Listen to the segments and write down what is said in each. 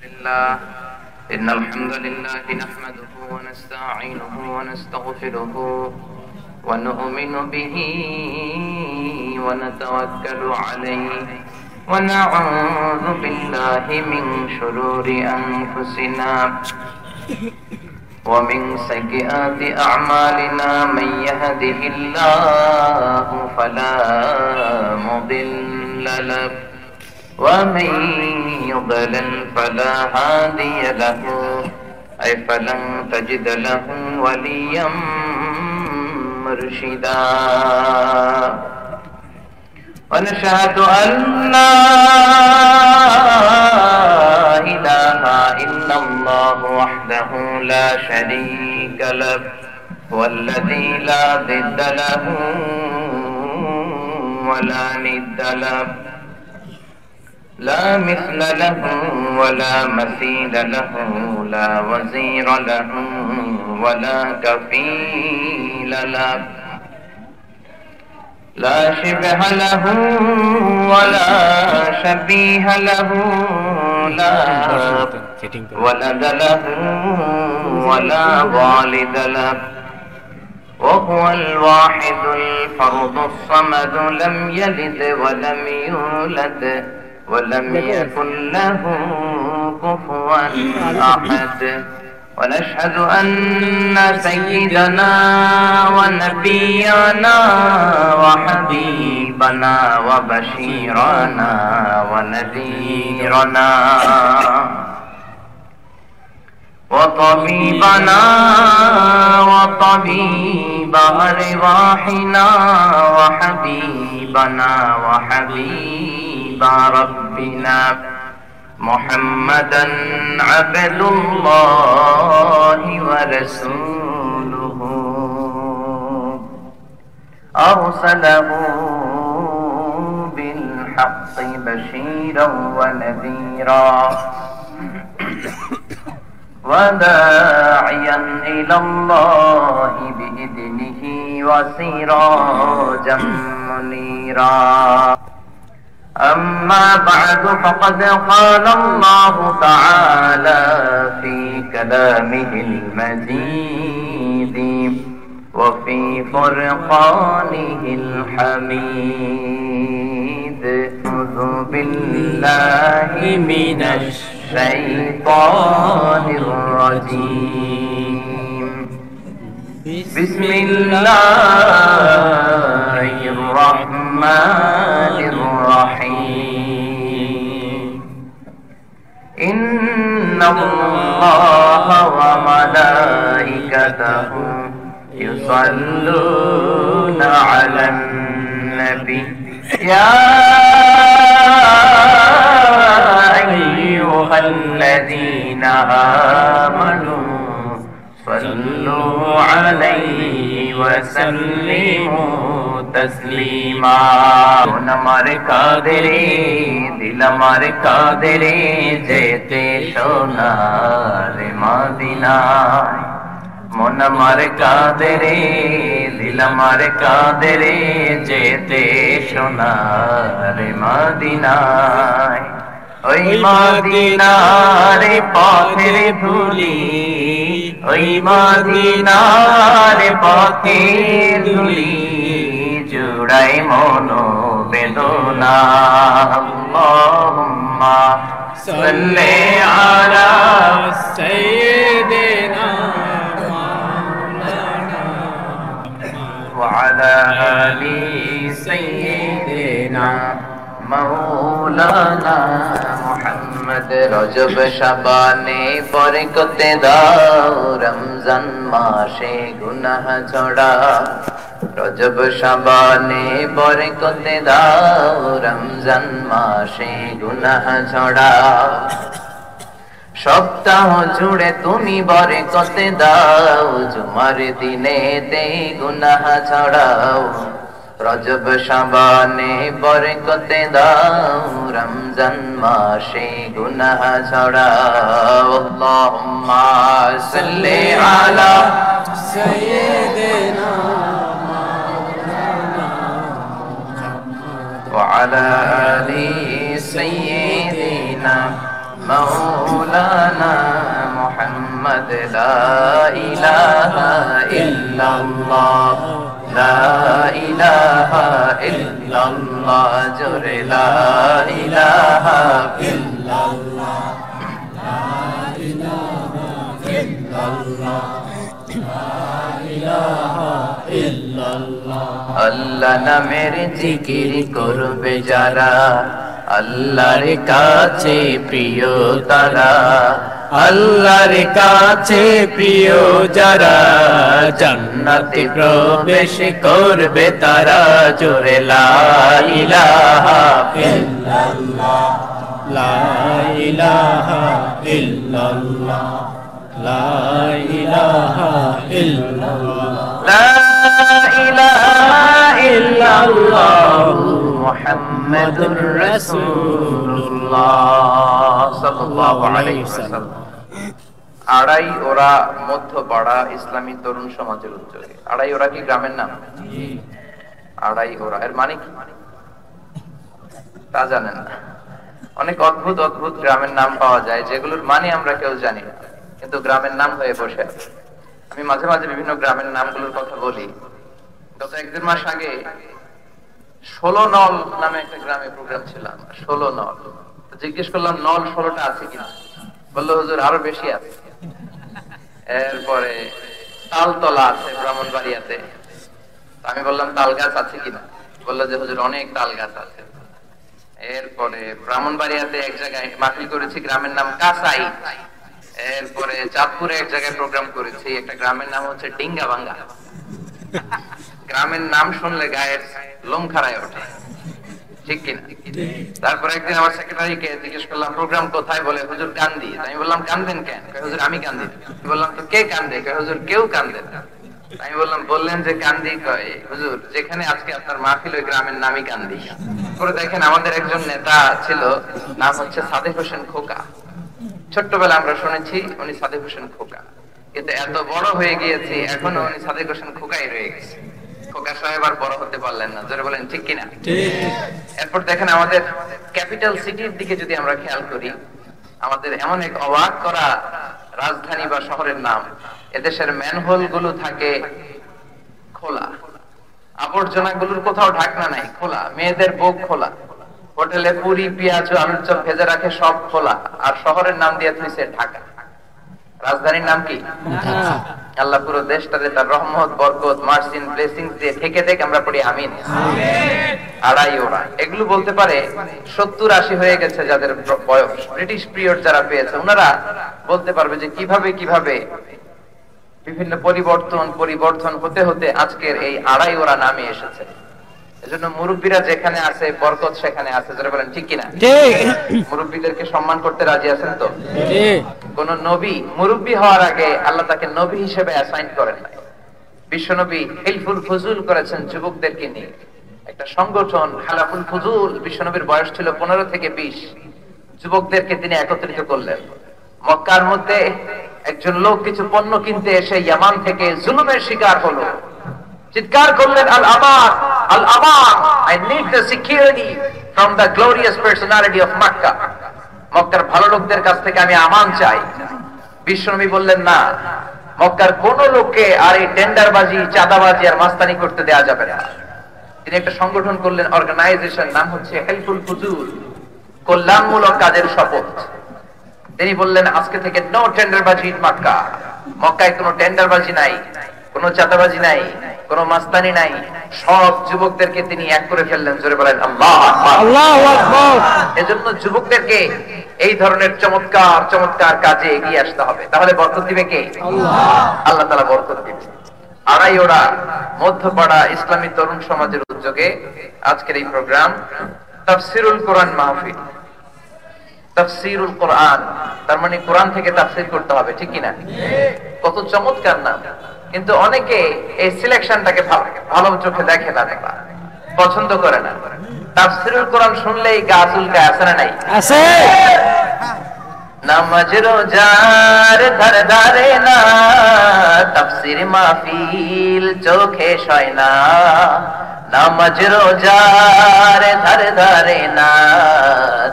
لله إن الحمد لله نحمده ونستعينه ونستغفره ونؤمن به ونتوكل عليه ونعوذ بالله من شرور أنفسنا ومن سيئات أعمالنا من يهده الله فلا مضل له ومن يضلل فلا هادي له أي فلن تجد له وليا مرشدا ونشهد أن لا إله إلا الله وحده لا شريك له والذي لا ضد له ولا ند له لا مثل له ولا مثيل له لا وزير له ولا كفيل له لا شبه له ولا شبيه له لا ولد له ولا والد له وهو الواحد الفرد الصمد لم يلد ولم يولد ولم يكن له كفوا أحد ونشهد أن سيدنا ونبينا وحبيبنا وبشيرنا ونذيرنا وطبيبنا وطبيب أرواحنا وحبيبنا وحبيب ربنا محمدا عبد الله ورسوله أرسله بالحق بشيرا ونذيرا وداعيا إلى الله بإذنه وسراجا منيرا أما بعد فقد قال الله تعالى في كلامه المجيد وفي فرقانه الحميد أعوذ بالله من الشيطان الرجيم بسم الله الرحمن الرحيم إن الله وملائكته يصلون على النبي يا أيها الذين آمنوا صلوا عليه وسلموا تسليما আমার কাদেরে দিল আমার কাদেরে যেতে সোনার মদিনা মন আমার কাদেরে দিল আমার কাদেরে যেতে সোনার মদিনায় ওই মদিনার পথের ধুলি ওই মদিনার পথের ধুলি জুড়াই মনো বেদনা আল্লাহুম্মা সাল্লি আলা সাইয়্যিদিনা মাওলানা ওয়া আলা আলি সাইয়্যিদিনা মাওলানা মুহাম্মদ রজব শাবানে বরকতে দাও রমজান মাসে গুনাহ ঝোড়া রজব শাবানে বরকতে দাও রমজান মাসে গুনাহ ঝোড়া সপ্তাহ জুড়ে তুমি বরকতে দাও জুমার দিনে তে গুনাহ ঝোড়াও রজব শাবানে বরকতে দাও রমজান মাসে গুনাহ ঝোড়াও আল্লাহুম্মা সাল্লি আলা সাইয়্যিদিনা وعلى آل سيدنا مولانا مولانا محمد لا إله إلا الله لا إله إلا الله جور لا إله إلا الله لا إله إلا الله আল্লাহ নামের জিকির করবে যারা আল্লাহর কাছে প্রিয় তারা আল্লাহর কাছে প্রিয় যারা জান্নাতে প্রবেশ করবে তারা জোরে লা ইলাহা ইল্লাল্লাহ লা ইলাহা ইল্লাল্লাহ লা ইলাহা ইল্লাল্লাহ লা ইলাহা ইল্লাল্লাহ মুহাম্মাদুর রাসূলুল্লাহ সাল্লাল্লাহু আলাইহি ওয়াসাল্লাম। আড়াই ওরা মধ্যপাড়া ইসলামী তরুণ সমাজের উদ্যোগে। আড়াই ওরা কি গ্রামের নাম? আড়াই ওরা এর মানে কি তা জানেন না? অনেক অদ্ভুত অদ্ভুত গ্রামের নাম পাওয়া যায় যেগুলোর মানে আমরা কেউ জানি না, কিন্তু গ্রামের নাম হয়ে বসে আছে। আমি মাঝে মাঝে বিভিন্ন গ্রামের নামগুলোর কথা বলি। গত 1-1.5 মাস আগে 16 নল নামে একটা গ্রামে প্রোগ্রাম ছিলাম। 16 নল। জিজ্ঞেস করলাম নল 16টা আছে কিনা, বললো হুজুর আরো বেশি আছে। এরপরে তালতলা আছে ব্রাহ্মণবাড়িয়াতে। আমি বললাম তাল গাছ আছে কিনা, বললো যে হুজুর অনেক তাল গাছ আছে। এরপরে ব্রাহ্মণবাড়িয়াতে এক জায়গায় মাহফিল করেছি, গ্রামের নাম কাসাই। এরপরে চাঁদপুরে এক জায়গায় প্রোগ্রাম করেছি, একটা গ্রামের নাম হচ্ছে ডিঙ্গাভাঙ্গা। গ্রামের নাম শুনলে গায়ের লোম খাড়ায় ওঠে, ঠিক কিনা? তারপরে একদিন আমার সেক্রেটারিকে জিজ্ঞেস করলাম প্রোগ্রাম কোথায়, বলে হুজুর কান্দি। আমি বললাম কান্দেন কেন? হুজুর আমি কান্দি। বললাম তো কে কান্দে? হুজুর কেউ কান্দে না। আমি বললাম বললেন যে কান্দি, কয় হুজুর যেখানে আজকে আপনার মাহফিল ওই গ্রামের নামই কান্দি। পরে দেখেন আমাদের একজন নেতা ছিল, নাম হচ্ছে সাদেক হোসেন খোকা। ছোট্টবেলা আমরা শুনেছি উনি সাদেক হোসেন খোকা, কিন্তু এত বড় হয়ে গিয়েছি এখনো উনি সাদেক হোসেন খোকাই রয়ে গেছে। খোকা সাহেব আর বড় হতে পারলেন না, জোরে বলেন ঠিক কিনা? এরপর দেখেন আমাদের ক্যাপিটাল সিটির দিকে যদি আমরা খেয়াল করি, আমাদের এমন এক অবাক করা রাজধানী বা শহরের নাম, এদেশের ম্যানহোল গুলো থাকে খোলা, আবর্জনা গুলোর কোথাও ঢাকনা নাই, খোলা। মেয়েদের বুক খোলা, হোটেলে পুরি পেঁয়াজ আলুর চপ ভেজে রাখে সব খোলা। আর শহরের নাম দিয়ে দিয়েছে ঢাকা। রাজধানীর নাম কি? আল্লাহ পুরো দেশটাতে তার রহমত বরকত মার্সিন ব্লেসিং দিয়ে থেকে দেখ, আমরা পড়ি আমিন। আড়াই ওরা এগুলো বলতে পারে 70-80 হয়ে গেছে যাদের বয়স, ব্রিটিশ পিরিয়ড যারা পেয়েছে, ওনারা বলতে পারবে যে কিভাবে কিভাবে বিভিন্ন পরিবর্তন হতে হতে আজকের এই আড়াই ওরা নামে এসেছে। এজন্য মুরব্বীরা যেখানে আছে বরকত সেখানে আছে, যারা বলেন ঠিক কিনা? মুরব্বীদেরকে সম্মান করতে রাজি আছেন তো? কোন নবী মুরব্বী হওয়ার আগে আল্লাহ তাকে নবী হিসেবে অ্যাসাইন করেন নাই। বিশ্বনবী হিলফুল ফুজুল করেছেন যুবকদেরকে নিয়ে একটা সংগঠন, হালাফুল ফুজুল। বিশ্বনবীর বয়স ছিল 15 থেকে 20। যুবকদেরকে তিনি একত্রিত করলেন। মক্কার মধ্যে একজন লোক কিছু পণ্য কিনতে এসে ইয়ামান থেকে জুলুমের শিকার হলো। চিৎকার করলেন আল আমান, আল আমান, I need the security from the glorious personality of Makkah. মক্কার ভালো লোকদের কাছ থেকে আমি আমান চাই। বিশ্বনবী বললেন না, মক্কার কোন লোককে আর এই টেন্ডারবাজি চাঁদাবাজি আর মাস্তানি করতে দেয়া যাবে না। তিনি একটা সংগঠন করলেন, অর্গানাইজেশন, নাম হচ্ছে হেল্পফুল ফুজুল, কল্যাণমূলক কাজের শপথ। তিনি বললেন আজকে থেকে নো টেন্ডারবাজি ইন মক্কা। মক্কায় কোনো টেন্ডারবাজি নাই, কোনো চাঁদাবাজি নাই, কোনো মাস্তানি নাই। সব যুবকদেরকে তিনি এক করে ফেললেন। জোরে বলেন আল্লাহু আকবার, আল্লাহু আকবার। এজন্য যুবকদেরকে এই ধরনের চমৎকার চমৎকার কাজে এগিয়ে আসতে হবে। তাহলে বরকত দিবে কে? আল্লাহ। আল্লাহ তাআলা বরকত দিবেন। আড়াই ওরা মধ্যপাড়া ইসলামী তরুণ সমাজের উদ্যোগে আজকের এই প্রোগ্রাম তাফসিরুল কোরআন মাহফিল। তাফসিরুল কোরআন তার মানে কোরআন থেকে তাফসীর করতে হবে, ঠিক কিনা? কত চমৎকার নাম, কিন্তু অনেকে এই সিলেকশনটাকে ভালো চোখে দেখে না, পছন্দ করে না। তাফসীরুল কোরআন শুনলেই গা চুলকায়, আছে না নাই? আছে। নামাজ রোজার ধার ধারে না, তাফসীর মাহফিল চোখে সয় না। নামাজ রোজার ধারে ধারে না,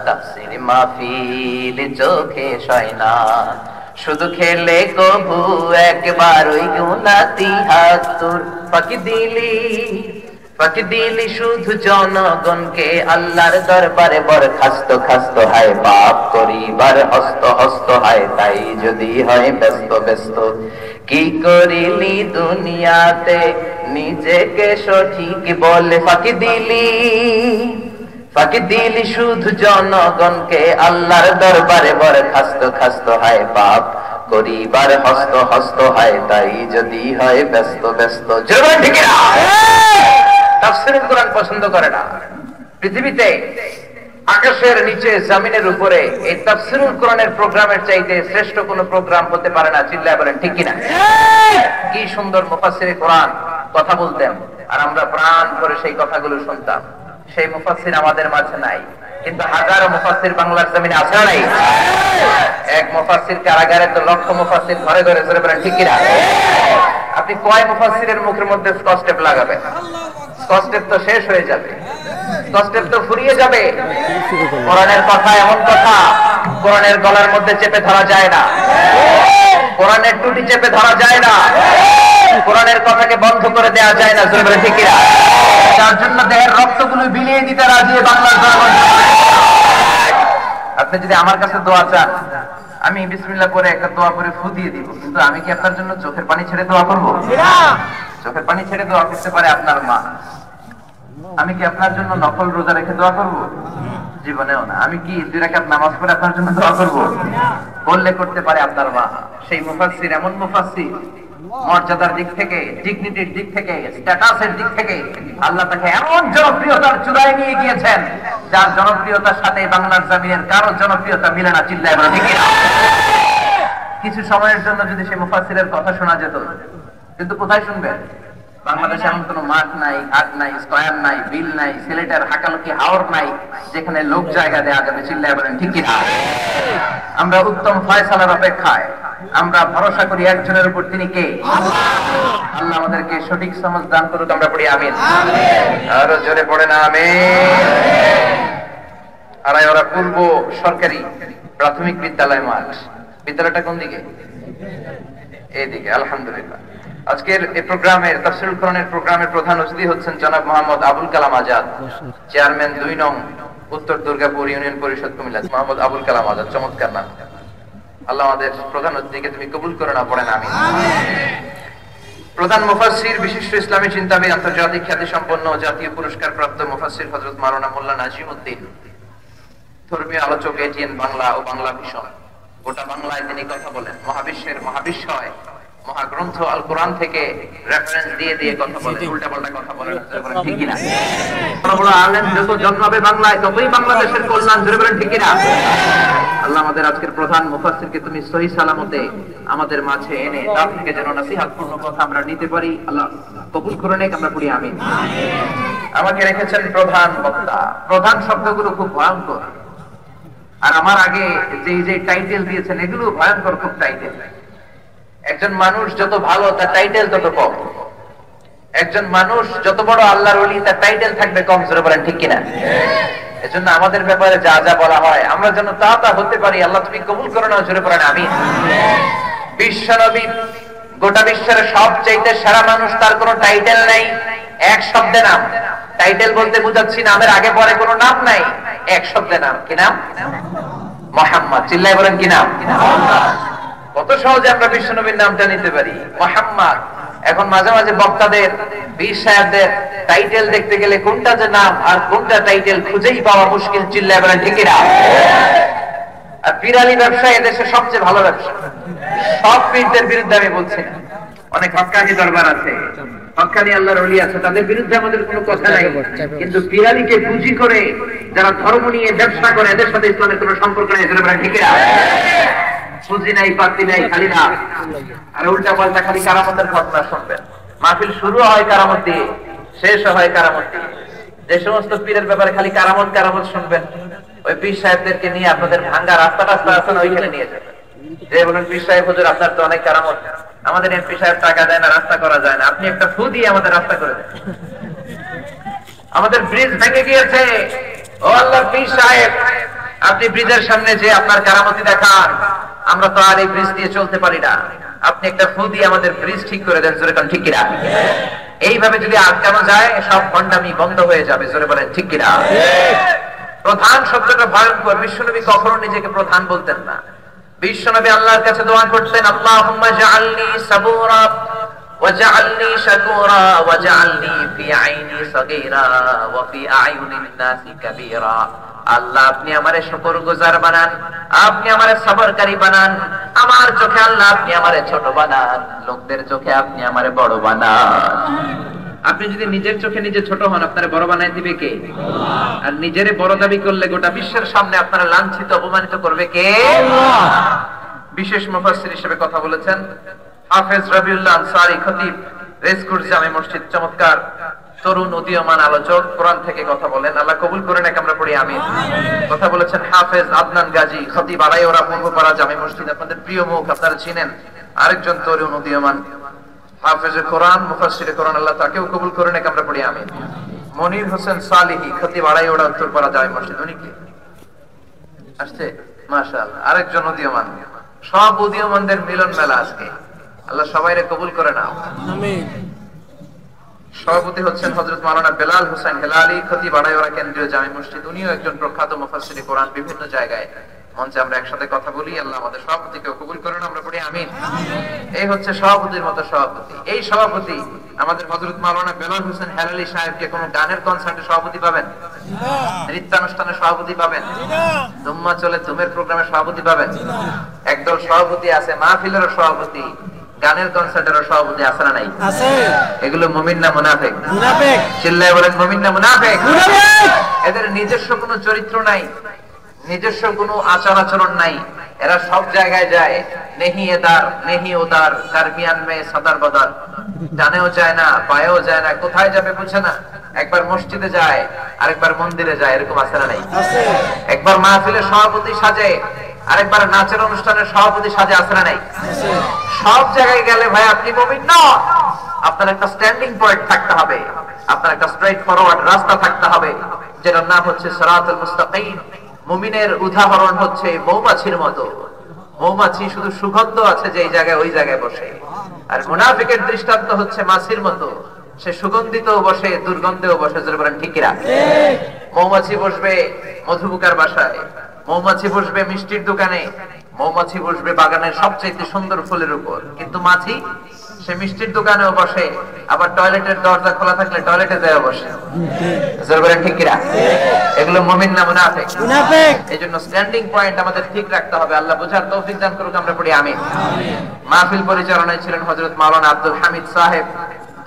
তাফসীর মাহফিল চোখে সয় না, শুধু খেলে কবু একবার ওই গুনাতি হাত তোর ফাঁকি দিলি শুধু জনগণকে আল্লাহর দরবারে বরখাস্ত খাস্ত হায় পাপ করিবার হস্ত হস্ত হায়, তাই যদি হয় ব্যস্ত ব্যস্ত কি করিলি দুনিয়াতে নিজেকে সঠিক বলে, ফাঁকি দিলি শুধু জনগণকে আল্লাহর দরবারে বরখাস্ত খাস্ত হায় পাপ করিবার হস্ত হস্ত হায়, তাই যদি হয় ব্যস্ত ব্যস্ত। জোরে ঠিক না? তাফসীরুল কোরআন পছন্দ করে না পৃথিবীতে, আকাশের নিচে জমিনের উপরে এই তাফসীরুল কোরআনের প্রোগ্রামের চাইতে শ্রেষ্ঠ কোনো প্রোগ্রাম হতে পারে না। চিল্লায় বলেন ঠিক কিনা? কি সুন্দর মুফাসসিরে কোরআন কথা বলতেন, আর আমরা প্রাণ করে সেই কথাগুলো শুনতাম। সেই মুফাসসির আমাদের মাঝে নাই, কিন্তু হাজারো মুফাসসির বাংলার জমিনে আছে না নাই? এক মুফাসসির কারাগারে তো লক্ষ মুফাসসির ঘরে ঘরে জোরে বলেন ঠিক কিনা? আপনি কয় মুফাসসিরের মুখের মধ্যে স্কচ টেপ লাগাবেন? স্কচ টেপ তো শেষ হয়ে যাবে, স্কচ টেপ তো ফুরিয়ে যাবে। কোরআনের কথা এমন কথা, কোরআনের গলার মধ্যে চেপে ধরা যায় না, কোরআনের টুটি চেপে ধরা যায় না, কোরআনের কথাকে বন্ধ করে দেওয়া যায় না। জোরে বলে ঠিক কিনা? তার জন্য দেহের রক্তগুলো বিলিয়ে দিতে রাজি বাংলার জনগণ। আপনি যদি আমার কাছে দোয়া চান, আমি বিসমিল্লাহ করে একটা দোয়া করে ফু দিয়ে দিব, কিন্তু আমি কি আপনার জন্য চোখের পানি ছেড়ে দোয়া করব? চোখের পানি ছেড়ে দোয়া করতে পারে আপনার মা। আমি কি আপনার জন্য নফল রোজা রেখে দোয়া করব? জীবনেও না। আমি কি 2 রাকাত নামাজ পড়ে আপনার জন্য দোয়া করব? বললে করতে পারে আপনার মা। সেই মুফাসসির এমন মুফাসসির, মর্যাদার দিক থেকে, ডিগনিটির দিক থেকে, স্ট্যাটাসের দিক থেকে আল্লাহ তাকে এমন জনপ্রিয়তার চূড়ায় নিয়ে গিয়েছেন, যার জনপ্রিয়তার সাথে বাংলার জমিনের কারো জনপ্রিয়তা মিলে না। চিল্লায় বলে ঠিক কিনা? কিছু সময়ের জন্য যদি সেই মুফাসসিরের কথা শোনা যেত, কিন্তু কোথায় শুনবেন? বাংলাদেশে এমন কোন মাঠ নাই, ঘাট নাই, স্কয়ার নাই, বিল নাই, সিলেটের হাকালুকি হাওর নাই যেখানে লোক জায়গা দেওয়া যাবে। চিল্লায় বলেন ঠিক কিনা? আমরা উত্তম ফয়সালার অপেক্ষায়, আমরা ভরসা করি একজনের উপর, তিনি কে? আল্লাহ আমাদেরকে সঠিক সমাজ দান করুক। আমরা পড়ি আমিন। আরো জোরে পড়ে না আমিন। আড়াই ওরা পূর্ব সরকারি প্রাথমিক বিদ্যালয় মাঠ। বিদ্যালয়টা কোন দিকে? এইদিকে। আলহামদুলিল্লাহ। আজকের এই প্রোগ্রামের তাফসীরুল কোরআনের প্রোগ্রামের প্রধান অতিথি হচ্ছেন জনাব মোহাম্মদ আবুল কালাম আজাদ, চেয়ারম্যান 2 নং উত্তর দুর্গাপুর ইউনিয়ন পরিষদ কুমিল্লা। মোহাম্মদ আবুল কালাম আজাদ, চমৎকার নাম। আল্লাহ আমাদের প্রধান অতিথিকে তুমি কবুল করে না, পড়েন আমিন। প্রধান মুফাসসির, বিশিষ্ট ইসলামী চিন্তাবিদ, আন্তর্জাতিক খ্যাতি সম্পন্ন জাতীয় পুরস্কার প্রাপ্ত মুফাসসির হযরত মাওলানা মোল্লা নাজিমউদ্দিন, ধর্মীয় আলোচক এটিএন বাংলা ও বাংলা ভিশন। গোটা বাংলায় তিনি কথা বলেন, মহাবিশ্বের মহাবিশ্বয় মহাগ্রন্থ আল কোরআন থেকে রেফারেন্স দিয়ে দিয়ে কথা বলেন, উল্টাপাল্টা কথা বলেন। ঠিক কিনা? বড় বড় আলেম যত জন্মাবে বাংলায়, ততই বাংলাদেশের কল্যাণ। জোরে বলেন ঠিক কিনা? আল্লাহ আমাদের আজকের প্রধান মুফাসসিরকে তুমি সহি সালামতে আমাদের মাঝে এনে তার থেকে যেন নসিহতপূর্ণ কথা আমরা নিতে পারি। আল্লাহ কবুল করে নেক। আমরা পড়ি আমিন। আমাকে রেখেছেন প্রধান বক্তা। প্রধান শব্দগুলো খুব ভয়ঙ্কর, আর আমার আগে যে টাইটেল দিয়েছেন এগুলো ভয়ঙ্কর খুব টাইটেল। একজন মানুষ যত ভালো, তার টাইটেল তত কম। একজন মানুষ যত বড় আল্লাহর ওলি, তার টাইটেল থাকবে কম। জোরে বলেন ঠিক কিনা? এজন্য আমাদের ব্যাপারে যা যা বলা হয় আমরা যেন তা তা হতে পারি। আল্লাহ তুমি কবুল করো না। জোরে পড়েন আমিন। বিশ্বনবী, গোটা বিশ্বের সবচেয়ে সেরা মানুষ, তার কোনো টাইটেল নাই, এক শব্দে নাম। টাইটেল বলতে বুঝাচ্ছি নামের আগে পরে কোনো নাম নাই, এক শব্দে নাম। কি নাম? মুহাম্মদ। চিল্লায় বলেন কি নাম? কত সহজে আমরা বিশ্বনবীর নামটা নিতে পারি, মুহাম্মদ। এখন মাঝে মাঝে বক্তাদের, বীর সাহেবদের টাইটেল দেখতে গেলে কোনটা যে নাম আর কোনটা টাইটেল খুঁজেই পাওয়া মুশকিল। চিল্লায় বলেন ঠিক কিনা? আর পীরালি ব্যবসা এদেশে সবচেয়ে ভালো ব্যবসা। সব পীরদের বিরুদ্ধে আমি বলছি না, অনেক হক্কানি দরবার আছে, হক্কানি আল্লাহর ওলি আছে, তাদের বিরুদ্ধে আমাদের কোনো কথা নাই। কিন্তু পীরালিকে পুঁজি করে যারা ধর্ম নিয়ে ব্যবসা করে, এদের সাথে ইসলামের কোনো সম্পর্ক নেই। জোরে বলেন ঠিক কিনা? পুঁজি নাই, পাতি নাই, খালি না। আর উল্টা পাল্টা খালি কারামতের ঘটনা শুনবেন। মাহফিল শুরু হয় কারামত দিয়ে, শেষ হয় কারামত দিয়ে। যে সমস্ত পীরের ব্যাপারে খালি কারামত কারামত শুনবেন, ওই পীর সাহেবদেরকে নিয়ে আপনাদের ভাঙ্গা রাস্তা রাস্তা আছে না, ওইখানে নিয়ে যাবেন। যে বলেন পীর সাহেব হুজুর আপনার তো অনেক কারামত, আমাদের এমপি সাহেব টাকা দেয় না, রাস্তা করা যায় না, আপনি একটা ফু দিয়ে আমাদের রাস্তা করে দেন। আমাদের ব্রিজ ভেঙে গিয়েছে। ও আল্লাহর পীর সাহেব, আপনি ব্রিজের সামনে যে আপনার কারামতি দেখান, আমরা তো আর এই ব্রিজ দিয়ে চলতে পারি না। আপনি একটা ফু দিয়ে আমাদের ব্রিজ ঠিক করে দেন। জোরে বলেন ঠিক কিনা? এইভাবে যদি আটকানো যায় সব ভণ্ডামি বন্ধ হয়ে যাবে। জোরে বলেন ঠিক কিনা? প্রধান শব্দটা ভয়ঙ্কর। বিশ্বনবী কখনো নিজেকে প্রধান বলতেন না। বিশ্বনবী আল্লাহর কাছে দোয়া করতেন, আল্লাহুম্মা জাআলনি সাবুরা ওয়াজআলনি শাকুরা ওয়াজআলনি ফি আইনি সাগীরা ওয়া ফি আয়ুনিন নাসি কাবীরা। আল্লাহ আপনি আমারে শুকরগুজার বানান, আপনি আমারে সবরকারী বানান। আমার চোখে আল্লাহ আপনি আমারে ছোট বানান, লোকদের চোখে আপনি আমারে বড় বানান। আপনি যদি নিজের চোখে নিজে ছোট হন, আপনারে বড় বানায় দিবে কে? আর নিজেরে বড় দাবি করলে গোটা বিশ্বের সামনে আপনারা লাঞ্ছিত অপমানিত করবে কে? বিশেষ মুফাসসির হিসেবে কথা বলেছেন হাফেজ রবিউল্লাহ আনসারী, খতিব, রেসকোর্স জামে মসজিদ। চমৎকার তরুণ উদীয়মান আলোচক, কোরআন থেকে কথা বলেন। আল্লাহ কবুল করে নাকি আমরা পড়ি আমিন। কথা বলেছেন হাফেজ আদনান গাজী, খতিব, আড়াইওরা পূর্বপাড়া জামে মসজিদ। আপনাদের প্রিয় মুখ, আপনারা চিনেন। আরেকজন তরুণ উদীয়মান হাফেজে কোরআন, মুফাসসিরে কোরআন, আল্লাহ তাকেও কবুল করে নাকি আমরা পড়ি আমিন। মনির হোসেন সালিহি, খতিব, আড়াইওরা উত্তরপাড়া জামে মসজিদ। উনি কি আসছে? মাশাআল্লাহ। আরেকজন উদীয়মান। সব উদীয়মানদের মিলন মেলা আজকে। আল্লাহ সবাইরে কবুল করে নাও আমিন। সভাপতি হচ্ছেন হযরত মাওলানা বেলাল হোসেন হেলালি, খতিব, আড়াইওরা কেন্দ্রীয় জামে মসজিদ। উনিও একজন প্রখ্যাত মুফাসসিরে কোরআন। বিভিন্ন জায়গায় মঞ্চে আমরা একসাথে কথা বলি। আল্লাহ আমাদের সভাপতিকে কবুল করেন, আমরা পড়ি আমিন। এই হচ্ছে সভাপতির মতো সভাপতি। এই সভাপতি আমাদের হযরত মাওলানা বেলাল হোসেন হেলালি সাহেবকে কোন গানের কনসার্টে সভাপতি পাবেন? নৃত্যানুষ্ঠানে সভাপতি পাবেন? দুম্মা চলে তুমের প্রোগ্রামে সভাপতি পাবেন? একদল সভাপতি আছে, মাহফিলের সভাপতি, গানের কনসার্টের সভাপতি আছে না নাই? আছে। এগুলো মুমিন না মুনাফিক? মুনাফিক। চিল্লায় বলেন মুমিন না মুনাফিক? মুনাফিক। এদের নিজস্ব কোনো চরিত্র নাই, নিজস্ব কোনো আচার আচরণ নাই। এরা সব জায়গায় যায়, নেহি এদার নেহি ওদার, কারমিয়ান মে সদার বদার। জানেও যায় না, পায়েও যায় না, কোথায় যাবে বুঝে না। একবার মসজিদে যায়, আরেকবার মন্দিরে যায়। এরকম আছে না নাই? আছে। একবার মাহফিলের সভাপতি সাজে, আরেকবার নাচের অনুষ্ঠানের সভাপতি সাজে। আছে না নাই? আছে। সব জায়গায় গেলে ভাই আপনি মুমিন না। আপনার একটা স্ট্যান্ডিং পয়েন্ট থাকতে হবে, আপনার একটা স্ট্রেইট ফরওয়ার্ড রাস্তা থাকতে হবে, যেটার নাম হচ্ছে সিরাতুল মুস্তাকিম। মুমিনের উদাহরণ হচ্ছে মৌমাছির মতো। মৌমাছি শুধু সুগন্ধ আছে যে এই জায়গায় ওই জায়গায় বসে, আর মুনাফিকের দৃষ্টান্ত হচ্ছে মাছির মতো। সে সুগন্ধিতেও বসে, দুর্গন্ধেও বসে। জোরে বলেন ঠিক কিনা? মৌমাছি বসবে মধুপুকার বাসায়, মৌমাছি বসবে মিষ্টির দোকানে, মৌমাছি বসবে বাগানের সবচেয়ে সুন্দর ফুলের উপর। কিন্তু মাছি সে মিষ্টির দোকানেও বসে, আবার টয়লেটের দরজা খোলা থাকলে টয়লেটে যায় বসে। জোরে বলেন ঠিক কিনা? এগুলো মুমিন না মুনাফিক? মুনাফিক। এইজন্য স্ট্যান্ডিং পয়েন্ট আমাদের ঠিক রাখতে হবে। আল্লাহ বুঝার তৌফিক দান করুক, আমরা পড়ি আমিন। মাহফিল পরিচালনায় ছিলেন হযরত মাওলানা আব্দুল হামিদ সাহেব,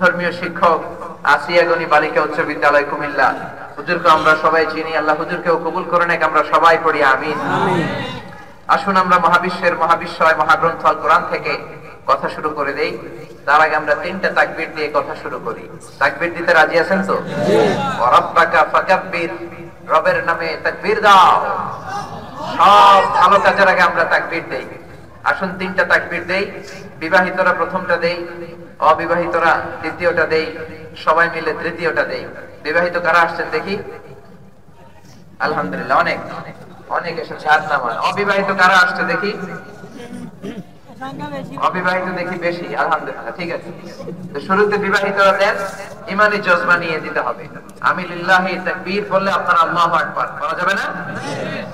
ধর্মীয় শিক্ষক, আসিয়া গনি বালিকা উচ্চ বিদ্যালয়, কুমিল্লা। হুজুরকে আমরা সবাই চিনি। আল্লাহ হুজুরকেও কবুল করে নেক, আমরা সবাই পড়ি আমিন। আসুন আমরা মহাবিশ্বের মহাবিশ্বয় মহাগ্রন্থ আল কোরআন থেকে কথা শুরু করে দেই। তার আগে আমরা তিনটা তাকবীর দিয়ে কথা শুরু করি। তাকবীর দিতে রাজি আছেন তো? ওয়া রাব্বাকা ফাকাব্বির, রবের নামে তাকবীর দাও। সব ভালো কাজের আগে আমরা তাকবীর দেই। আসুন তিনটা তাকবীর দেই। বিবাহিতরা প্রথমটা দেই, অবিবাহিতরা দ্বিতীয়টা দেই, সবাই মিলে তৃতীয়টা দেই। বিবাহিত কারা আসছেন দেখি? আলহামদুলিল্লাহ, অনেক অনেক এসেছে। হাত নামান। অবিবাহিত কারা আসছে দেখি? অবিবাহিত দেখি বেশি। আলহামদুলিল্লাহ, ঠিক আছে। তো শুরুতে বিবাহিতরা দেন, ইমানি জজবা নিয়ে দিতে হবে। আমি লিল্লাহি তাকবীর বললে আপনারা আল্লাহু আকবার বলা যাবে না?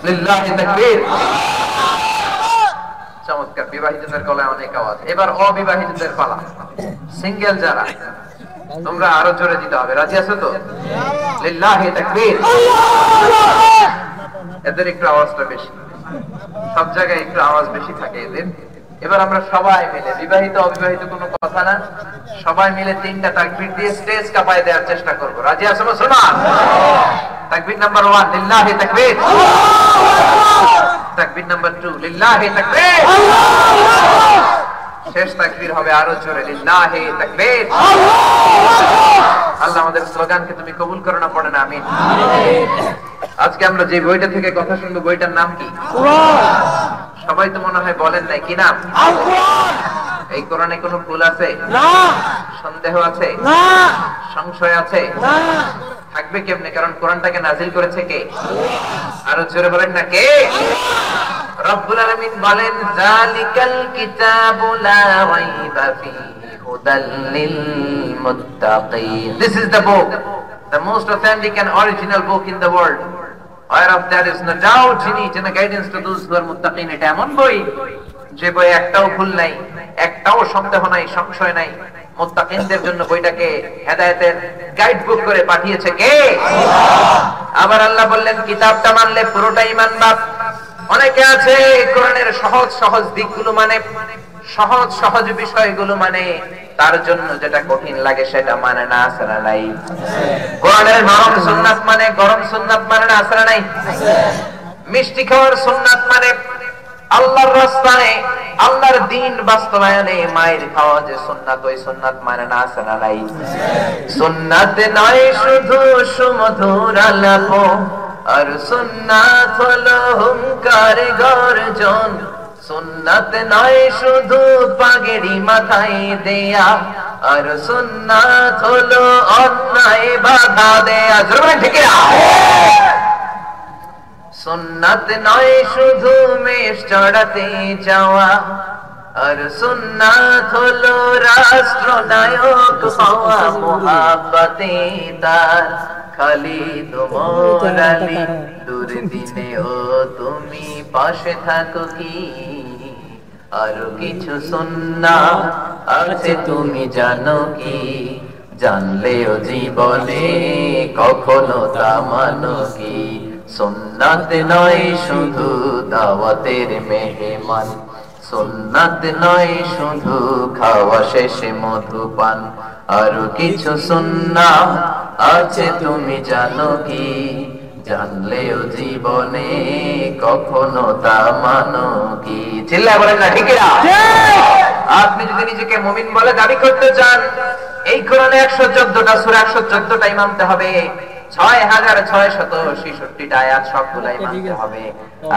লিল্লাহি তাকবীর। চমৎকার। বিবাহিতদের গলায় অনেক আওয়াজ। এবার অবিবাহিতদের পালা। সিঙ্গেল যারা, তোমরা আরো জোরে দিতে হবে। রাজি আছো তো? লিল্লাহি তাকবীর। এদের একটু আওয়াজটা বেশি, সব জায়গায় একটু আওয়াজ বেশি থাকে এদের। এবার আমরা সবাই মিলে, বিবাহিত অবিবাহিত কোনো কথা না, সবাই মিলে তিনটা তাকবীর দিয়ে স্টেজ কাঁপায় দেওয়ার চেষ্টা করব। রাজি আছো মুসলমান? তাকবীর নাম্বার 1 লিল্লাহি তাকবীর। তাকবীর নাম্বার 2 লিল্লাহি তাকবীর। শেষ তাকবীর হবে আরো জোরে, লিল্লাহি তাকবীর। আল্লাহ আমাদের স্লোগানকে তুমি কবুল করো না, পড়ে না আমিন। আজকে আমরা যে বইটা থেকে কথা শুনবো, বইটার নাম কি? কোরআন। সবাই তো মনে হয় বলেন নাই, কি নাম? কোরআন। এই কোরআনে কোনো ভুল আছে? না। সন্দেহ আছে? না। সংশয় আছে? না। থাকবে থাকবে কেমনে? কারণ কোরআনটাকে নাজিল করেছে কে? আরো জোরে বলেন না, কে? রব্বুল আলামিন বলেন, যালিকাল কিতাবু লা রাইবা ফীহি হুদাল লিল মুত্তাকিন। This is the book, the most authentic and original book in the world, whereof there is no doubt in it, and a guidance to those who are muttaqin. এটা এমন বই যে বই একটাও ভুল নাই, একটাও সন্দেহ নাই, সংশয় নাই। মুত্তাকিনদের জন্য বইটাকে হেদায়েতের গাইড বুক করে পাঠিয়েছে কে? আবার আল্লাহ বললেন, কিতাবটা মানলে পুরোটাই মানবা। অনেকে আছে কোরআনের সহজ সহজ দিকগুলো মানে, সহজ সহজ বিষয়গুলো মানে, তার জন্য যেটা কঠিন লাগে সেটা মানে না, আসরা নাই। কোরআনের নরম সুন্নাত মানে, গরম সুন্নাত মানে না, আসরা নাই। মিষ্টি খাওয়ার সুন্নাত মানে, আল্লাহর রাস্তায় আল্লাহর দ্বীন বাস্তবায়নে মায়ের খাওয়া যে সুন্নাত, ওই সুন্নাত মানে না, আসরা নাই। সুন্নাত নয় শুধু সুমধুর আলাপ, আর সুন্নাত হলো হুঙ্কার গর্জন। সুন্নাত নয় শুধু পাগড়ি মাথায় দেয়া, আর সুন্নাত হলো অন্যায় বাধা দেয়া। ঠিক না? সুন্নাত নয় শুধু মেষ চড়াতে যাওয়া, আর সুন্নাত হলো রাষ্ট্রনায়ক হওয়া। মুহাব্বতে তার খালিদ ওমর আলী, দুর্দিনেও তুমি পাশে থাকো কি? আরো কিছু সুন্নাত আছে তুমি জানো কি? জানলেও জীবনে কখনো তা মানো কি? সুন্নাত নয় শুধু দাওয়াতের মেহমান, সুন্নাত নয় শুধু খাওয়া শেষে মধুপান। আরো কিছু সুন্নাত আছে তুমি জানো কি? জানলেও জীবনে কখনো তা মানো কি? চিল্লায় বলেন না, ঠিক না? আপনি যদি নিজেকে মুমিন বলে দাবি করতে চান, এই কোরআনে 114টা সূরা, 114টাই মানতে হবে। 6666টা আয়াত সবগুলাই মানতে হবে।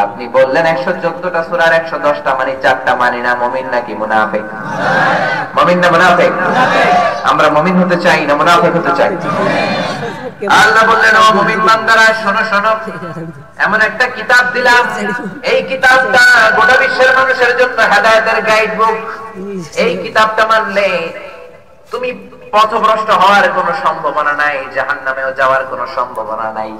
আপনি বললেন 114টা সূরার 110টা মানি, 4টা মানি না, মুমিন নাকি মুনাফিক? মুমিন না মুনাফিক? আমরা মুমিন হতে চাই না মুনাফিক হতে চাই? আল্লাহ বললেন, ও মুমিন বান্দারা শোনো শোনো, এমন একটা কিতাব দিলাম, এই কিতাবটা গোটা বিশ্বের মানুষের জন্য হেদায়েতের গাইড বুক। এই কিতাবটা মানলে তুমি পথভ্রষ্ট হওয়ার কোনো সম্ভাবনা নাই, জাহান্নামেও যাওয়ার কোনো সম্ভাবনা নাই।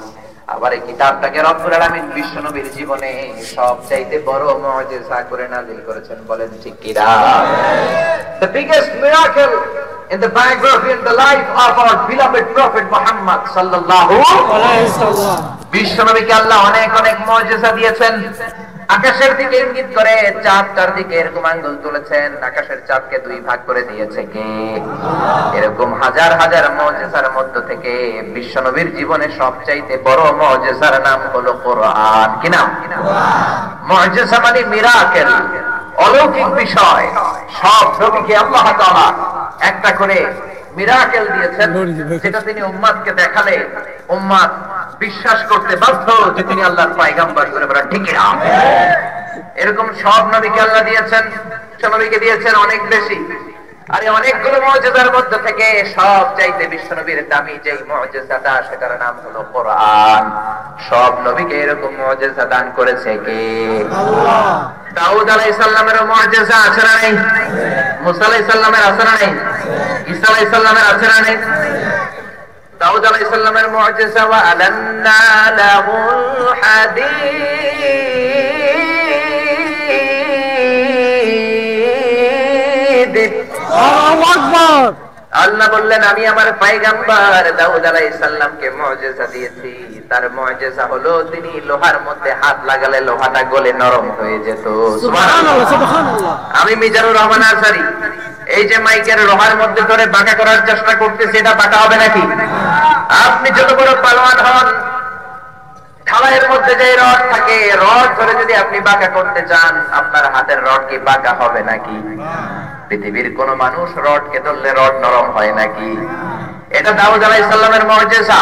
আবার এই কিতাবটাকে রব্বুল আলামিন বিশ্বনবীর জীবনে সবচাইতে বড় মুজিজা করে নাযিল করেছেন। বলেন ঠিক কি না? The biggest miracle in the biography and the life of our beloved prophet Muhammad sallallahu alaihi wasallam, বিশ্বনবীকে আল্লাহ অনেক অনেক মুজিজা দিয়েছেন। আকাশের দিকে ইঙ্গিত করে চাঁদটার দিকে এরকম আঙ্গুল তুলেছেন, আকাশের চাঁদকে দুই ভাগ করে দিয়েছে কে? এরকম হাজার হাজার মুজিজার মধ্য থেকে বিশ্বনবীর জীবনে সবচাইতে বড় মুজিজার নাম হলো কোরআন। কি নাম? মুজিজা মানে মিরাকেল, অলৌকিক বিষয়। সব নবীকে আল্লাহ তাআলা একটা করে মিরাকেল দিয়েছেন, যেটা তিনি উম্মতকে দেখালে উম্মত বিশ্বাস করতে বাধ্য যে তিনি আল্লাহর পয়গম্বর। করে বলেন ঠিক না? এরকম সব নবীকে আল্লাহ দিয়েছেন, সব নবীকে দিয়েছেন অনেক বেশি। আর এই অনেকগুলো মুজিজার মধ্যে থেকে সবচাইতে বিশ্বনবীর দামি যেই মুজিজাটা, সেটার নাম হলো কোরআন। সব নবীকে এরকম মুজিজা দান করেছে কে? আল্লাহ। দাউদ আলাইহিস সালামের মুজিজা আছে না নেই? মুসা আলাইহিস সালামের আছে না নেই? ঈসা আলাইহিস সালামের আছে না নেই? দাউদ আলাইহিস সালামের মুজিজা, ওয়া আলান্না লাহুল হাদীদ। আল্লাহু আকবার। আল্লাহ বললেন, আমি আমার পয়গম্বর দাউদ আলাইহিস সালামকে মুজিজা দিয়েছি। তার মুজিজা হলো তিনি লোহার মধ্যে হাত লাগালে লোহাটা গলে নরম হয়ে যেত। সুবহানাল্লাহ, সুবহানাল্লাহ। আমি মিজানুর রহমান আনসারী এই যে মাইকের লোহার মধ্যে ধরে বাঁকা করার চেষ্টা করতেছি, এটা বাঁকা হবে নাকি? আপনি যত বড় পালোয়ান হন, ঢালাইয়ের মধ্যে যে রড থাকে, রড ধরে যদি আপনি বাঁকা করতে চান, আপনার হাতের রড কি বাঁকা হবে নাকি? পৃথিবীর কোন মানুষ রডকে ধরলে রড নরম হয় নাকি? এটা দাউদ আলাইহিস সালামের মুজিজা।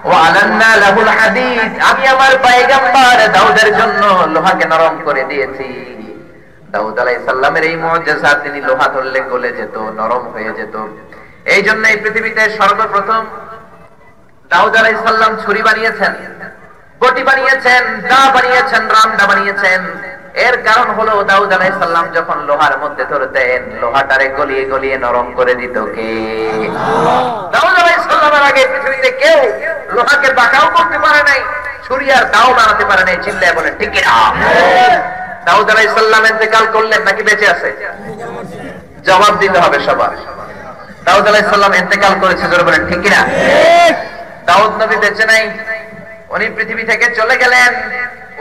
ওয়া আলান্না লাহুল হাদীদ, আমি আমার পয়গম্বর দাউদের জন্য লোহাকে নরম করে দিয়েছি। দাউদ আলাইহিস সালামের এই মুজিজা, তিনি লোহা ধরলে গলে যেত, নরম হয়ে যেত। এই জন্য এই পৃথিবীতে সর্বপ্রথম দাউদ আলাইহিস সালাম ছুরি বানিয়েছেন, বটি বানিয়েছেন, দা বানিয়েছেন, রামদা বানিয়েছেন। এর কারণ হলো দাউদ আলাইহিস সালাম যখন লোহার মধ্যে ধরতেন, লোহাটারে গলিয়ে গলিয়ে নরম করে দিত কে? দাউদ আলাইহিস সালামের আগে পৃথিবীতে কেউ লোহাকে বাঁকাও করতে পারে নাই, ছুরি আর দাও বানাতে পারে নাই। চিল্লায় বলেন ঠিক কিনা? দাউদ আলাইহিস সালাম ইন্তেকাল করলেন নাকি বেঁচে আছে? জবাব দিতে হবে সবার। দাউদ আলাইহিস সালাম ইন্তেকাল করেছে, জোরে বলেন ঠিক কিনা? দাউদ নবী বেঁচে নাই, উনি পৃথিবী থেকে চলে গেলেন।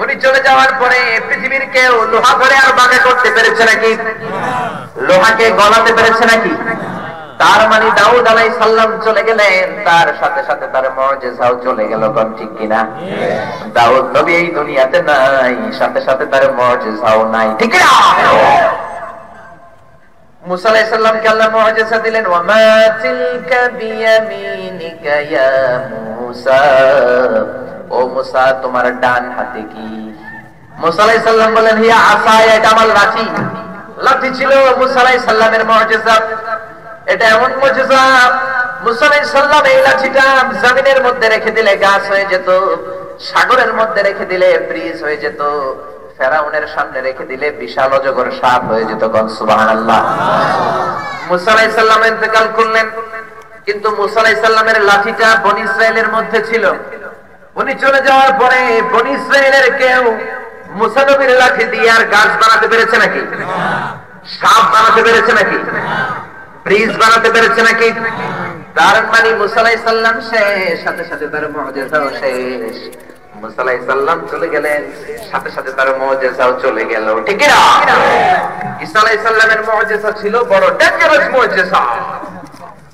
উনি চলে যাওয়ার পরে পৃথিবীর কেউ লোহা ধরে আর বাঁকা করতে পেরেছে নাকি? লোহাকে গলাতে পেরেছে নাকি? তার মানে দাউদ আলাইহিস সালাম চলে গেলেন, তার সাথে সাথে তার মুজিজাও চলে গেল। কোন ঠিক কিনা? দাউদ নবী এই দুনিয়াতে নাই, সাথে সাথে তার মুজিজাও নাই। ঠিক কিনা? মুসা আলাইহিস সালামকে আল্লাহ মুজিজা দিলেন, ওয়া মা তিলকা বিয়ামিনিকা ইয়া মুসা, ও মুসা তোমার ডান হাতে কি? মুসা আলাইহিস সালাম বলেন, হিয়া আসায়া, এটা আমার লাঠি। লাঠি ছিল মুসা আলাইহিস সালামের মুজিজা। এটা এমন মুজিজা, মুসা আলাইহিস সালাম এই লাঠিটা জমিনের মধ্যে রেখে দিলে গাছ হয়ে যেত, সাগরের মধ্যে রেখে দিলে ব্রিজ হয়ে যেত, ফেরাউনের সামনে রেখে দিলে বিশাল অজগর সাপ হয়ে যেত। কোন সুবহানাল্লাহ। মুসা আলাইহিস সালাম ইন্তেকাল করলেন, কিন্তু মুসা আলাইহিস সালামের লাঠিটা বনী ইসরাইলের মধ্যে ছিল। উনি চলে যাওয়ার পরে বনী ইসরাইলের কেউ মুসা নবীর লাঠি দিয়ে আর গাছ বানাতে পেরেছে নাকি? সাপ বানাতে পেরেছে নাকি? ব্রিজ বানাতে পেরেছে নাকি? তার মানে মুসা আলাইহিস সালাম শেষ, সাথে সাথে তার মুজিজাও শেষ। মুসা আলাইহিস সালাম চলে গেলেন, সাথে সাথে তার মুজিজাও চলে গেল। ঠিক না? ঈসা আলাইহিস সালামের মুজিজা ছিল বড় ডেঞ্জারাস মুজিজা।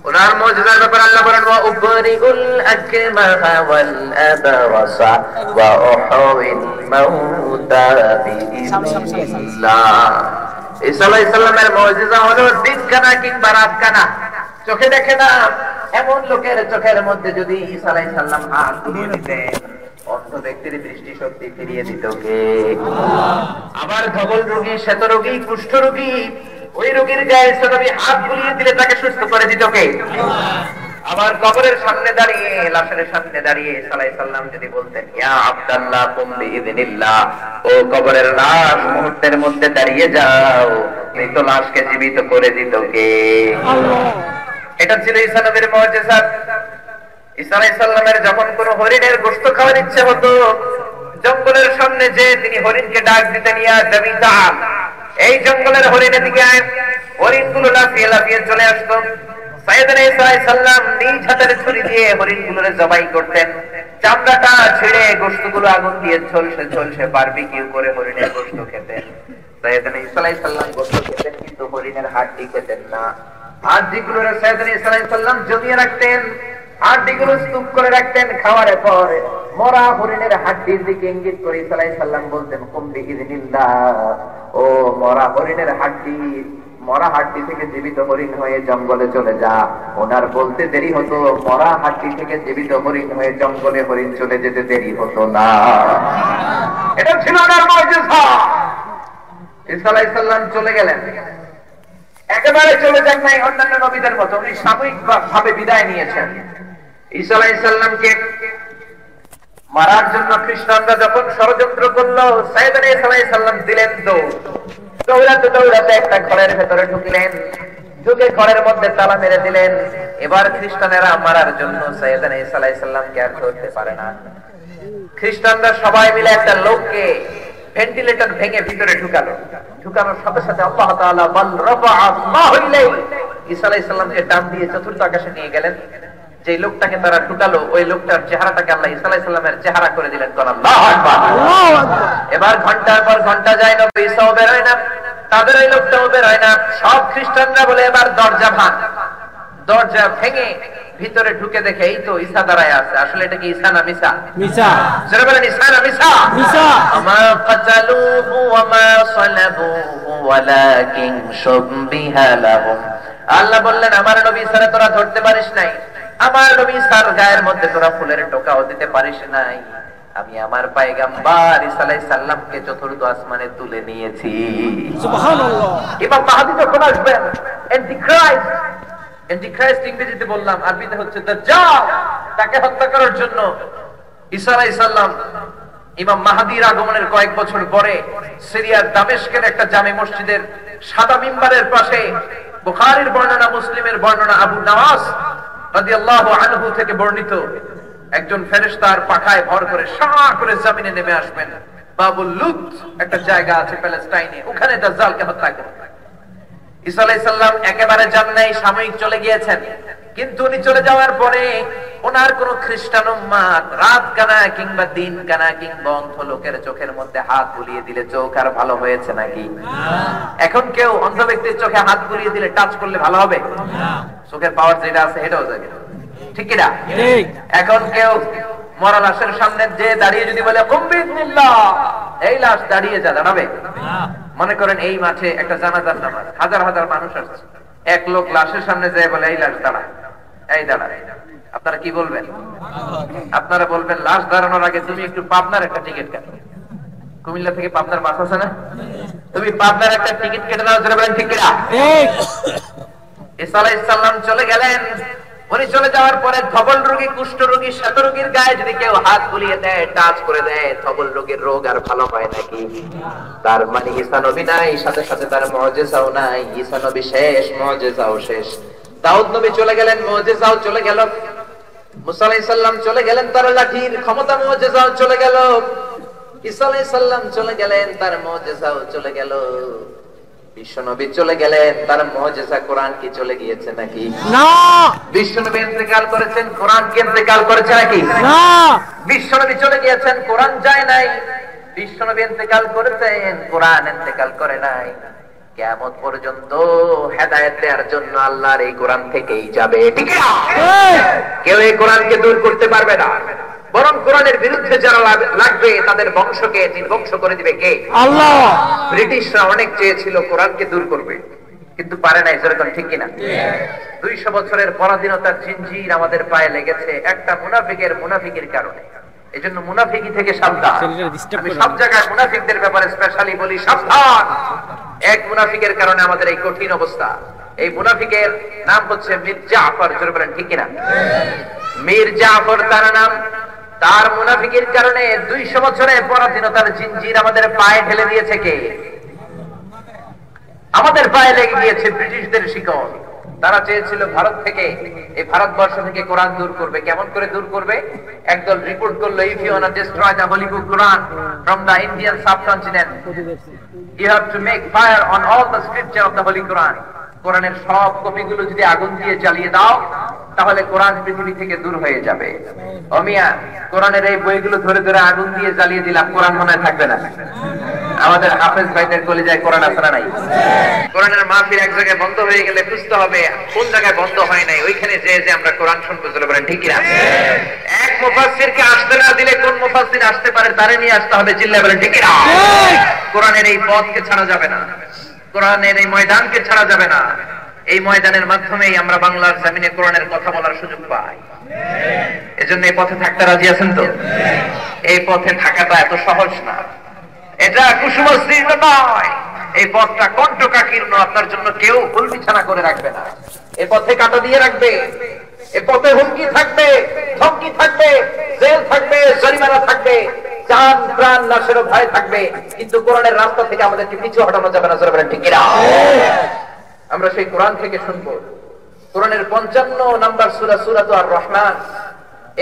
ওনার মুজিজার ব্যাপারে আল্লাহ বলেন, ওয়া উবরিউল আকমাহা ওয়াল আবরাসা ওয়া উহয়িল মাউতা বিইذنিল্লাহ। ঈসা আলাইহিস সালামের মুজিজা হলো দিনকানা কিংবা রাতকানা, চোখে দেখে না এমন লোকের চোখের মধ্যে যদি ঈসা আলাইহিস সালাম হাত বুলিয়ে দিতেন, অন্ধ ব্যক্তির দৃষ্টি শক্তি ফিরিয়ে দিত কে? আবার ধবল রোগী, শ্বেত রোগী, কুষ্ঠ রোগী, ওই রোগীর গায়ে নবী হাত বুলিয়ে দিলে তাকে সুস্থ করে দিত কে? আবার কবরের সামনে দাঁড়িয়ে, লাশের সামনে দাঁড়িয়ে ঈসা আলাইহিস সালাম যদি বলতেন, ইয়া আব্দুল্লাহ কুম বিইذنিল্লাহ, ও কবরের লাশ মুহূর্তের মধ্যে দাঁড়িয়ে যাও, মৃত লাশকে জীবিত করে দিত কে? আল্লাহ। এটা ছিল ঈসা নবীর মুজিজা। ঈসা আলাইহিস সালামের যখন কোন হরিণের গোশত খাওয়ার ইচ্ছে হতো, জঙ্গলের সামনে যে তিনি হরিণকে ডাক দিতেন, ইয়া দাবিতা, এই জঙ্গলের হরিণের দিকে আয়। হরিণগুলো লাফিয়ে লাফিয়ে চলে আসতো। সাইয়েদনা ঈসা আলাইহিস সালাম নিজ হাতের ছুরি দিয়ে হরিণগুলোরে জবাই করতেন, চামড়াটা ছিঁড়ে গোশতগুলো আগুন দিয়ে ঝলসে ঝলসে বারবিকিউ করে হরিণের গোশত খেতেন। সাইয়েদনা ঈসা আলাইহিস সালাম গোশত খেতেন, কিন্তু হরিণের হাড্ডি খেতেন না। হাড্ডিগুলোরে সাইয়েদনা ঈসা আলাইহিস সালাম জমিয়ে রাখতেন, হাড্ডিগুলো স্তূপ করে রাখতেন। খাওয়ার পর মরা হরিণের হাড্ডির দিকে ইঙ্গিত করে ঈসা আলাইহিস সালাম বলতেন, কুম বিইذنিল্লাহ, ও মরা হরিণের হাড্ডি, মরা হাড্ডি থেকে জীবিত হরিণ হয়ে জঙ্গলে চলে যা। ওনার বলতে দেরি হতো, মরা হাড্ডি থেকে জীবিত হরিণ হয়ে জঙ্গলে হরিণ চলে যেতে দেরি হতো না। এটা ছিল ওনার মুজিজা। ঈসা আলাইহিস সালাম চলে গেলেন, একেবারে চলে যান নাই অন্যান্য নবীদের মতো, উনি সাময়িক ভাবে বিদায় নিয়েছেন। ঈসা আলাইহিস সালামকে মারার জন্য খ্রিস্টানরা যখন ষড়যন্ত্র করলো, সাইয়েদনা ঈসা আলাইহিস সালাম দিলেন দৌড়াতে দৌড়াতে একটা ঘরের ভেতরে ঢুকলেন, ঢুকে ঘরের মধ্যে তালা মেরে দিলেন। এবার খ্রিস্টানেরা মারার জন্য সাইয়েদনা ঈসা আলাইহিস সালামকে আর ধরতে পারে না। খ্রিস্টানরা সবাই মিলে একটা লোককে ভেন্টিলেটর ভেঙে ভিতরে ঢুকালো। ঢুকানোর সাথে সাথে আল্লাহ তাআলা বাল রাফা আল্লাহু ইলাইহি, ঈসা আলাইহিস সালামকে টান দিয়ে চতুর্থ আকাশে নিয়ে গেলেন। যে লোকটাকে তারা ঢুকালো, ওই লোকটার চেহারাটাকে আল্লাহ ঈসা আলাইহিস সালামের চেহারা করে দিলেন। কোন আল্লাহু আকবার, আল্লাহু আকবার। এবার ঘন্টার পর ঘন্টা যায়, নবী ঈসাও বের হয় না, তাদের ওই লোকটাও বের হয় না। সব খ্রিস্টানরা বলে এবার দরজা ভাঙ। দরজা ভেঙে ভিতরে ঢুকে দেখে এই তো ঈসা দাঁড়ায় আছে। আসলে এটা কি ঈসা না মিসা? মিসা। যারা বলেন ঈসা না মিসা? মিসা। আমা কাতালুহু ওয়া মা সালাবুহু ওয়ালাকিন শুববিহা লাহুম। আল্লাহ বললেন, আমার নবী ঈসারে তোরা ধরতে পারিস নাই, আমার নবী ঈসার গায়ের মধ্যে তোরা ফুলের টোকাও দিতে পারিস নাই। আমি আমার পয়গম্বর ঈসা আলাইহিস সালামকে চতুর্থ আসমানে তুলে নিয়েছি। সুবহানাল্লাহ। ইমাম মাহদী যখন আসবেন, অ্যান্টিক্রাইস্ট অ্যান্টিক্রাইস্ট ইংরেজিতে বললাম, আরবিতে হচ্ছে দাজ্জাল। তাকে হত্যা করার জন্য ঈসা আলাইহিস সালাম ইমাম মাহদীর আগমনের কয়েক বছর পরে সিরিয়ার দামেস্কের একটা জামে মসজিদের সাদা মিম্বারের পাশে বুখারীর বর্ণনা, মুসলিমের বর্ণনা, আবু নওয়াস রাদিয়াল্লাহু আনহু থেকে বর্ণিত একজন ফেরেশতার পাখায় ভর করে সাঁ করে জমিনে নেমে আসবেন। বাবুল লুত একটা জায়গা আছে প্যালেস্টাইনে, ওখানে দাজ্জালকে হত্যা করবেন। ঈসা আলাইহিস সালাম একেবারে যান নাই, সাময়িক চলে গিয়েছেন। কিন্তু উনি চলে যাওয়ার পরে ওনার কোন খ্রিস্টান উম্মাত রাত কানা কিংবা দিন কানা কিংবা অন্ধ লোকের চোখের মধ্যে হাত বুলিয়ে দিলে চোখ আর ভালো হয়েছে নাকি? এখন কেউ অন্ধ ব্যক্তির চোখে হাত বুলিয়ে দিলে টাচ করলে ভালো হবে? চোখের পাওয়ার যেটা আছে এটাও যাবে, ঠিক কিনা? এখন কেউ মরা লাশের সামনে যে দাঁড়িয়ে যদি বলে কুম বিসমিল্লাহ, এই লাশ দাঁড়িয়ে যা, দাঁড়াবে? মনে করেন এই মাঠে একটা জানাজার নামাজ, হাজার হাজার মানুষ আসছে, এক লোক লাশের সামনে যেয়ে বলে এই লাশ দাঁড়া, এই দাঁড়া, আপনারা কি বলবেন? আপনারা বলবেন লাশ দাঁড়ানোর আগে তুমি একটু পাবনার একটা টিকিট কাটো। কুমিল্লা থেকে পাবনার বাস আছে না? তুমি পাবনার একটা টিকিট কেটে নাও, জোরে বলেন ঠিক কিনা? ঈসা আলাইহিস সালাম চলে গেলেন। উনি চলে যাওয়ার পরে ধবল রোগী, কুষ্ঠ রোগী, শ্বেত রোগীর গায়ে যদি কেউ হাত বুলিয়ে দেয়, টাচ করে দেয়, ধবল রোগীর রোগ আর ভালো হয় নাকি? তার মানে ঈসা নবী নাই, সাথে সাথে তার মুজিজাও নাই। ঈসা নবী শেষ, মুজিজাও শেষ। দাউদ নবী চলে গেলেন, মুজিজাও চলে গেল। মুসা আলাইহিস সালাম চলে গেলেন, তার লাঠির ক্ষমতা, মুজিজাও চলে গেল। ঈসা আলাইহিস সালাম চলে গেলেন, তার মুজিজাও চলে গেল। বিশ্বনবী চলে গেলেন, তার মুজিজা কোরআন কি চলে গিয়েছে নাকি? না। বিশ্বনবী ইন্তেকাল করেছেন, কোরআন কি ইন্তেকাল করেছে নাকি? না। বিশ্বনবী চলে গিয়েছেন, কোরআন যায় নাই। বিশ্বনবী ইন্তেকাল করেছেন, কোরআন ইন্তেকাল করে নাই। কিয়ামত পর্যন্ত হেদায়েত দেওয়ার জন্য আল্লাহর এই কোরআন থেকেই যাবে, ঠিক না? কেউ এই কোরআনকে দূর করতে পারবে না। বরং কোরআনের বিরুদ্ধে যারা লাগবে তাদের বংশকে নির্বংশ করে দিবে কে? আল্লাহ। ব্রিটিশরা অনেক চেয়েছিল কোরআনকে দূর করবে, কিন্তু পারে নাই, যেরকম ঠিক কিনা? 200 বছরের পরাধীনতার জিনজির আমাদের পায়ে লেগেছে একটা মুনাফিকের কারণে। এজন্য মুনাফিকি থেকে সাবধান। আমি সব জায়গায় মুনাফিকদের ব্যাপারে স্পেশালি বলি সাবধান। এক মুনাফিকের কারণে আমাদের এই কঠিন অবস্থা। এই মুনাফিকের নাম হচ্ছে মীর জাফর, জোরে বলেন ঠিক কিনা? মীর জাফর তার নাম। তার মুনাফিকের কারণে 200 বছরের পরাধীনতার জিনজির আমাদের পায়ে ঠেলে দিয়েছে কে? আমাদের পায়ে লেগে গিয়েছে ব্রিটিশদের শিকল। তারা চেয়েছিল ভারত থেকে, এই ভারতবর্ষ থেকে কোরআন দূর করবে। কেমন করে দূর করবে? একদল রিপোর্ট করলো, if you want to destroy the holy book Quran from the Indian subcontinent, you have to make fire on all the scripture of the holy Quran. কোরআনের সব কপিগুলো যদি আগুন দিয়ে জ্বালিয়ে দাও, তাহলে কোরআন পৃথিবী থেকে দূর হয়ে যাবে। ও মিয়া, কোরআনের এই বইগুলো ধরে ধরে আগুন দিয়ে জ্বালিয়ে দিলাম, কোরআন মনে থাকবে না? আমাদের হাফেজ ভাইদের কলিজায় কোরআন আছে না নাই? কোরআনের মাহফিল এক জায়গায় বন্ধ হয়ে গেলে বুঝতে হবে কোন জায়গায় বন্ধ হয় নাই, ওইখানে যে আমরা কোরআন শুনবো, চলে বলেন ঠিক কিনা? এক মুফাসসিরকে আসতে না দিলে কোন মুফাসসির আসতে পারে তারে নিয়ে আসতে হবে, চিল্লায়ে বলেন ঠিক কিনা? কোরআনের এই পথকে ছাড়া যাবে না, কোরআনের এই ময়দানকে ছাড়া যাবে না। এই ময়দানের মাধ্যমেই আমরা বাংলার জমিনে কোরআনের কথা বলার সুযোগ পাই। এজন্য এই পথে থাকতে রাজি আছেন তো? এই পথে থাকাটা এত সহজ না, এটা কুসুমস্তীর্ণ নয়। এই পথটা কণ্টকাকীর্ণ, আপনার জন্য কেউ ফুল বিছানা করে রাখবে না। এই পথে কাঁটা দিয়ে রাখবে, এই পথে হুমকি থাকবে, ধমকি থাকবে, জেল থাকবে, জরিমানা থাকবে, জান প্রাণ নাশেরও ভয় থাকবে, কিন্তু কোরআনের রাস্তা থেকে আমাদেরকে পিছু হটানো যাবে না, জোরে বলেন ঠিক কিনা? আমরা সেই কোরআন থেকে শুনবো। কোরআনের 55 নাম্বার সূরা, সূরাতুর আর রহমান।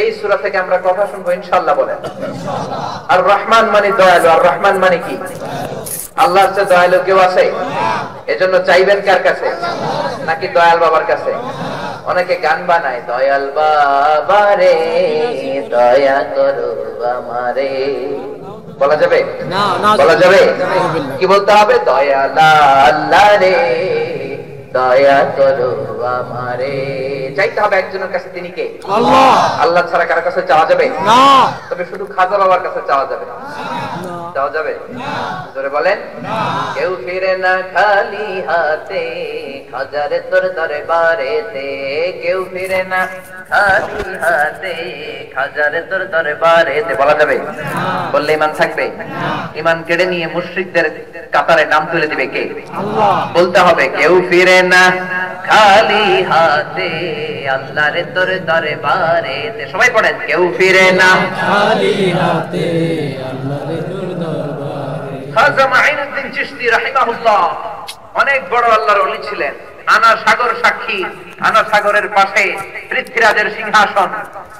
এই সূরা থেকে আমরা কথা শুনবো ইনশাআল্লাহ, বলেন। আর রহমান মানে দয়ালু। আর রহমান মানে কি? আল্লাহর চেয়ে দয়ালু কেউ আছে? এজন্য চাইবেন কার কাছে? নাকি দয়াল বাবার কাছে? অনেকে গান বানায়, দয়াল বাবা রে দয়া করো আমারে, বলা যাবে? বলা যাবে? কি বলতে হবে? দয়াল আল্লাহ রে দয়া করো আমারে। চাইতে হবে একজনের কাছে, তিনি কে? আল্লাহ। আল্লাহ ছাড়া কার কাছে চাওয়া যাবে না? তবে শুধু খাজা বাবার কাছে চাওয়া যাবে না। চাওয়া যাবে? জোরে বলেন। কেউ ফিরে না খালি হাতে, খাজারে তোর দরবারেতে। কেউ ফিরে না খালি হাতে, খাজারে তোর দরবারেতে, বলা যাবে? বললে ঈমান থাকবে? ঈমান কেড়ে নিয়ে মুশরিকদের কাতারে নাম তুলে দিবে কে? আল্লাহ। বলতে হবে কেউ ফিরে না খালি হাতে আল্লাহর তোর দরবারে। সবাই পড়েন, কেউ ফিরে না খালি হাতে আল্লাহর তোর দরবারে। খাজা মাঈনুদ্দিন চিশতি রাহিমাহুল্লাহ অনেক বড় আল্লাহর ওলি ছিলেন। আনা সাগর সাক্ষী, আনা সাগরের পাশে পৃথ্বীরাজের সিংহাসন।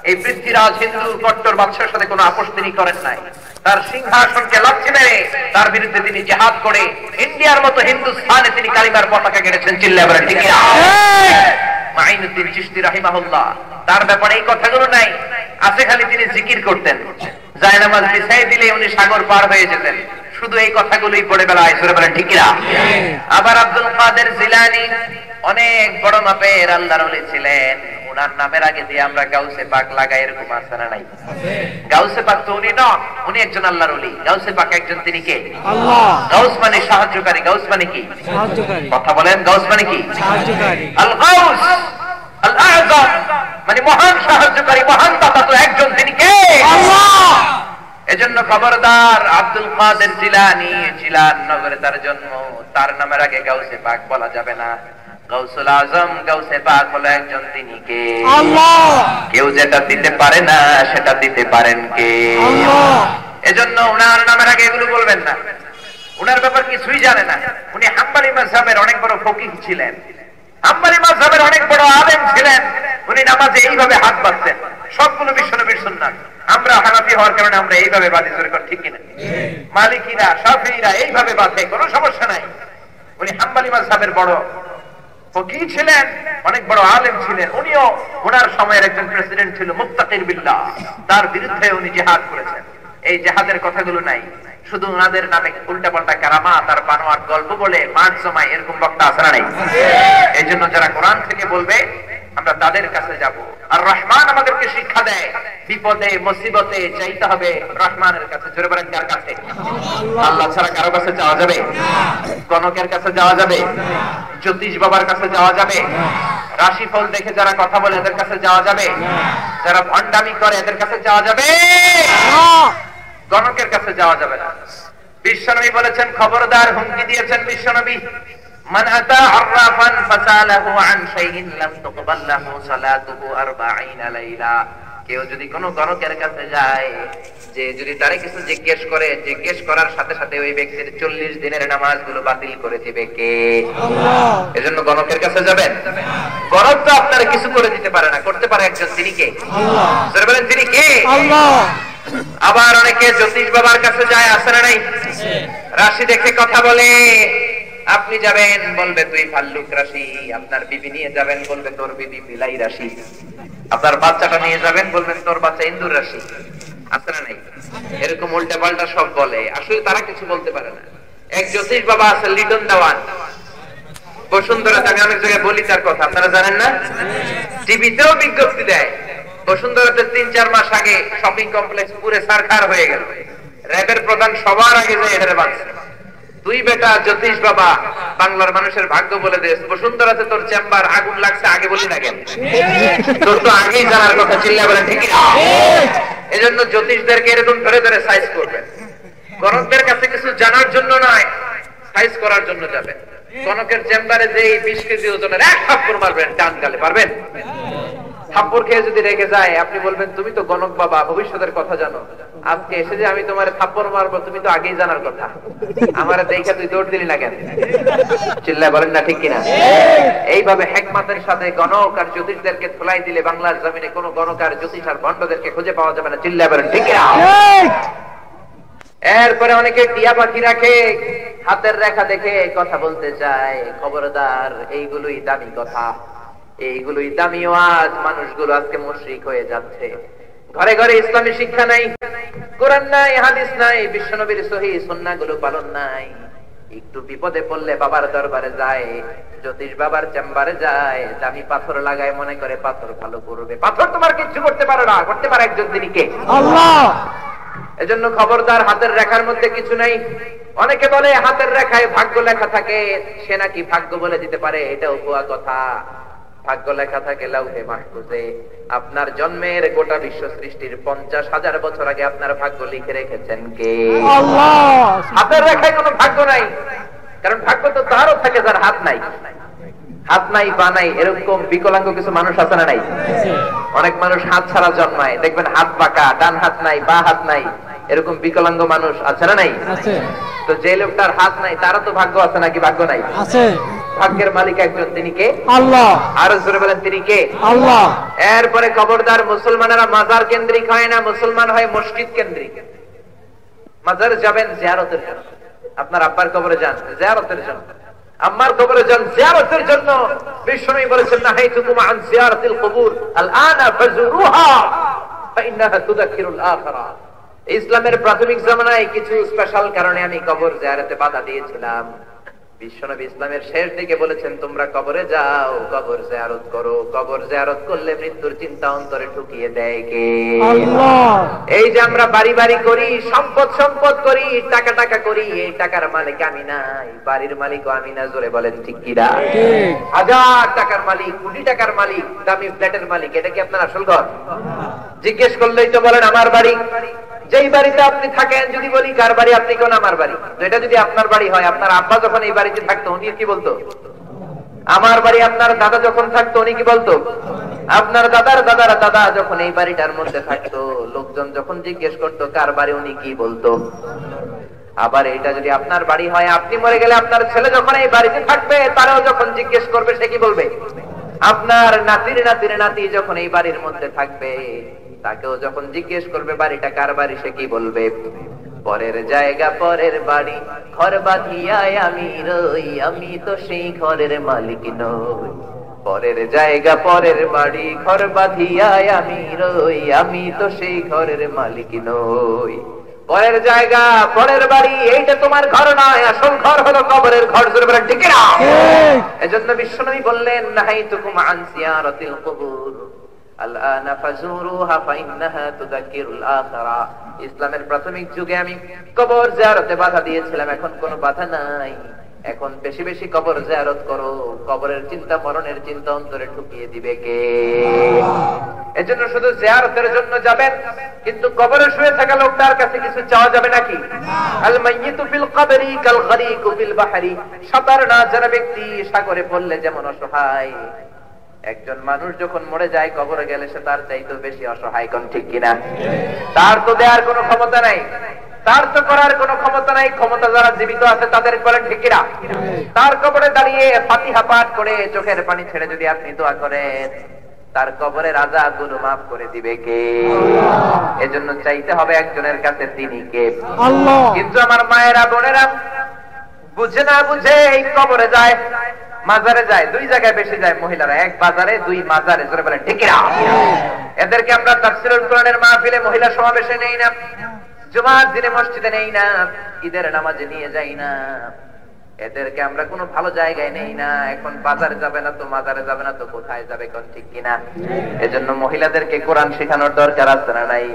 এই পৃথ্বীরাজ হিন্দু কট্টর বাদশার সাথে কোনো আপোষ তিনি করেন নাই। তার সিংহাসনকে লাথি মেরে তার বিরুদ্ধে তিনি জিহাদ করে ইন্ডিয়ার মতো হিন্দুস্তানে তিনি কালিমার পতাকা গেড়েছেন। চিল্লায়ে বলেন ঠিক না? মাঈনুদ্দিন চিশতি রাহিমাহুল্লাহ তার ব্যাপারে এই কথাগুলো নাই, আছে খালি তিনি জিকির করতেন। জায়নামাজ বিছাই দিলে উনি সাগর পার হয়ে যেতেন। শুধু এই কথাগুলোই পড়ে বেলায়, সুরে বলেন ঠিক না? আবার আব্দুল কাদের জিলানী অনেক বড় মাপের আল্লাহর ওলি ছিলেন। ওনার নামের আগে দিয়ে আমরা গাউসে পাক লাগাই, এরকম আছে না নাই? গাউসে পাক তো উনি নন, উনি একজন আল্লাহর ওলি। গাউসে পাক একজন, তিনি কে? আল্লাহ। গাউস মানে সাহায্যকারী। গাউস মানে কি? সাহায্যকারী। কথা বলেন, গাউস মানে কি? সাহায্যকারী। আল গাউস আল আযম মানে মহান সাহায্যকারী, মহান দাতা তো একজন, তিনি কে? আল্লাহ। এজন্য খবরদার, আব্দুল কাদের জিলানী, জিলান নগরে তার জন্ম, তার নামের আগে গাউসে পাক বলা যাবে না। গাউসুল আজম, গাউসে পাক হলো একজন, তিনি কে? আল্লাহ। কেউ যেটা দিতে পারে না সেটা দিতে পারেন কে? আল্লাহ। এজন্য উনার নামের আগে এগুলো বলবেন না। উনার ব্যাপার কিছুই জানে না। উনি হাম্বলি মাযহাবের অনেক বড় ফকিহ ছিলেন, হাম্বলি মাযহাবের অনেক বড় আলেম ছিলেন। উনি নামাজে এইভাবে হাত বাঁধতেন, সবগুলো বিশ্বনবীর সুন্নাত। আমরা হানাফি হওয়ার কারণে আমরা এইভাবে বাঁধি, জোরে কর ঠিক কিনা? মালিকিরা, শাফিঈরা এইভাবে বাঁধে, কোনো সমস্যা নাই। উনি হাম্বলি মাযহাবের বড় ফকিহ ছিলেন, অনেক বড় আলেম ছিলেন। উনিও ওনার সময়ের একজন প্রেসিডেন্ট ছিল মুত্তাকিন বিল্লাহ, তার বিরুদ্ধে উনি জিহাদ করেছেন। এই জিহাদের কথাগুলো নাই, শুধু ওনাদের নামে উল্টাপাল্টা কারামাত আর বানোয়াট গল্প বলে মাঠ জমায়, এরকম বক্তা আছে না নাই? এই জন্য যারা কোরআন থেকে বলবে আমরা তাদের কাছে যাব। আর রহমান আমাদেরকে শিক্ষা দেয়, বিপদে মুসিবতে চাইতে হবে রহমানের কাছে। জোরে বলেন, কার কাছে? আল্লাহ ছাড়া কারো কাছে যাওয়া যাবে? গণকের কাছে যাওয়া যাবে? জ্যোতিষ বাবার কাছে যাওয়া যাবে? রাশিফল দেখে যারা কথা বলে এদের কাছে যাওয়া যাবে? যারা ভণ্ডামি করে এদের কাছে যাওয়া যাবে? গণকের কাছে যাওয়া যাবে না। বিশ্বনবী বলেছেন, খবরদার, হুমকি দিয়েছেন বিশ্বনবী, মান আতা আররাফান ফাসালাহু আন শাইইন লাম তুকবাল লাহু সালাতুহু 40 লাইলা। কেউ যদি কোনো গণকের কাছে যায়, যে যদি তারে কিছু জিজ্ঞেস করে, জিজ্ঞেস করার সাথে সাথে ওই ব্যক্তির 40 দিনের নামাজগুলো বাতিল করে দিবে কে? আল্লাহ। এজন্য গণকের কাছে যাবেন? গণক তো আপনারা কিছু করে দিতে পারে না, করতে পারে একজন, তিনি কে? আল্লাহ। জোরে বলেন, তিনি কে? আল্লাহ। আবার অনেকে জ্যোতিষ বাবার কাছে যায়, আছে না নাই? রাশি দেখে কথা বলে। আপনি যাবেন, বলবে তুই ভাল্লুক রাশি। আপনার বিবি নিয়ে যাবেন, বলবে তোর বিবি বিলাই রাশি। আপনার বাচ্চাটা নিয়ে যাবেন, বলবেন তোর বাচ্চা ইন্দুর রাশি। আছে না নাই? এরকম উল্টা পাল্টা সব বলে, আসলে তারা কিছু বলতে পারে না। এক জ্যোতিষ বাবা আছে, লিটন দেওয়ান, বসুন্ধরাতে। আমি অনেক জায়গায় বলি তার কথা, আপনারা জানেন না? টিভিতেও বিজ্ঞপ্তি দেয়। বসুন্ধরাতে 3-4 মাস আগে শপিং কমপ্লেক্স পুরে সারখার হয়ে গেল। র্যাবের প্রধান সবার আগে যায় এটারে বাঁচছে। তুই বেটা জ্যোতিষ বাবা, বাংলার মানুষের ভাগ্য বলে দে। বসুন্ধরাতে তোর চেম্বার আগুন লাগছে, আগে বলি না কেন? তোর তো আগেই জানার কথা। চিল্লায়ে বলেন ঠিক না? এজন্য জ্যোতিষদেরকে এরকম ধরে ধরে সাইজ করবেন। গণকদের কাছে কিছু জানার জন্য নয়, সাইজ করার জন্য যাবেন। গণকের চেম্বারে যে 20 কেজি ওজনের এক থাপ্পড় মারবেন ডান গালে, পারবেন? থাপ্পড় খেয়ে যদি রেগে যায়, আপনি বলবেন তুমি তো গণক বাবা, ভবিষ্যতের কথা জানো। আজকে এসে যে আমি তোমার থাপ্পড় মারবো, তুমি তো আগেই জানার কথা। আমারে দেখে তুই দৌড় দিলি না কেন? চিল্লায় বলেন না ঠিক কিনা? এইভাবে হিকমতের সাথে গণক আর জ্যোতিষদেরকে ধুলাই দিলে বাংলার জমিনে কোনো গণক আর জ্যোতিষ আর ভণ্ডদেরকে খুঁজে পাওয়া যাবে না। চিল্লায় বলেন ঠিক কিনা? এরপরে অনেকে টিয়া পাখি রাখে, হাতের রেখা দেখে কথা বলতে চায়। খবরদার, এইগুলোই দামি কথা, এইগুলোই দামি ওয়াজ। মানুষগুলো আজকে মুশরিক হয়ে যাচ্ছে। ঘরে ঘরে ইসলামী শিক্ষা নাই, কোরআন নাই, হাদিস নাই, বিশ্বনবীর সহিহ সুন্নাহগুলো পালন নাই। একটু বিপদে পড়লে বাবার দরবারে যায়, জ্যোতিষ বাবার চেম্বারে যায়, দামি পাথর লাগায়, মনে করে পাথর ভালো করবে। পাথর তোমার কিছু করতে পারে না, করতে পারে একজন, তিনি কে? আল্লাহ। এজন্য খবরদার, হাতের রেখার মধ্যে কিছু নাই। অনেকে বলে হাতের রেখায় ভাগ্য লেখা থাকে, সে নাকি ভাগ্য বলে দিতে পারে। এটাও ভুয়া কথা। ভাগ্য লেখা থাকে লাউহে মাহফুজে। আপনার জন্মের গোটা বিশ্ব সৃষ্টির 50,000 বছর আগে আপনার ভাগ্য লিখে রেখেছেন কে? আল্লাহ। হাতের রেখায় কোনো ভাগ্য নাই, কারণ ভাগ্য তো তারও থাকে যার হাত নাই। হাত নাই পা নাই এরকম বিকলাঙ্গ কিছু মানুষ আছে না নাই? অনেক মানুষ হাত ছাড়া জন্মায়, দেখবেন হাত বাঁকা, ডান হাত নাই, বা হাত নাই, এরকম বিকলাঙ্গ মানুষ আছে না নাই? তো যে লোকটার হাত নাই তারও তো ভাগ্য আছে নাকি ভাগ্য নাই? আছে। ভাগ্যের মালিক একজন, তিনি কে? আল্লাহ। আরো জোরে বলেন, তিনি কে? আল্লাহ। এরপরে খবরদার, মুসলমানেরা মাজার কেন্দ্রিক হয় না, মুসলমান হয় মসজিদ কেন্দ্রিক। মাজার যাবেন জিয়ারতের জন্য, আপনার আব্বার কবরে যান জিয়ারতের জন্য, আম্মার কবরে যান জিয়ারতের জন্য। বিশ্বনবী বলেছেন, নাহাইতুকুম আন জিয়ারাতিল কুবুর আলআনা ফাজুরুহা ফাইন্নাহা তুযাক্কিরুল আখিরা। ইসলামের প্রাথমিক জামানায় কিছু স্পেশাল কারণে আমি কবর জিয়ারতে বাধা দিয়েছিলাম। বিশ্বনবী ইসলামের শেষ দিকে বলেছেন, তোমরা কবরে যাও, কবর জিয়ারত করো। কবর জিয়ারত করলে মৃত্যুর চিন্তা অন্তরে ঢুকিয়ে দেয় কে? আল্লাহ। এই যে আমরা বাড়ি বাড়ি করি, সম্পদ সম্পদ করি, টাকা টাকা করি, এই টাকার মালিক আমি নাই, বাড়ির মালিকও আমি না। জোরে বলেন ঠিক কি না? ঠিক। হাজার টাকার মালিক, কোটি টাকার মালিক, দামি ফ্ল্যাটের মালিক, এটা কি আপনার আসল ঘর? জিজ্ঞেস করলেই তো বলেন আমার বাড়ি। যেই বাড়িতে আপনি থাকেন, যদি বলি কার বাড়ি, আপনি কোন আমার বাড়ি। তো এটা যদি আপনার বাড়ি হয়, আপনার আব্বা যখন এই বাড়িতে থাকতো উনি কি বলতো? আমার বাড়ি। আপনার দাদা যখন থাকতো উনি কি বলতো? আপনার দাদার দাদার দাদা যখন এই বাড়িটার মধ্যে থাকতো, লোকজন যখন জিজ্ঞেস করতো কার বাড়ি, উনি কি বলতো? আবার এটা যদি আপনার বাড়ি হয়, আপনি মরে গেলে আপনার ছেলে যখন এই বাড়িতে থাকবে, তারাও যখন জিজ্ঞেস করবে, সে কি বলবে? আপনার নাতির নাতির নাতি যখন এই বাড়ির মধ্যে থাকবে, তাকেও যখন জিজ্ঞেস করবে বাড়িটা কার বাড়ি, সে কি বলবে? পরের জায়গা পরের বাড়ি, ঘর বাঁধিয়ায় আমি রই, আমি তো সেই ঘরের মালিক নই। পরের জায়গা পরের বাড়ি, ঘর বাঁধিয়ায় আমি রই, আমি তো সেই ঘরের মালিক নই। পরের জায়গা পরের বাড়ি, এইটা তোমার ঘর নয়, আসল ঘর হলো কবরের ঘর। জোরে বলেন ঠিক না? এজন্য বিশ্বনবী বললেন, নাহাইতুকুম আন জিয়ারাতিল কুবুর আলআনা ফাজুরুহা ফাইন্নাহা তুযাক্কিরুল আখিরা। ইসলামের প্রাথমিক যুগে আমি কবর জিয়ারতে বাধা দিয়েছিলাম, এখন কোনো বাধা নাই। এখন বেশি বেশি কবর জিয়ারত করো, কবরের চিন্তা, মরণের চিন্তা অন্তরে ঢুকিয়ে দিবে কে? এজন্য শুধু জিয়ারতের জন্য যাবেন, কিন্তু কবরে শুয়ে থাকা লোকটার কাছে কিছু চাওয়া যাবে নাকি? আল মাইয়িতু ফিল কবরি কাল গরিকু ফিল বাহরি। সাঁতার না জানা ব্যক্তি সাগরে পড়লে যেমন অসহায়, একজন মানুষ যখন মরে যায় কবরে গেলে সে তার চাইতে বেশি অসহায়। কোন ঠিক কিনা? তার তো দেওয়ার কোনো ক্ষমতা নাই, তার তো করার কোনো ক্ষমতা নাই। ক্ষমতা যারা জীবিত আছে তাদের বলেন ঠিক কিনা? তার কবরে দাঁড়িয়ে ফাতিহা পাঠ করে চোখের পানি ছেড়ে যদি আপনি দোয়া করেন, তার কবরের আযাবগুলো মাফ করে দিবে কে? এজন্য চাইতে হবে একজনের কাছে, তিনি কে? আল্লাহ। কিন্তু আমার মায়েরা বোনেরা বুঝে না বুঝে এই কবরে যায়, মাজারে যায়, দুই জায়গায় বেশি যায় মহিলারা, এক বাজারে দুই মাজারে। জোরে বলেন ঠিক না? এদেরকে আমরা তাফসীরুল কোরআনের মাহফিলে, মহিলা সমাবেশে নেই না, জুমার দিনে মসজিদে নেই না, ঈদের নামাজে নিয়ে যাই না, এদেরকে আমরা কোনো ভালো জায়গায় নেই না। এখন বাজারে যাবে না তো, মাজারে যাবে না তো, কোথায় যাবে? কোন ঠিক কিনা? এজন্য মহিলাদেরকে কোরআন শেখানোর দরকার আছে না নাই?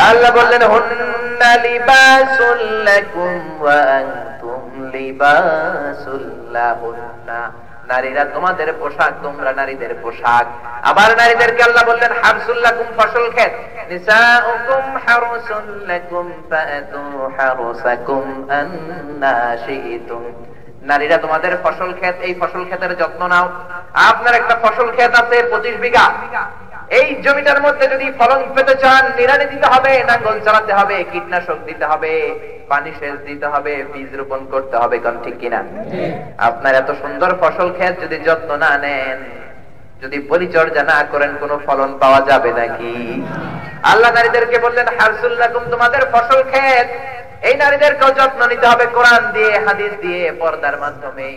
আল্লাহ বললেন, হুন্না লিবাসুল লাকুম ওয়া আনতুম লিবাসুল লাহুন্না। নারীরা তোমাদের পোশাক, তোমরা নারীদের পোশাক। আবার নারীদেরকে আল্লাহ বললেন, হারসুল লাকুম, ফসল ক্ষেত। নিসাউকুম হারসুল লাকুম ফাতু হারসাকুম আন্না শিতুম। নারীরা তোমাদের ফসল ক্ষেত, এই ফসল ক্ষেতের যত্ন নাও। আপনার একটা ফসল ক্ষেত আছে 25 বিঘা, এই জমিটার মধ্যে যদি ফলন পেতে চান, নিড়ানি দিতে হবে, নাঙ্গল চালাতে হবে, কীটনাশক দিতে হবে, পানি সেচ দিতে হবে, বীজ রোপণ করতে হবে। কোন ঠিক কিনা? আপনার এত সুন্দর ফসল ক্ষেত যদি যত্ন না নেন, যদি পরিচর্যা না করেন, কোনো ফলন পাওয়া যাবে নাকি? আল্লাহ নারীদেরকে বললেন, হারসুল লাকুম, তোমাদের ফসল ক্ষেত। এই নারীদেরকেও যত্ন নিতে হবে, কোরআন দিয়ে, হাদিস দিয়ে, পর্দার মাধ্যমে।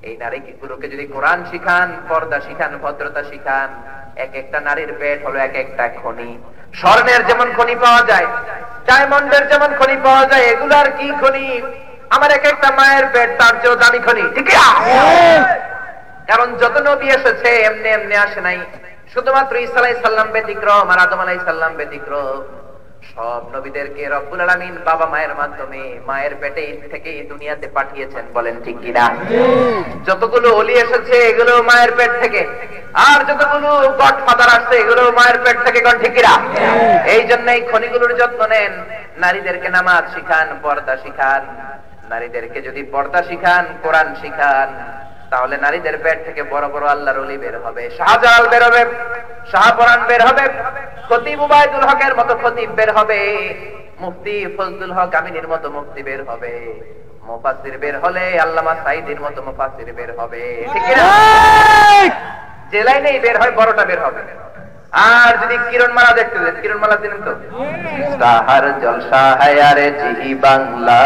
এই নারীগুলোকে যদি কোরআন শিখান, পর্দা শিখান, ভদ্রতা শিখান, এক একটা নারীর পেট হলো এক একটা খনি। স্বর্ণের যেমন খনি পাওয়া যায়, ডায়মন্ডের যেমন খনি পাওয়া যায়, এগুলার কি খনি? আমার এক একটা মায়ের পেট তার চেয়েও দামি খনি। ঠিক না? কারণ যত নবী এসেছে এমনি এমনি আসে নাই, শুধুমাত্র ঈসা আলাইহিস সালাম ব্যতিক্রম আর আদম আলাইহিস সালাম ব্যতিক্রম। সব নবীদেরকে রব্বুল আলামিন বাবা মায়ের মাধ্যমে, মায়ের পেটে থেকে দুনিয়াতে পাঠিয়েছেন। বলেন ঠিক কিনা? যতগুলো ওলি এসেছে এগুলো মায়ের পেট থেকে, আর যতগুলো গডফাদার আসছে এগুলো মায়ের পেট থেকে। কোন ঠিক কিনা? এই জন্য এই খনিগুলোর যত্ন নেন। নারীদেরকে নামাজ শিখান, পর্দা শিখান। নারীদেরকে যদি পর্দা শিখান, কোরআন শিখান, তাহলে নারীদের পেট থেকে বড় বড় আল্লাহর ওলি বের হবে, শাহজালাল বের হবে, শাহপরান বের হবে, খতিব উবাইদুল হকের মতো খতিব বের হবে, মুফতি ফজলুল হক আমিনীর মতো মুফতি বের হবে, মুফাসসির বের হলে আল্লামা সাঈদীর মতো মুফাসসির বের হবে। ঠিক কি না? যে লাইনেই বের হয় বড়টা বের হবে। আর যদি কিরণমালা দেখতে দেন, কিরণমালা চিনেন তো? তাহার জলসা হায়ারে জি বাংলা,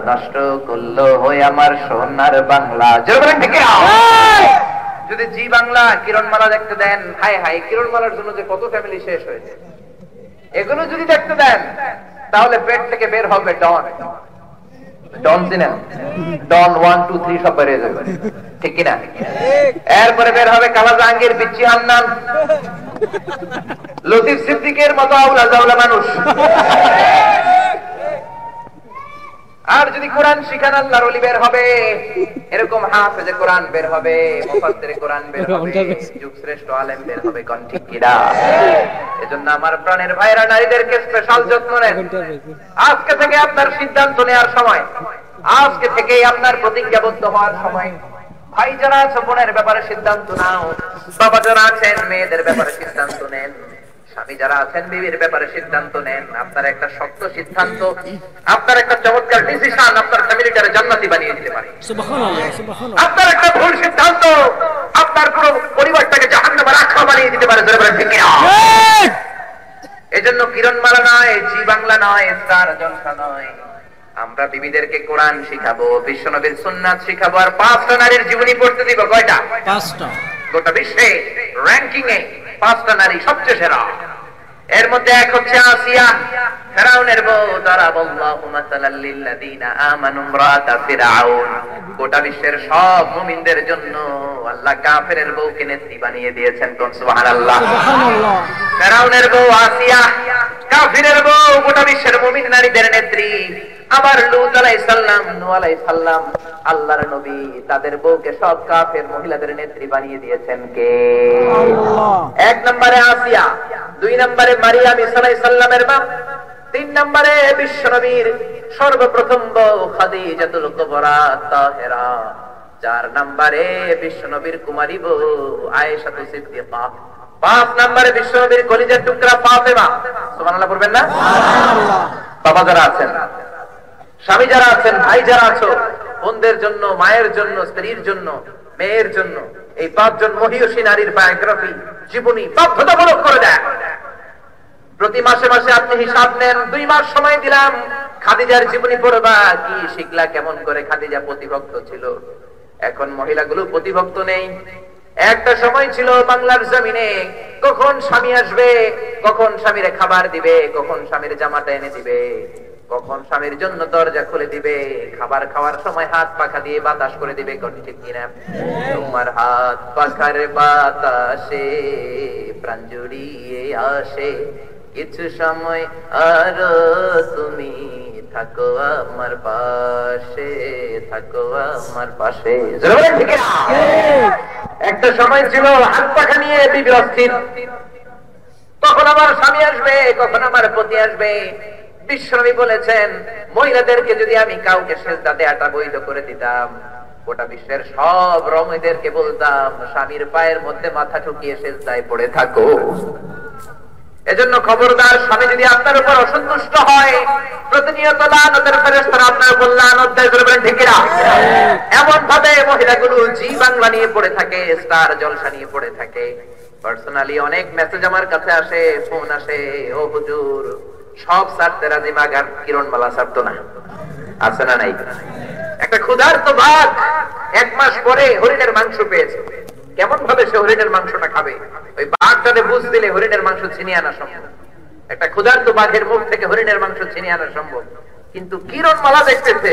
নষ্ট করলো হই আমার সোনার বাংলা। জোরে ঠিক না? যদি জি বাংলা কিরণমালা দেখতে দেন, হায় হায় কিরণমালার জন্য যে কত ফ্যামিলি শেষ হয়েছে, এগুলো যদি দেখতে দেন তাহলে পেট থেকে বের হবে ডন। ডন চিনেন? ডন 1 2 3 সব বেরিয়ে যাবে। ঠিক কিনা? এরপরে বের হবে কালা জাহাঙ্গীর, বিচ্ছি হান্নান, লতিফ সিদ্দিকের মতো আউলা জাউলা মানুষ। আর যদি কোরআন শিখান আল্লাহর ওলি বের হবে, এরকম হাফেজে কোরআন বের হবে, মুফাসসিরে কোরআন বের হবে, যুগ শ্রেষ্ঠ আলেম বের হবে। কোন ঠিক কিনা? এজন্য আমার প্রাণের ভাইরা নারীদেরকে স্পেশাল যত্ন নেন। আজকে থেকে আপনার সিদ্ধান্ত নেওয়ার সময়, আজকে থেকেই আপনার প্রতিজ্ঞাবদ্ধ হওয়ার সময়। ভাই যারা আছো বোনের ব্যাপারে সিদ্ধান্ত নাও, বাবা যারা আছেন মেয়েদের ব্যাপারে সিদ্ধান্ত নেন, স্বামী যারা আছেন বিবির ব্যাপারে সিদ্ধান্ত নেন। আপনার একটা শক্ত সিদ্ধান্ত, আপনার একটা চমৎকার ডিসিশন আপনার ফ্যামিলিটারে জান্নাতি বানিয়ে দিতে পারে। সুবহানাল্লাহ, সুবহানাল্লাহ। আপনার একটা ভুল সিদ্ধান্ত আপনার পুরো পরিবারটাকে জাহান্নামে রাখা বানিয়ে দিতে পারে। জোরে বলেন ঠিক কি না? এজন্য কিরণমালা নয়, জি বাংলা নয়, স্টার জলসা নয়, আমরা বিবিদেরকে কোরআন শিখাবো, বিশ্বনবীর সুন্নাত শিখাবো, আর 5টা নারীর জীবনী পড়তে দিব। কয়টা? 5টা। গোটা বিশ্বে র‍্যাঙ্কিং এ 5টা নারী সবচেয়ে সেরা। এর মধ্যে এক হচ্ছে আসিয়া, ফেরাউনের বউ। দারাবাল্লাহু মাসালাল লিল্লাযিনা আমানু ইমরাতা ফিরআউন। গোটা বিশ্বের সব মুমিনদের জন্য আল্লাহ কাফেরের বউকে নেত্রী বানিয়ে দিয়েছেন। কোন সুবহানাল্লাহ। সুবহানাল্লাহ। ফেরাউনের বউ আসিয়া, কাফিরের বউ, গোটা বিশ্বের মুমিন নারীদের নেত্রী। আবার লূত আলাইহিস সালাম, নূহ আলাইহিস সালাম, আল্লাহর নবী, তাদের বউকে সব কাফের মহিলাদের নেত্রী বানিয়ে দিয়েছেন কে? আল্লাহ। 1 নম্বরে আসিয়া, 2 নম্বরে মারিয়াম ঈসা আলাইহিস সালামের মা, 3 নম্বরে বিশ্বনবীর সর্বপ্রথম বউ খাদিজাতুল কুবরা তাহেরা, 4 নম্বরে বিশ্বনবীর কুমারী বউ আয়েশাতুস সিদ্দিকা, 5 নম্বরে বিশ্বনবীর কলিজার টুকরা ফাতেমা। সুবহানাল্লাহ পড়বেন না? সুবহানাল্লাহ। বাবা যারা আছেন, স্বামী যারা আছেন, ভাই যারা আছো, বোনদের জন্য, মায়ের জন্য, স্ত্রীর জন্য, মেয়ের জন্য এই 5 জন মহিয়সী নারীর বায়োগ্রাফি, জীবনী বাধ্যতামূলক করে দেন। প্রতি মাসে মাসে আপনি হিসাব নেন, 2 মাস সময় দিলাম, খাদিজার জীবনী পড়বা, কি শিখলা, কেমন করে খাদিজা প্রতিভক্ত ছিল। এখন মহিলাগুলো প্রতিভক্ত নেই। একটা সময় ছিল বাংলার জমিনে, কখন স্বামী আসবে, কখন স্বামীরে খাবার দিবে, কখন স্বামীর জামাটা এনে দিবে, কখন স্বামীর জন্য দরজা খুলে দিবে, খাবার খাওয়ার সময় হাত পাখা দিয়ে বাতাস করে দিবে। কোন ঠিক কিনা? তোমার হাত পাখার বাতাসে প্রাণ জুড়িয়ে আসে, কিছু সময় আর তুমি থাকো আমার পাশে, থাকো আমার পাশে। ঠিক না? একটা সময় ছিল হাত পাখা নিয়ে বিবি অস্থির, কখন আমার স্বামী আসবে, কখন আমার পতি আসবে। বিশ্বনবী বলেছেন, মহিলাদেরকে যদি আমি কাউকে সেজদা দেয়াটা বৈধ করে দিতাম, গোটা বিশ্বের সব রমণীদেরকে বলতাম স্বামীর পায়ের মধ্যে মাথা ঠুকিয়ে সেজদায় পড়ে থাকো। এজন্য খবরদার, স্বামী যদি আপনার উপর অসন্তুষ্ট হয়, প্রতিনিয়ত লানতের ফেরেশতারা আপনার উপর লানত দেয়। বলবেন ঠিক না? এমন ভাবে মহিলাগুলো জি বাংলা নিয়ে পড়ে থাকে, স্টার জলসা নিয়ে পড়ে থাকে। পার্সোনালি অনেক মেসেজ আমার কাছে আসে, ফোন আসে, ও হুজুর সব ছাড়তে রাজি, মাগার কিরণমালা ছাড়তো না। আছে না নাই? একটা ক্ষুধার্ত বাঘ 1 মাস পরে হরিণের মাংস পেয়েছে, কেমন ভাবে সে হরিণের মাংসটা খাবে? ওই বাঘটাতে বুঝ দিলে হরিণের মাংস ছিনিয়ে আনা সম্ভব। একটা ক্ষুধার্ত বাঘের মুখ থেকে হরিণের মাংস ছিনিয়ে আনা সম্ভব, কিন্তু কিরণমালা দেখতেছে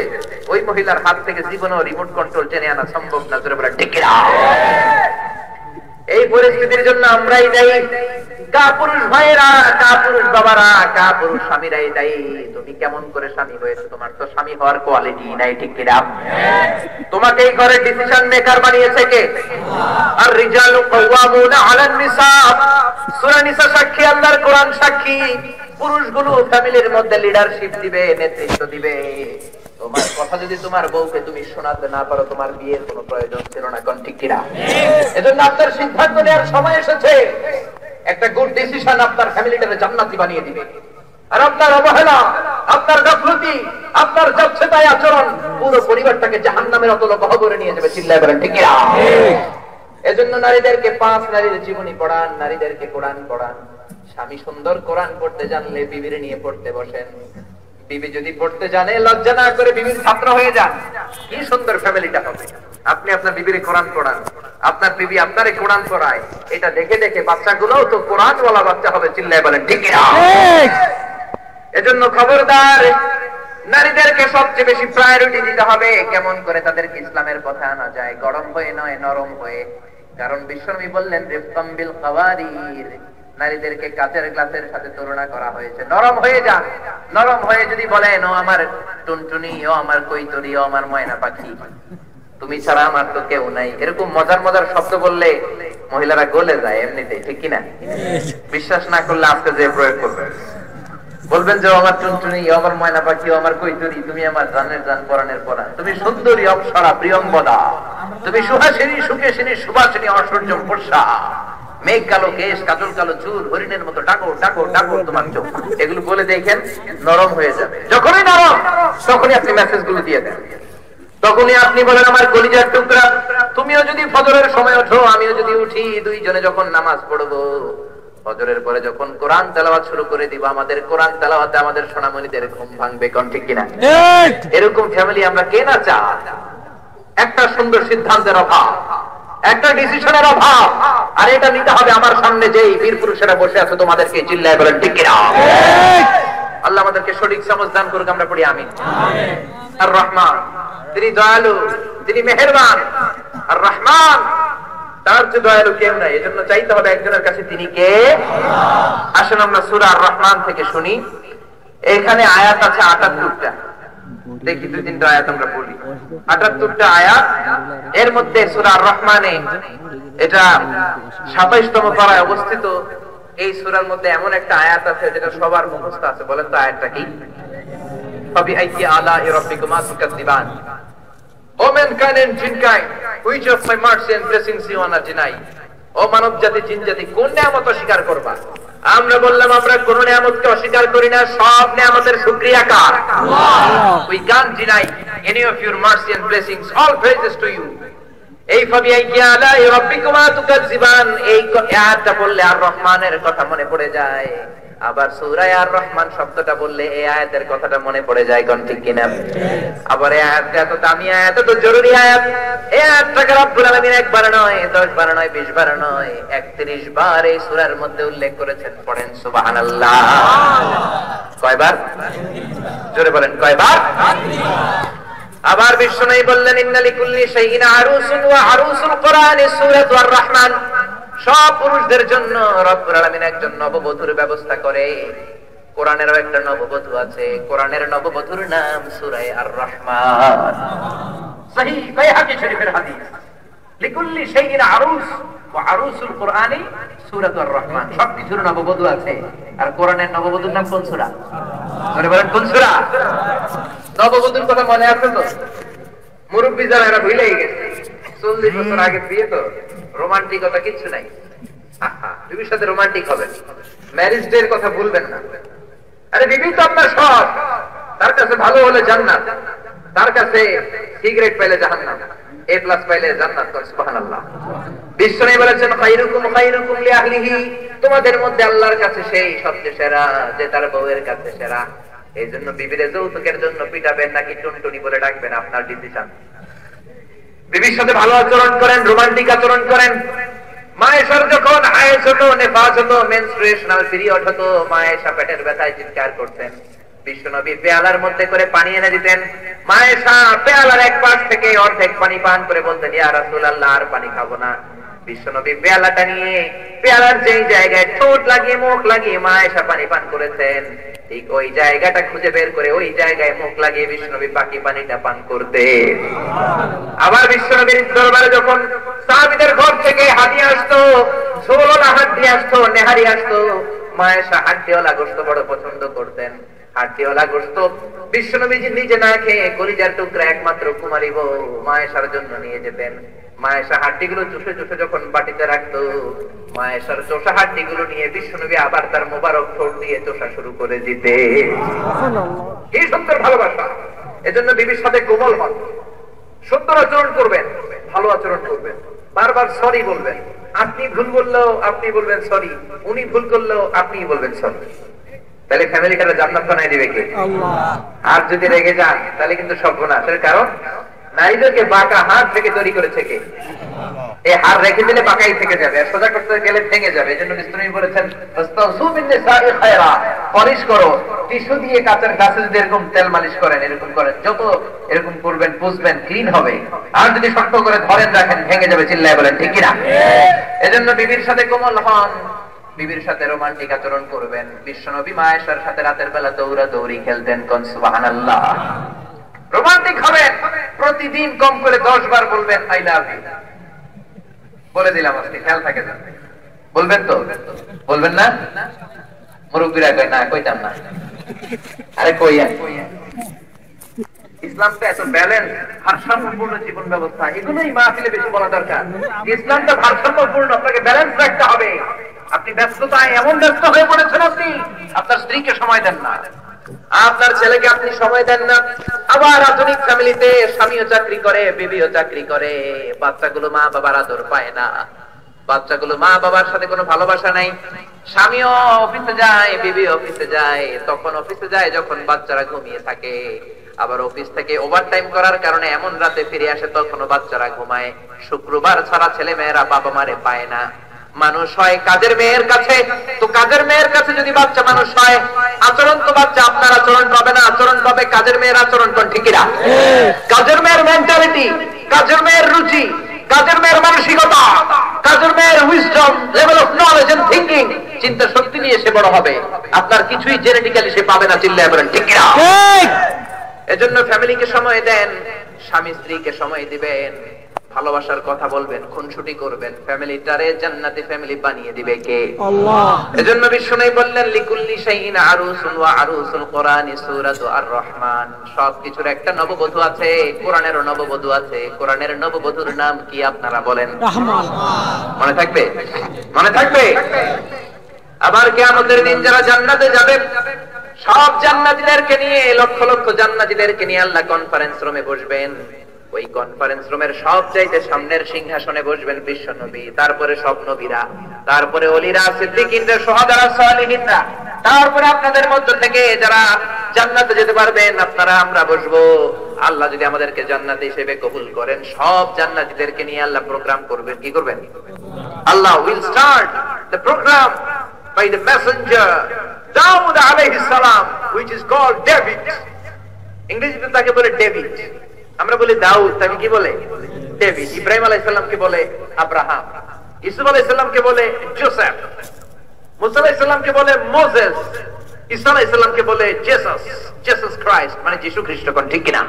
ওই মহিলার হাত থেকে জীবনও রিমোট কন্ট্রোল টেনে আনা সম্ভব না। জোরে বলে ঠিক না? এই পরিস্থিতির জন্য আমরাই দায়ী। কা পুরুষ ভাইয়েরা, কা পুরুষ বাবারা, কা পুরুষ স্বামীরাই দায়ী। তুমি কেমন করে স্বামী হয়েছো? তোমার তো স্বামী হওয়ার কোয়ালিটি নাই। ঠিক কিনা? তোমাকে এই ঘরে ডিসিশন মেকার বানিয়েছে কে? আর রিজালু কাওয়ামুনা আলান নিসা। সূরা নিসা সাক্ষী, আল্লাহর কোরআন সাক্ষী। পুরুষগুলো ফ্যামিলির মধ্যে লিডারশিপ দিবে, নেতৃত্ব দিবে। তোমার কথা যদি তোমার বউকে তুমি শোনাতে না পারো, তোমার বিয়ের কোনো প্রয়োজন ছিল না। কোন ঠিক কিনা? এজন্য আপনার সিদ্ধান্ত নেওয়ার সময় এসেছে। একটা গুড ডিসিশন আপনার ফ্যামিলিটাকে জান্নাতি বানিয়ে দিবে। আর আপনার অবহেলা, আপনার গাফলতি, আপনার যাচ্ছে তাই আচরণ পুরো পরিবারটাকে জাহান্নামের অতল গহ্বরে নিয়ে যাবে। চিল্লায় বলেন ঠিক কিনা? এজন্য নারীদেরকে 5 নারীর জীবনী পড়ান, নারীদেরকে কোরআন পড়ান। স্বামী সুন্দর কোরআন পড়তে জানলে বিবির নিয়ে পড়তে বসেন। বিবি যদি পড়তে জানে, লজ্জা না করে বিবির ছাত্র হয়ে যান। কি সুন্দর ফ্যামিলিটা হবে। আপনি আপনার বিবির কোরআন পড়ান, আপনার বিবি আপনারে কোরআন পড়ায়। এটা দেখে দেখে বাচ্চাগুলোও তো কোরআনওয়ালা বাচ্চা হবে। চিল্লায় বলেন ঠিক কিনা? এজন্য খবরদার, নারীদেরকে সবচেয়ে বেশি প্রায়োরিটি দিতে হবে। কেমন করে তাদেরকে ইসলামের পথে আনা যায়, গরম হয়ে নয়, নরম হয়ে। কারণ বিশ্বনবী বললেন রিফকাম বিল খাওয়ারির, নারীদেরকে কাচের গ্লাসের সাথে তুলনা করা হয়েছে। নরম হয়ে যান। নরম হয়ে যদি বলেন ও আমার টুনটুনি, ও আমার কৈতরি, ও আমার ময়না পাখি, তুমি ছাড়া আমার তো কেউ নাই, এরকম মজার মজার শব্দ বললে মহিলারা গলে যায় এমনিতেই। ঠিক কিনা? বিশ্বাস না করলে আজকে যে প্রয়োগ করবেন, বলবেন যে আমার টুনটুনি, আমার ময়না পাখি, আমার কৈতরি, তুমি আমার জানের জান, পরাণের পরাণ, তুমি সুন্দরী অপ্সরা প্রিয়ঙ্গদা, তুমি সুহাসিনী সুকেশিনী সুবাসিনী ঐশ্বর্যম বর্ষা, মেঘ কালো কেশ, কাজল কালো চুল, হরিণের মতো ডাকো ডাকো ডাকো তোমার চোখ। এগুলো বলে দেখেন নরম হয়ে যাবে। যখনই নরম, তখনই আপনি মেসেজ গুলো দিয়ে দেন। তখনই আপনি বলেন আমার কলিজার টুকরা, তুমিও যদি ফজরের সময় ওঠো, আমিও যদি উঠি, দুইজনে যখন নামাজ পড়বো, ফজরের পরে যখন কোরআন তেলাওয়াত শুরু করে দিব, আমাদের কোরআন তেলাওয়াতে আমাদের সোনামণিদের ঘুম ভাঙবে। কোন ঠিক কিনা? এরকম ফ্যামিলি আমরা কে না চাই? একটা সুন্দর সিদ্ধান্তের অভাব, একটা ডিসিশনের অভাব। আর এটা নিতে হবে আমার সামনে যেই বীর পুরুষেরা বসে আছে তোমাদেরকে। চিল্লায় বলেন ঠিক কিনা? আল্লাহ আমাদেরকে সঠিক সমঝ দান করুক। আমরা পড়ি আমিন। আর রহমান, তিনি দয়ালু, তিনি মেহেরবান। আর রহমান, তার চেয়ে দয়ালু কেউ নাই। এজন্য চাইতে হবে একজনের কাছে, তিনি কে? আসুন আমরা সূরা আর রহমান থেকে শুনি। এখানে আয়াত আছে 78টা। দেখি 2-3টা আয়াত আমরা পড়ি। 78টা আয়াত। এর মধ্যে সূরা আর রহমানে, এটা 27তম পারায় অবস্থিত। এই সূরার মধ্যে এমন একটা আয়াত আছে যেটা সবার মুখস্থ আছে। বলেন তো আয়াতটা কি? ফাবিআইয়ি আলা'i রাব্বিকুমা তুকাযযিবান। O mankind and jinkind, which of my mercy and blessings you wanna deny? ও মানব জাতি, জিন জাতি, কোন নিয়ামত অস্বীকার করবা? আমরা বললাম আমরা কোন নিয়ামতকে অস্বীকার করি না, সব নিয়ামতের শুকরিয়া কার? আল্লাহ। We can't deny any of your mercy and blessings. All praises to you. এই ফাবিআইয়ি আলা'i রাব্বিকুমা তুকাযযিবান, এই আয়াতটা বললে আর রহমানের কথা মনে পড়ে যায়। আবার সূরা আর রহমান শব্দটা বললে এই আয়াতের কথাটা মনে পড়ে যায়। কোন ঠিক কিনা? আবার এই আয়াতটা এত দামি আয়াত, এত জরুরি আয়াত। এই আয়াতটাকে রব্বুল আলামিন একবার নয়, 10 বার নয়, 20 বার নয়, 31 বার এই সূরার মধ্যে উল্লেখ করেছেন। পড়েন সুবহানাল্লাহ। কয়বার? জোরে বলেন কয়বার? আবার বিশ্বনবী বললেন ইন্না লিকুল্লি শাইইন আরুসুন ওয়া আরুসুল কোরআনি সূরাতু আর রহমান। সব পুরুষদের জন্য রব্বুল আলামিন একজন নববধূর ব্যবস্থা করে। কোরআনেরও একটা নববধূ আছে। কোরআনের নববধূর নাম সূরা আর রহমান। সহিহ বাইহাকি শরীফের হাদিস, লিকুল্লি শাইইন আরুস ওয়া আরুসুল কোরআনি সূরাতু আর রহমান। সব কিছুর নববধূ আছে। আর কোরআনের নববধূর নাম কোন সূরা? ধরে বলেন কোন সূরা? নববধূর কথা মনে আছে তো? মুরব্বি যারা এরা ভুলেই গেছে। 40 বছর আগে বিয়ে তো, রোমান্টিকতা কিছু নাই। বিবির সাথে রোমান্টিক হবে, ম্যারেজ ডে এর কথা ভুলবেন না। আরে বিবি তো আপনার সব। তার কাছে ভালো হলে জান্নাত, তার কাছে সিগারেট পাইলে জাহান্নাম, A+ পাইলে জান্নাত। সুবহানাল্লাহ। বিশ্বনবী বলেছেন খায়রুকুম খায়রুকুম লিআহলিহি, তোমাদের মধ্যে আল্লাহর কাছে সেই সবচেয়ে সেরা যে তার বউয়ের কাছে সেরা। এইজন্য বিবিরে যৌতুকের জন্য পিটাবেন নাকি টুনটুনি বলে ডাকবেন, আপনার ডিসিশন। বিবির সাথে ভালো আচরণ করেন, রোমান্টিক আচরণ করেন। মায়েশার যখন হায়েজ হতো, নেফাস হতো, মেনস্ট্রুয়েশনাল পিরিয়ড হতো, মায়েশা পেটের ব্যথায় চিৎকার করতেন। বিশ্বনবী পেয়ালার মধ্যে করে পানি এনে দিতেন। মায়েশা পেয়ালার এক পাশ থেকে অর্ধেক পানি পান করে বলতেন ইয়া রাসূলুল্লাহ, আর পানি খাবো না। বিশ্বনবী পেয়ালাটা নিয়ে পেয়ালার যেই জায়গায় ঠোঁট লাগিয়ে মুখ লাগিয়ে মায়েশা পানি পান করেছেন, ঠিক ওই জায়গাটা খুঁজে বের করে ওই জায়গায় মুখ লাগিয়ে বিশ্বনবী বাকি পানিটা পান করতেন। আবার বিশ্বনবীর দরবারে যখন সাহাবীদের ঘর থেকে হাদিয়া আসতো, ঝোলা হাত দিয়ে আসতো, নেহারি আসতো, মায়েশা হাড্ডিওয়ালা গোশত বড় পছন্দ করতেন। হাড্ডিওয়ালা গোশত বিশ্বনবীজি নিজে না খেয়ে কলিজার টুকরা একমাত্র কুমারী বউ মায়েশার জন্য নিয়ে যেতেন। মায়েশা হাড্ডিগুলো চুষে চুষে যখন বাটিতে রাখতো, মায়েশার চোষা হাড্ডিগুলো নিয়ে বিশ্বনবী আবার তার মোবারক ঠোঁট দিয়ে চোষা শুরু করে দিতে। কি সুন্দর ভালোবাসা! এজন্য বিবির সাথে কোমল হন, সুন্দর আচরণ করবেন, ভালো আচরণ করবেন, বারবার সরি বলবেন। আপনি ভুল বললেও আপনি বলবেন সরি, উনি ভুল করলেও আপনি বলবেন সরি। তাহলে ফ্যামিলিটা জান্নাত বানায় দিবে কে? আল্লাহ। আর যদি রেগে যান তাহলে কিন্তু সর্বনাশ। এর কারণ নারীদেরকে বাঁকা হাত থেকে তৈরি করেছে কে? এই হার রেখে দিলে বাঁকাই থেকে যাবে, আর সোজা করতে গেলে ভেঙে যাবে। এজন্য বিষ্ণু বলেছেন পলিশ করো, টিস্যু দিয়ে কাঁচের গাছে যদি এরকম তেল মালিশ করেন, এরকম করেন, যত এরকম করবেন পুষবেন ক্লিন হবে। আর যদি শক্ত করে ধরেন রাখেন ভেঙে যাবে। চিল্লায় বলেন ঠিক কিনা? এজন্য বিবির সাথে কোমল হন, বিবির সাথে রোমান্টিক আচরণ করবেন। বিশ্বনবী মায়েশার সাথে রাতের বেলা দৌড়াদৌড়ি খেলতেন। কোন সুবহানাল্লাহ। রোমান্টিক হবেন, প্রতিদিন কম করে 10 বার বলবেন আই লাভ ইউ। বলে দিলাম আজকে, খেয়াল থাকে না। বলবেন তো? বলবেন না? মুরব্বীরা কয় না, কইতাম না। আরে কইয়েন। ইসলামটা এত ব্যালেন্স, ভারসাম্যপূর্ণ জীবন ব্যবস্থা, এগুলোই মাহফিলে বেশি বলা দরকার। ইসলামটা ভারসাম্যপূর্ণ, আপনাকে ব্যালেন্স রাখতে হবে। আপনি ব্যস্ততায় এমন ব্যস্ত হয়ে পড়েছেন, আপনি আপনার স্ত্রীকে সময় দেন না, আপনার ছেলেকে আপনি সময় দেন না। আবার আধুনিক ফ্যামিলিতে স্বামীও চাকরি করে, বিবিও চাকরি করে, বাচ্চাগুলো মা বাবার আদর পায় না, বাচ্চাগুলো মা বাবার সাথে কোনো ভালোবাসা নাই। স্বামীও অফিসে যায়, বিবি অফিসে যায়, তখন অফিসে যায় যখন বাচ্চারা ঘুমিয়ে থাকে। আবার অফিস থেকে ওভারটাইম করার কারণে এমন রাতে ফিরে আসে তখনও বাচ্চারা ঘুমায়। শুক্রবার ছাড়া ছেলে মেয়েরা বাবা মারে পায় না। মানুষ হয় কাজের মেয়ের কাছে, তো কাজের মেয়ের কাছে যদি বাচ্চা মানুষ হয়, আচরণ তো বাচ্চা আপনার আচরণ পাবে না, আচরণ পাবে কাজের মেয়ের আচরণ। কোন ঠিক কিনা? কাজের মেয়ের মেন্টালিটি, কাজের মেয়ের রুচি, কাজের মেয়ের মানসিকতা, কাজের মেয়ের wisdom, level of knowledge and thinking, চিন্তা শক্তি নিয়ে সে বড় হবে। আপনার কিছুই জেনেটিক্যালি সে পাবে না। চিল্লায় বলেন ঠিক কিনা? এজন্য ফ্যামিলিকে সময় দেন, স্বামী স্ত্রীকে সময় দিবেন, ভালোবাসার কথা বলবেন, খুনসুটি করবেন। ফ্যামিলিটারে জান্নাতি ফ্যামিলি বানিয়ে দিবে কে? আল্লাহ। এজন্য বিষ্ণু বললেন লিকুল্লি শাইইন আরুসুন ওয়া আরুসুল কোরআনি সূরাতু আর-রহমান। সবকিছুর একটা নববধূ আছে, কোরআনেরও নববধূ আছে। কোরআনের নববধূর নাম কি আপনারা বলেন? রহমান। মনে থাকবে? মনে থাকবে? আবার কিয়ামতের দিন যারা জান্নাতে যাবে, সব জান্নাতীদেরকে নিয়ে, লক্ষ লক্ষ জান্নাতীদেরকে নিয়ে আল্লাহ কনফারেন্স রুমে বসবেন। ওই কনফারেন্স রুমের সবচাইতে সামনের সিংহাসনে বসবেন বিশ্বনবী, তারপরে সব নবীরা, তারপরে ওলিরা, সিদ্দিকিনরা, শুহাদারা, সালিহিনরা, তারপরে আপনাদের মধ্য থেকে যারা জান্নাতে যেতে পারবেন আপনারা, আমরা বসবো। আল্লাহ যদি আমাদেরকে জান্নাতে হিসেবে কবুল করেন, সব জান্নাতীদেরকে নিয়ে আল্লাহ প্রোগ্রাম করবেন। কি করবেন? Allah will start the program by the messenger Daud alayhi salam, which is called David. ইংরেজিতে তাকে বলে ডেভিড, আমরা বলি দাউদ, তাকে কি বলে? ডেভিড। ইব্রাহিম আলাইহিস সালামকে বলে আব্রাহাম, ইসুফ আলাইহিস সালামকে বলে জোসেফ, মুসা আলাইহিস সালামকে বলে মোসেস, ঈসা আলাইহিস সালামকে বলে জেসাস, জেসাস ক্রাইস্ট, মানে যীশু খ্রিস্ট। কোন ঠিক কিনা?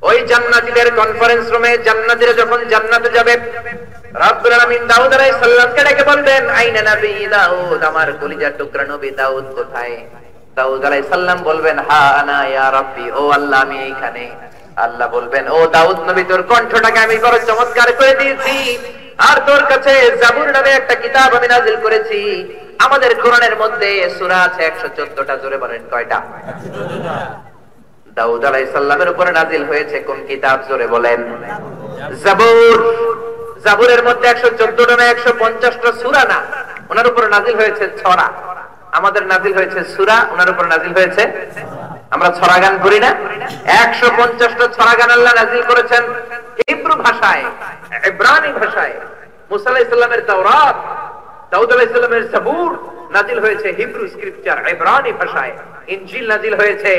ওই জান্নাতীদের কনফারেন্স রুমে জান্নাতীরা যখন জান্নাতে যাবে, রব্বুল আলামিন দাউদ আলাইহিস সালামকে ডেকে বলবেন আইনা নবী দাউদ, আমার কলিজার টুকরা নবী দাউদ কোথায়? দাউদ আলাইহিস সালাম বলবেন হা আনা ইয়া রাব্বি, ও আল্লাহ আমি এখানে। আল্লাহ বলবেন ও দাউদ নবী, তোর কণ্ঠটাকে আমি বড় চমৎকার করে দিয়েছি, আর তোর কাছে জাবুর নামে একটা কিতাব আমি নাযিল করেছি। আমাদের কোরআনের মধ্যে সূরা আছে 114টা। জোরে বলেন কয়টা? 114টা। দাউদ আলাইহিস সালামের উপরে নাযিল হয়েছে কোন কিতাব? জোরে বলেন জাবুর। জাবুরের মধ্যে 114টা না 150টা সূরা না, ওনার উপরে নাযিল হয়েছে ছড়া। আমাদের নাযিল হয়েছে সূরা, ওনার উপরে নাযিল হয়েছে। আমরা ছড়া গান করি না? 150টা ছড়া গান আল্লাহ নাযিল করেছেন হিব্রু ভাষায়, ইব্রানি ভাষায়। মুসা আলাইহিস সালামের তাওরাত, দাউদ আলাইহিস সালামের জাবুর নাযিল হয়েছে হিব্রু স্ক্রিপচার, ইব্রানি ভাষায়। ইনজিল নাযিল হয়েছে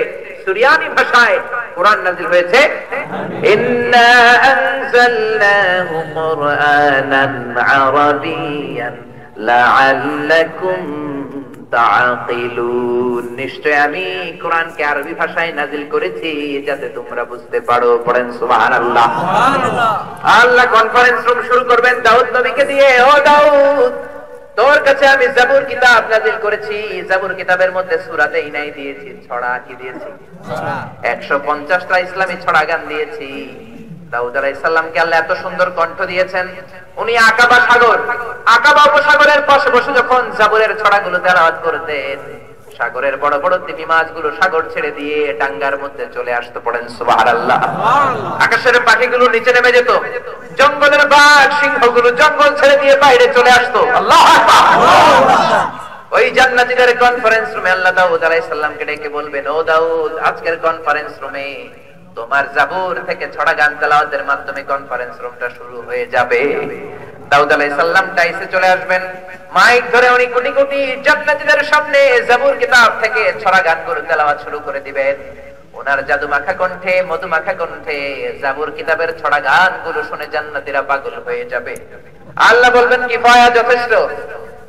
সুরিয়ানি ভাষায়। কোরআন নাযিল হয়েছে ইন্না আনজালনাহু কুরআনান আরাবিয়ান লাআল্লাকুম তাআকিলুন। নিশ্চয় আমি কোরআনকে আরবি ভাষায় নাযিল করেছি যাতে তোমরা বুঝতে পারো। পড়েন সুবহানাল্লাহ। সুবহানাল্লাহ। আল্লাহ কনফারেন্স রুম শুরু করবেন দাউদ নবীকে দিয়ে। ও দাউদ, তোর কাছে আমি জাবুর কিতাব নাযিল করেছি, জাবুর কিতাবের মধ্যে সূরা দেই নাই, দিয়েছি ছড়া। কি দিয়েছি? 150টা ইসলামী ছড়া গান দিয়েছি। দাউদ আলাইহিস সালামকে আল্লাহ এত সুন্দর কণ্ঠ দিয়েছেন, উনি আকাবা সাগর, আকাবা উপসাগরের পাশে বসে যখন জাবুরের ছড়াগুলো তেলাওয়াত করতেন, সাগরের বড় বড় তিমি মাছগুলো সাগর ছেড়ে দিয়ে ডাঙ্গার মধ্যে চলে আসতো। পড়েন সুবহানাল্লাহ। আকাশের পাখিগুলো নিচে নেমে যেত, জঙ্গলের বাঘ সিংহগুলো জঙ্গল ছেড়ে দিয়ে বাইরে চলে আসতো। আল্লাহু আকবার। ওই জান্নাতীদের কনফারেন্স রুমে আল্লাহ দাউদ আলাইহিস সালামকে ডেকে বলবেন, ও দাউদ, আজকের কনফারেন্স রুমে তোমার জাবুর থেকে ছড়া গান তেলাওয়াতের মাধ্যমে কনফারেন্স রুমটা শুরু হয়ে যাবে। দাউদ আলাইহিস সালাম টাইসে চলে আসবেন, মাইক ধরে উনি কোটি কোটি জান্নাতীদের সামনে জাবুর কিতাব থেকে ছড়া গানগুলো তেলাওয়াত শুরু করে দিবেন। ওনার জাদু মাখা কণ্ঠে, মধু মাখা কণ্ঠে জাবুর কিতাবের ছড়া গানগুলো শুনে জান্নাতীরা পাগল হয়ে যাবে। আল্লাহ বলবেন, কিফায়া, যথেষ্ট,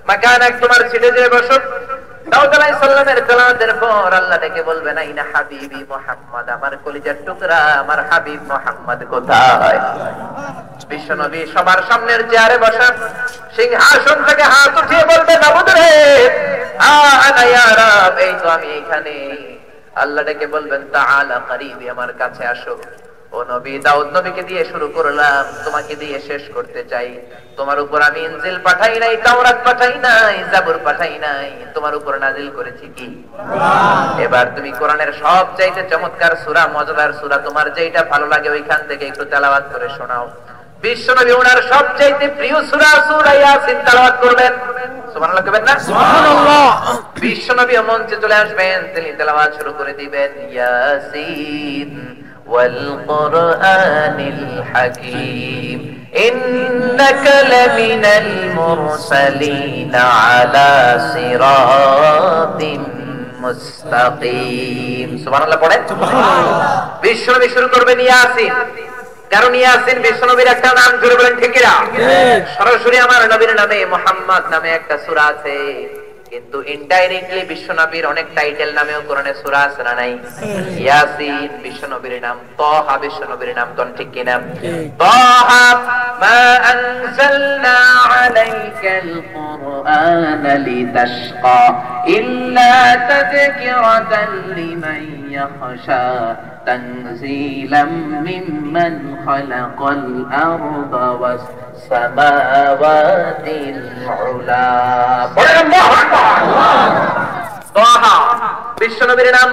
মাকানাক, তোমার সিটে যেয়ে বসো। দাউদ আলাইহিস সালামের তেলাওয়াতের পর আল্লাহ ডেকে বলবেন, আইনা হাবিবি মুহাম্মদ, আমার কলিজার টুকরা, আমার হাবিব মুহাম্মদ কোথায়? বিশ্বনবী সবার সামনের চেয়ারে বসা, সিংহাসন থেকে হাত উঠিয়ে বলবেন, মাবুদ রে, আনা ইয়া রাব, এই তো আমি এখানে। আল্লাহ ডেকে বলবেন, তাআলা করিবি, আমার কাছে আসো। ও নবী, দাউদ নবীকে দিয়ে শুরু করলাম, তোমাকে দিয়ে শেষ করতে চাই। তোমার উপর আমি ইনজিল পাঠাই নাই, তাওরাত পাঠাই নাই, জাবুর পাঠাই নাই, তোমার উপর নাজিল করেছি কি? কোরআন। এবার তুমি কোরআনের সবচাইতে চমৎকার সূরা, মজাদার সূরা, তোমার যেটা ভালো লাগে ওইখান থেকে একটু তেলাওয়াত করে শোনাও। বিশ্বনবী ওনার সবচাইতে প্রিয় সূরা সূরা ইয়াসিন তেলাওয়াত করবেন। সুবহানাল্লাহ কইবেন না? সুবহানাল্লাহ। বিশ্বনবী মঞ্চে চলে আসবেন, তিনি তেলাওয়াত শুরু করে দিবেন, ইয়াসিন والقرآن الحكيم إنك لمن المرسلين على صراط মুস্তাকিম। সুবহানাল্লাহ পড়েন। বিশ্বনবী শুরু করবেন ইয়াসিন, কারণ ইয়াসিন বিশ্বনবীর একটা নাম, জুড়ে বলেন ঠিক কিনা? সরাসরি আমার নবীর নামে মুহাম্মদ নামে একটা সূরা আছে, কিন্তু ইনডাইরেক্টলি বিশ্বনবীর অনেক টাইটেল নামেও কোরআনে সূরা আছে না নাই? ইয়াসিন বিশ্বনবীর নাম, তাহা বিশ্বনবীর নাম, কোন ঠিক কিনা? তাহা মা আনজালনা আলাইকাল কুরআনা লিতাশকা ইল্লা তাযকিরাতান লিমান ইয়াখশা তানজিলাম মিম্মান খালাকাল আরদা ওয়াস সামাওয়াতিল উলা। বলেন আল্লাহু আকবার। তাহা বিশ্বনবীর নাম,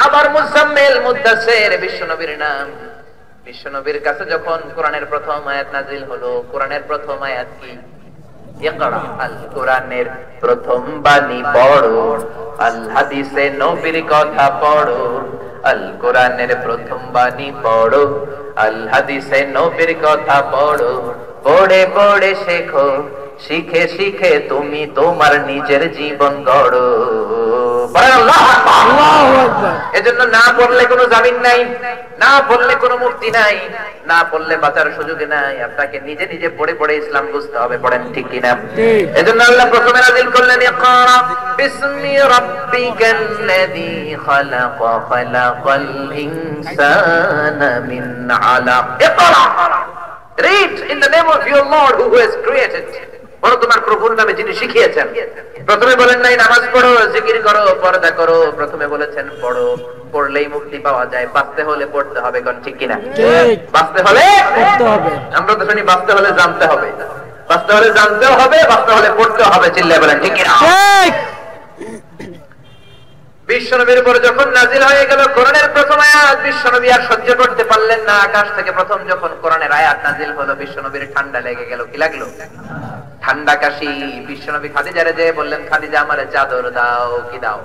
আবার মুজাম্মিল, মুদ্দাসির বিশ্বনবীর নাম। বিশ্বনবীর কাছে যখন কোরআনের প্রথম আয়াত নাজিল হলো, কোরআনের প্রথম আয়াত কি? ইকরা, আল কোরআনের প্রথম বাণী পড়ো, আল হাদিসে নবীর কথা পড়ো। আল কোরআনের প্রথম বাণী পড়ো, আল হাদিসে নবীর কথা পড়ো। পড়ে পড়ে শেখো, শিখে শিখে তুমি তোমার নিজের জীবন গড়ো। এজন্য না পড়লে কোনো জামিন নাই, না পড়লে কোনো মুক্তি নাই, না পড়লে বাঁচার সুযোগ নাই। আপনাকে নিজে নিজে পড়ে পড়ে ইসলাম বুঝতে হবে। পড়েন ঠিক কিনা? এজন্য আল্লাহ প্রথমে নাযিল করলেন, ইকরা বিসমি রাব্বিকাল্লাযী খালাক খালাকাল ইনসানা মিন আলাক। ইকরা, read in the name of your Lord who has created, বলো তোমার প্রভুর নামে যিনি শিখিয়েছেন। প্রথমে বলেন নাই নামাজ পড়ো, জিকির করো, পর্দা করো, প্রথমে বলেছেন পড়ো। পড়লেই মুক্তি পাওয়া যায়, বাঁচতে হলে পড়তে হবে, কোন ঠিক কিনা? বাঁচতে হলে পড়তে হবে। আমরা তো শুনি বাঁচতে হলে জানতে হবে, বাঁচতে হলে জানতেও হবে, বাঁচতে হলে পড়তে হবে। চিল্লায় বলেন ঠিক কিনা? বিশ্বনবীর উপর যখন নাজিল হয়ে গেল কোরআনের প্রথম আয়াত, বিশ্বনবী আর সহ্য করতে পারলেন না। আকাশ থেকে প্রথম যখন কোরআনের আয়াত নাজিল হলো, বিশ্বনবীর ঠান্ডা লেগে গেল। কি লাগলো? ঠান্ডা কাশি। বিশ্বনবী খাদিজারে যে বললেন, খাদিজা আমারে চাদর দাও। কি দাও?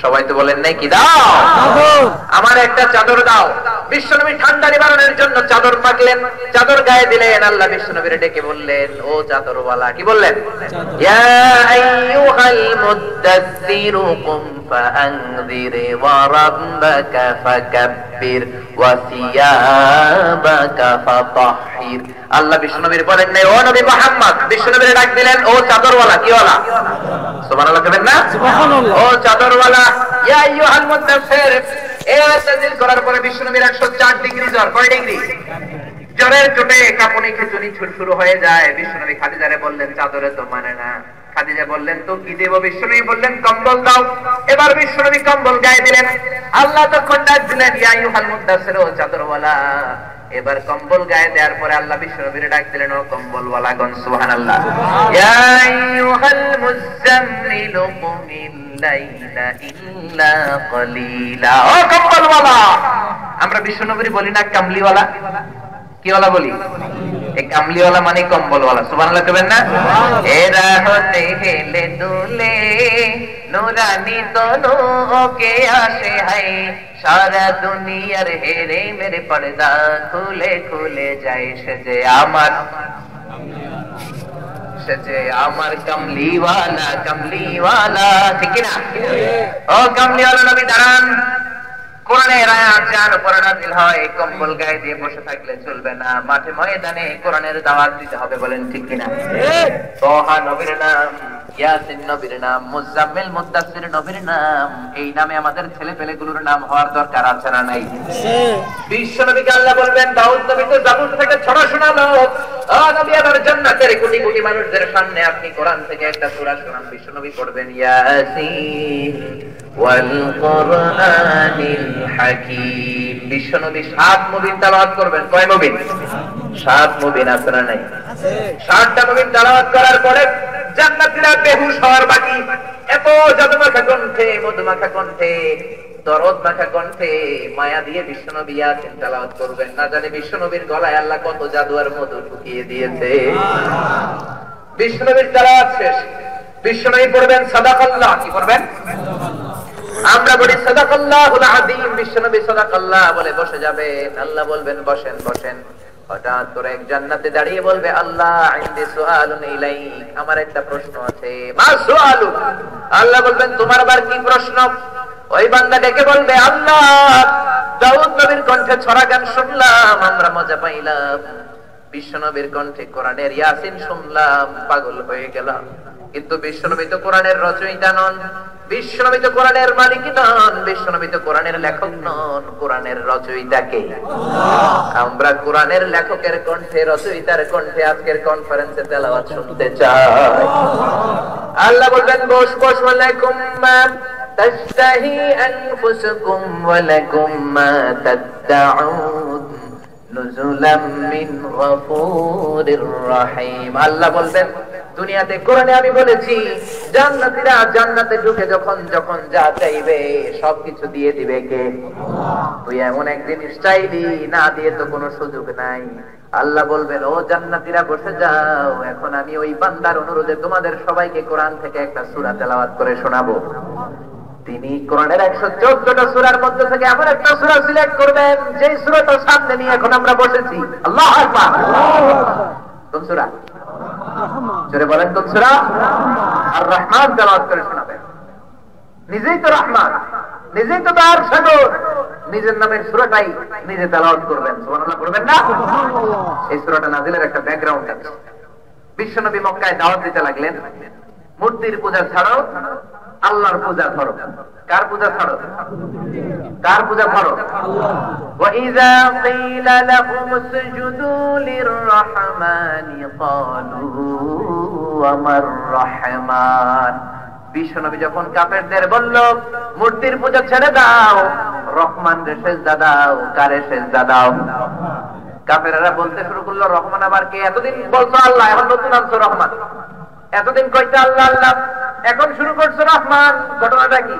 সবাই তো বলেন নাই কি দাও? আমার একটা চাদর দাও। বিশ্বনবী ঠান্ডা নিবারণের জন্য চাদর পাকলেন, চাদর গায়ে দিলেন। আল্লাহ বিশ্বনবীর ডেকে বললেন, ও চাদরওয়ালা। কি বললেন? ইয়া আইয়ুহাল মুদ্দাসসিরু কুম ফাআনযির ওয়া রাব্বাকা ফাকাব্বির ওয়া সিয়াবাকা ফাতাহহির। আল্লাহ বিশ্বনবীর বলেন নাই, ও নবী মুহাম্মদ। বিশ্বনবীর ডাক দিলেন, ও চাদরওয়ালা। কি ওয়ালা? সুবহানাল্লাহ করেন না? সুবহানাল্লাহ। ও চাদরওয়ালা, ইয়া আইয়ুহাল মুদ্দাসসির। এই আয়াত নাযিল করার পরে বিশ্বনবীর 104 ডিগ্রি জ্বর। কয় ডিগ্রি? জ্বরের চোটে কাঁপুনি খিঁচুনি শুরু হয়ে যায়। বিশ্বনবী খাদিজারে বললেন চাদরে তো মানে না। খাদিজা বললেন তো কি দেব? বিশ্বনবী বললেন কম্বল দাও। এবার বিশ্বনবী কম্বল গায়ে দিলেন। আল্লাহ তখন ডাক দিলেন ইয়া আইয়ুহাল মুদাসসির, চাদরওয়ালা। এবার কম্বল গায়ে দেওয়ার পরে আল্লাহ বিশ্বনবীরে ডাক দিলেন ও কম্বলওয়ালা গণ সুবহানাল্লাহ। ইয়া আইয়ুহাল মুযাম্মিল কুমিল লাইলা ইল্লা কলিলা। ও কম্বলওয়ালা। আমরা বিশ্বনবীরে বলি না কামলিওয়ালা? কি ওয়ালা বলি? এই কামলিওয়ালা মানে কম্বলওয়ালা। সুবহানাল্লাহ কবেন না? এরা হতে হেলে দুলে নুরানি তনু ওকে আসে হাই, সারা দুনিয়ার হেরে মেরে পর্দা খুলে খুলে যায়। সেজে আমার কামলিওয়ালা, কামলিওয়ালা। ঠিক না? ও কামলিওয়ালা নবী দাঁড়ান। কোরআনের আয়াত যার উপর নাযিল হয় কম্বল গায়ে দিয়ে বসে থাকলে চলবে না। মাঠে ময়দানে কোরআনের দাওয়াত দিতে হবে। বলেন ঠিক কিনা? তোহা নবীর নাম, ইয়াসিন নবীর নাম, মুজাম্মিল মুদাসসির নবীর নাম। এই নামে আমাদের ছেলে পেলেগুলোর নাম হওয়ার দরকার আছে না নাই? বিশ্ব নবীকে আল্লাহ বলবেন দাউদ নবী তো জাবুর থেকে ছড়া শোনালো। ও নবী আমার জান্নাতের কোটি কোটি মানুষদের সামনে আপনি কোরআন থেকে একটা সূরা শোনান। বিশ্ব নবী পড়বেন ইয়াসিন ওয়াল কুরআনিল হাকীম। বিশ্ব নবী 7 মুবিন তেলাওয়াত করবেন। কয় মুবিন? 7 মুবিন আছে না নাই? 7টা মুবিন তেলাওয়াত করার পরে জান্নাতীরা বেহুশ হওয়ার বাকি। এত জাদুমাখা কণ্ঠে, মধুমাখা কণ্ঠে, দরদ মাখা কণ্ঠে মায়া দিয়ে বিশ্বনবী ইয়াসিন তেলাওয়াত করবেন। না জানি বিশ্বনবীর গলায় আল্লাহ কত জাদু আর মধু ঢুকিয়ে দিয়েছে। বিশ্বনবীর তেলাওয়াত শেষ। বিশ্বনবী পড়বেন সাদাকাল্লাহ। কি পড়বেন? আমরা বলি সাদাকাল্লাহুল আযীম। বিশ্বনবী সাদাকাল্লাহ বলে বসে যাবেন। আল্লাহ বলবেন বসেন বসেন। হঠাৎ করে এক জান্নাতে দাঁড়িয়ে বলবে আল্লাহ ইনদি সুআলুন ইলাইক, আমার একটা প্রশ্ন আছে। মা সুআলু? আল্লাহ বলবেন তোমার আবার কি প্রশ্ন? ওই বান্দা ডেকে বলবে আল্লাহ দাউদ নবীর কণ্ঠে ছড়া গান শুনলাম, আমরা মজা পাইলাম। বিশ্বনবীর কণ্ঠে কোরআনের ইয়াসিন শুনলাম, পাগল হয়ে গেলাম। কিন্তু বিশ্বনবী তো কোরআনের রচয়িতা নন, বিশ্বনবী তো কোরআনের মালিক নন, বিশ্বনবী তো কোরআনের লেখক নন। কোরআনের রচয়িতা কে? আমরা কোরআনের লেখকের কণ্ঠে, রচয়িতার কণ্ঠে আজকের কনফারেন্সে তেলাওয়াত শুনতে চাই। আল্লাহ বলবেন বস বস ওয়ালাকুম মা তাশতাহি আনফুসুকুম ওয়ালাকুম মা তাদউন নুজুলাম মিন গফুরির রহিম। আল্লাহ বলবেন দুনিয়াতে কোরআনে আমি বলেছি জান্নাতীরা জান্নাতে ঢুকে যখন যখন যা চাইবে সবকিছু দিয়ে দিবে কে? তুই এমন এক জিনিস চাইলি, না দিয়ে তো কোনো সুযোগ নাই। আল্লাহ বলবেন ও জান্নাতীরা বসে যাও, এখন আমি ওই বান্দার অনুরোধে তোমাদের সবাইকে কোরআন থেকে একটা সূরা তেলাওয়াত করে শোনাবো। তিনি কোরআনের 114টা সূরার মধ্যে থেকে এমন একটা সূরা সিলেক্ট করবেন যেই সূরাটা সামনে নিয়ে এখন আমরা বসেছি। আল্লাহু আকবার। কোন সূরা? জোরে বলেন কোন সূরা? আর রহমান তেলাওয়াত করে শোনাবেন। নিজেই তো রহমান, নিজেই তো তার সাগর, নিজের নামের সূরাটাই নিজে তেলাওয়াত করবেন। সুবহানাল্লাহ করবেন না? এই সূরাটা নাজিলের একটা ব্যাকগ্রাউন্ড আছে। বিশ্বনবী মক্কায় দাওয়াত দিতে লাগলেন, মূর্তির পূজা ছাড়ো, আল্লাহর পূজা ধরো। কার পূজা ছাড়ো? কার পূজা ধরো? ওয়াইযা ক্বিলা লাহুম উসজুদু লিররহমানি ক্বালু ওয়ামার রহমান। বিশ্বনবী যখন কাফেরদের বলল মূর্তির পূজা ছেড়ে দাও, রহমানকে সিজদা দাও, কারে সিজদা দাও? কাফেররা বলতে শুরু করলো রহমান আবার কে? এতদিন বলছো আল্লাহ, এখন নতুন আনছো রহমান। এতদিন কইতে আল্লাহ আল্লাহ, এখন শুরু করছো রহমান। ঘটনাটা কি?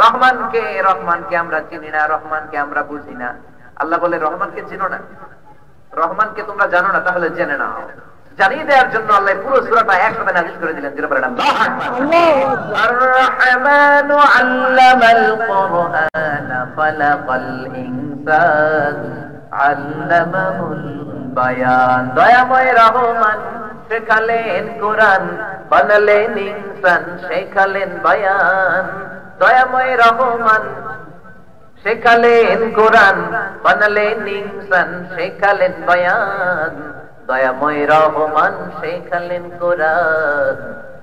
রহমানকে, রহমানকে আমরা চিনি না, রহমানকে আমরা বুঝি না। আল্লাহ বলে রহমানকে চিনো না, রহমানকে তোমরা জানো না, তাহলে জেনে নাও। জানিয়ে দেওয়ার জন্য আল্লাহ পুরো সূরাটা একসাথে নাযিল করে দিলেন। যেটা বলেন আল্লাহু আকবার। আর-রহমানু আল্লামাল কুরআনা খালাকাল ইনসান আল্লামাহুল বায়ান। দয়াময় রহমান শেখালেন কোরআন, বানালেন ইনসান, শেখালেন বায়ান। দয়াময় রহমান শেখালেন কোরআন, বানালেন ইনসান, শেখালেন বায়ান। দয়াময় রহমান শেখালেন কোরআন,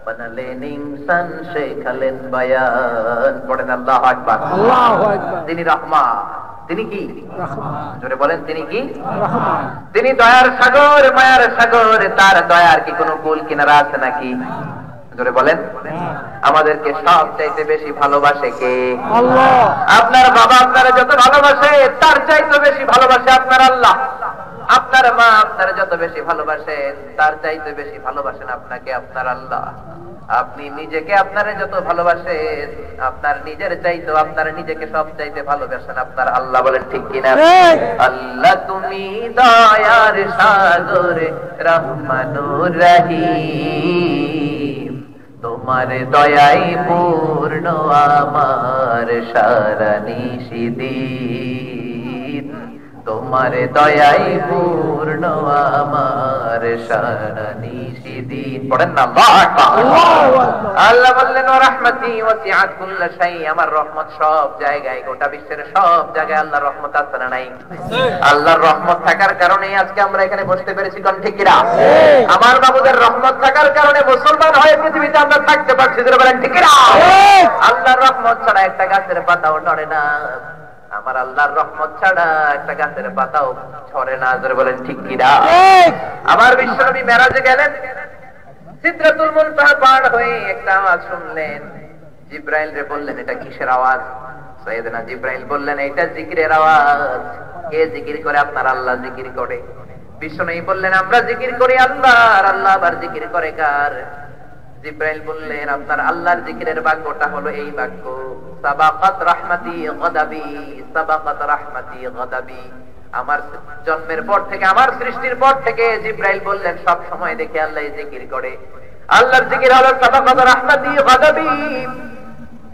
বানালেন ইনসান, শেখালেন বায়ান। পড়েন আল্লাহু আকবার। আল্লাহু আকবার। তিনি রহমান, তিনি কি? রহমান। জোরে বলেন তিনি কি? রহমান। তিনি দয়ার সাগর, মায়ার সাগর। তার দয়ার কি কোনো কুল কিনারা আছে নাকি? জোরে বলেন। আমাদেরকে সব চাইতে বেশি ভালোবাসে কে? আল্লাহ। আপনার বাবা আপনারা যত ভালোবাসে তার চাইতে বেশি ভালোবাসে আপনার আল্লাহ। আপনার মা আপনারা যত বেশি ভালোবাসেন তার চাইতে বেশি ভালোবাসেন আপনাকে আপনার আল্লাহ। আপনি নিজেকে আপনারা যত ভালোবাসেন আপনার নিজের চাইতেও আপনারা নিজেকে সব চাইতে ভালোবাসেন আপনার আল্লাহ। বলেন ঠিক কিনা? আল্লাহ তুমি দয়ার সাগর রহমানুর রহিম, তোমার দয়াই পূর্ণ আমার সারা নিশিদিন, তোমার দয়াই পূর্ণ আমার সারা নিশিদিন। পড়েন না আল্লাহ বললেন ওয়া রাহমাতি ওয়াসিআত কুল্লা শাই, আমার রহমত সব জায়গায়, গোটা বিশ্বের সব জায়গায় আল্লাহর রহমত আছে না নাই? আল্লাহর রহমত থাকার কারণে আজকে আমরা এখানে বসতে পেরেছি। কোন ঠিক কিনা? আমার বাবুদের রহমত থাকার কারণে মুসলমান হয়ে পৃথিবীতে আমরা থাকতে পারছি। যারা বলেন ঠিক কিনা? আল্লাহর রহমত ছাড়া একটা গাছের পাতাও নড়ে না। আমার আল্লাহর রহমত ছাড়া একটা গাছের পাতাও ঝরে না। যারা বলেন ঠিক কিনা? আমার বিশ্বনবী মেরাজে গেলেন, সিদরাতুল মুনতাহা পার হয়ে একটা আওয়াজ শুনলেন। জিবরাইল রে বললেন এটা কিসের আওয়াজ? সাইয়েদনা জিবরাইল বললেন এটা জিকিরের আওয়াজ। কে জিকির করে? আপনার আল্লাহ জিকির করে। বিশ্বনবী বললেন আমরা জিকির করি আল্লাহর, আল্লাহ আবার জিকির করে কার? জিবরাইল বললেন আপনার আল্লাহর জিকিরের বাক্যটা হলো এই বাক্য, সাবাকাত রাহমাতি গাদাবি, সাবাকাত রাহমাতি গাদাবি। আমার জন্মের পর থেকে, আমার সৃষ্টির পর থেকে জিবরাইল বললেন সব সময় দেখে আল্লাহ জিকির করে। আল্লাহর জিকির হলো সাবাকাত রাহমাতি গাদাবি।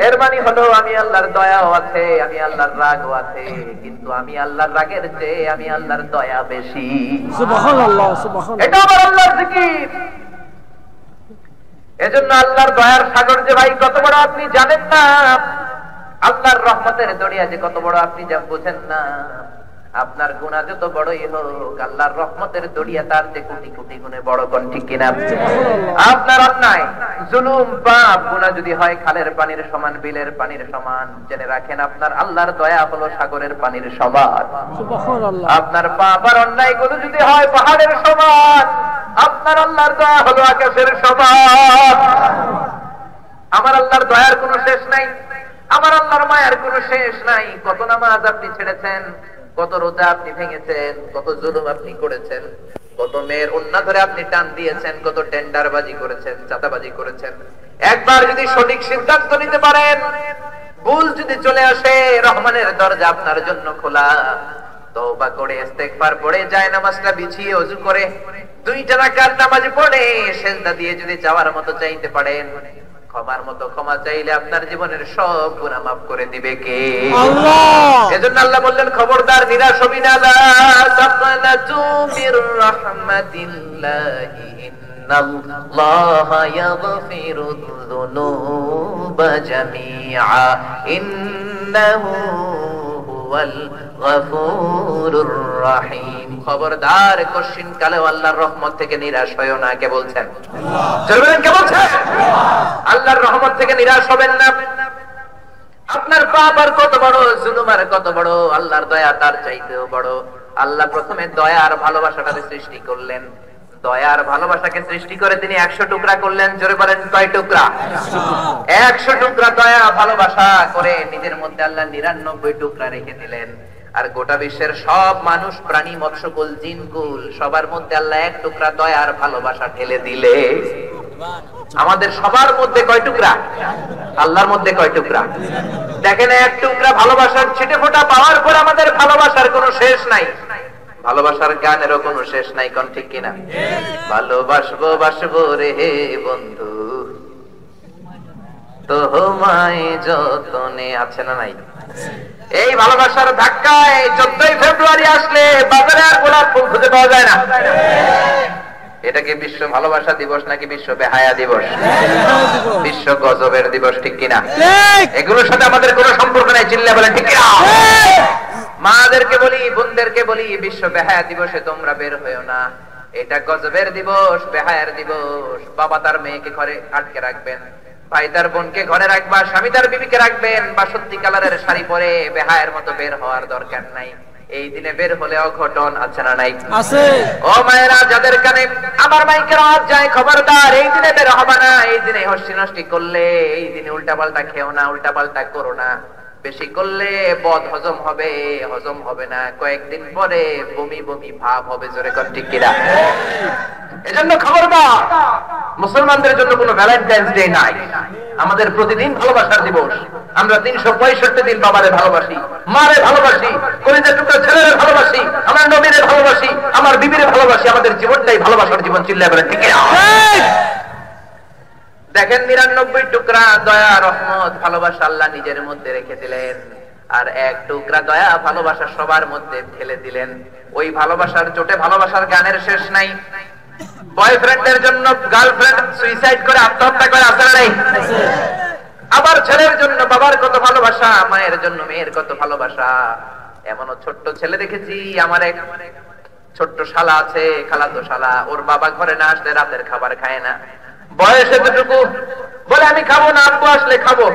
এর মানে হলো আমি আল্লাহর দয়াও আছে, আমি আল্লাহর রাগও আছে, কিন্তু আমি আল্লাহর রাগের চেয়ে আমি আল্লাহর দয়া বেশি। সুবহানাল্লাহ, সুবহানাল্লাহ। এটা আমার আল্লাহর জিকির। এজন্য আল্লাহর দয়ার সাগর যে ভাই কত বড় আপনি জানেন না, আল্লাহর রহমতের দরিয়া যে কত বড় আপনি যা বোঝেন না। আপনার গুনাহ যত বড়ই হোক আল্লাহর রহমতের দরিয়া তার যে কোটি কোটি গুণে বড়। কোন ঠিক কিনা? আপনার অন্যায় জুলুম পাপ গুনাহ যদি হয় খালের পানির সমান, বিলের পানির সমান, জেনে রাখেন আপনার আল্লাহর দয়া হলো সাগরের পানির সমান। সুবহানাল্লাহ। আপনার পাপ আর অন্যায় গুলো যদি হয় পাহাড়ের সমান, আপনার আল্লাহর দয়া হলো আকাশের সমান। আমার আল্লাহর দয়ার কোনো শেষ নাই, আমার আল্লাহর মায়ের কোনো শেষ নাই। কত নামাজ আপনি ছেড়েছেন, কত রোজা আপনি ভেঙেছেন, কত জুলুম আপনি করেছেন, কত মেয়ের ওন্না ধরে আপনি টান দিয়েছেন, কত টেন্ডারবাজি করেছেন, চাঁদাবাজি করেছেন। একবার যদি সঠিক সিদ্ধান্ত নিতে পারেন, ভুল যদি চলে আসে, রহমানের দরজা আপনার জন্য খোলা। তওবা করে ইস্তেগফার পড়ে যায় নামাজটা বিছিয়ে ওযু করে 2 রাকাত নামাজ পড়ে সিজদা দিয়ে যদি যাওয়ার মতো চাইতে পারেন, ক্ষমার মতো ক্ষমা চাইলে আপনার জীবনের সব গুনাহ মাফ করে দিবে কে? আল্লাহ। এজন্য আল্লাহ বললেন খবরদার নিরাশ হবি না, লা তাকনাতু মির রাহমাতিল্লাহি ইন্নাল্লাহা ইয়াগফিরুয যুনুবা জামিআ ইন্নাহু হুয়াল গফুরুর রহিম। খবরদার কশিন কালে আল্লাহর রহমত থেকে নিরাশ হয়ো না। কে বলছেন? আল্লাহ। কে বলছেন? আল্লাহর রহমত থেকে নিরাশ হবেন না। আপনার পাপ আর কত বড়, জুলুম আর কত বড়, আল্লাহর দয়া তার চাইতেও বড়। আল্লাহ প্রথমে দয়া আর ভালোবাসাটাকে সৃষ্টি করলেন। দয়া আর ভালোবাসাকে সৃষ্টি করে তিনি 100 টুকরা করলেন। জোরে বলেন কয় টুকরা? 100 টুকরা দয়া ভালোবাসা করে নিজের মধ্যে আল্লাহ 99 টুকরা রেখে দিলেন। আর গোটা বিশ্বের সব মানুষ, প্রাণী, মৎস্যকুল, জিনকুল সবার মধ্যে আল্লাহ 1 টুকরা দয়া আর ভালোবাসা ঢেলে দিলে। আমাদের সবার মধ্যে কয় টুকরা? আল্লাহর মধ্যে কয় টুকরা? দেখেন 1 টুকরা ভালোবাসার ছিটে ফোঁটা পাওয়ার পর আমাদের ভালোবাসার কোনো শেষ নাই, ভালোবাসার গানেরও কোনো শেষ নাই। কোন ঠিক কিনা? ভালোবাসবো বাসবো রে বন্ধু তোমায় যতনে, আছে না নাই? এই ভালোবাসার ধাক্কায় 14ই ফেব্রুয়ারি আসলে বাজারে আর গোলাপ ফুল খুঁজে পাওয়া যায় না। এটা কি বিশ্ব ভালোবাসা দিবস নাকি বিশ্ব বেহায়া দিবস? বিশ্ব গজবের দিবস, ঠিক কিনা? এগুলোর সাথে আমাদের কোনো সম্পর্ক নাই। চিল্লা বলেন ঠিক কিনা? মাদেরকে বলি, বোনদেরকে বলি, বিশ্ব বেহায়া দিবসে তোমরা বের হয়েও না। এটা গজবের দিবস, বেহায়ার দিবস। বাবা তার মেয়েকে ঘরে আটকে রাখবেন, ভাই তার বোনকে ঘরে রাখবা, স্বামী তার বিবিকে রাখবেন, বা সত্যি কালারের শাড়ি পরে বেহায়ের মতো বের হওয়ার দরকার নাই। এই দিনে বের হলে অঘটন আছে না নাই? আছে। ও মায়েরা, যাদের কানে আমার মাইকের আওয়াজ যায়, খবরদার, এই দিনে বের হবে না। এই দিনে হস্তি নষ্টি করলে, এই দিনে উল্টাপাল্টা খেও না, উল্টাপাল্টা করো না। বেশি করলে বদ হজম হবে, হজম হবে না, কয়েকদিন পরে বমি বমি ভাব হবে। জোরে কোন ঠিক কিনা? এজন্য খবরদার, মুসলমানদের জন্য কোনো ভ্যালেন্টাইন্স ডে নাই, আমাদের প্রতিদিন ভালোবাসার দিবস। আমরা 365 দিন বাবারে ভালোবাসি, মারে ভালোবাসি, কলিজার টুকরা ছেলেরে ভালোবাসি, আমার নবীরে ভালোবাসি, আমার বিবিরে ভালোবাসি। আমাদের জীবনটাই ভালোবাসার জীবন। চিল্লায় বলেন ঠিক কিনা? দেখেন 99 টুকরা দয়া, রহমত, ভালোবাসা আল্লাহ নিজের মধ্যে রেখে দিলেন, আর 1 টুকরা দয়া ভালোবাসা সবার মধ্যে ফেলে দিলেন। ওই ভালোবাসার চোটে ভালোবাসার গানের শেষ নাই। বয়ফ্রেন্ডের জন্য গার্লফ্রেন্ড সুইসাইড করে আত্মহত্যা করে, আছে না নাই? আবার ছেলের জন্য বাবার কত ভালোবাসা, মায়ের জন্য মেয়ের কত ভালোবাসা। এমনও ছোট্ট ছেলে দেখেছি, আমার এক ছোট্ট শালা আছে, খালাতো শালা, ওর বাবা ঘরে না আসলে রাতের খাবার খায় না। বয়স এতটুকু, বলে আমি খাবো না, আব্বু আসলে খাবো।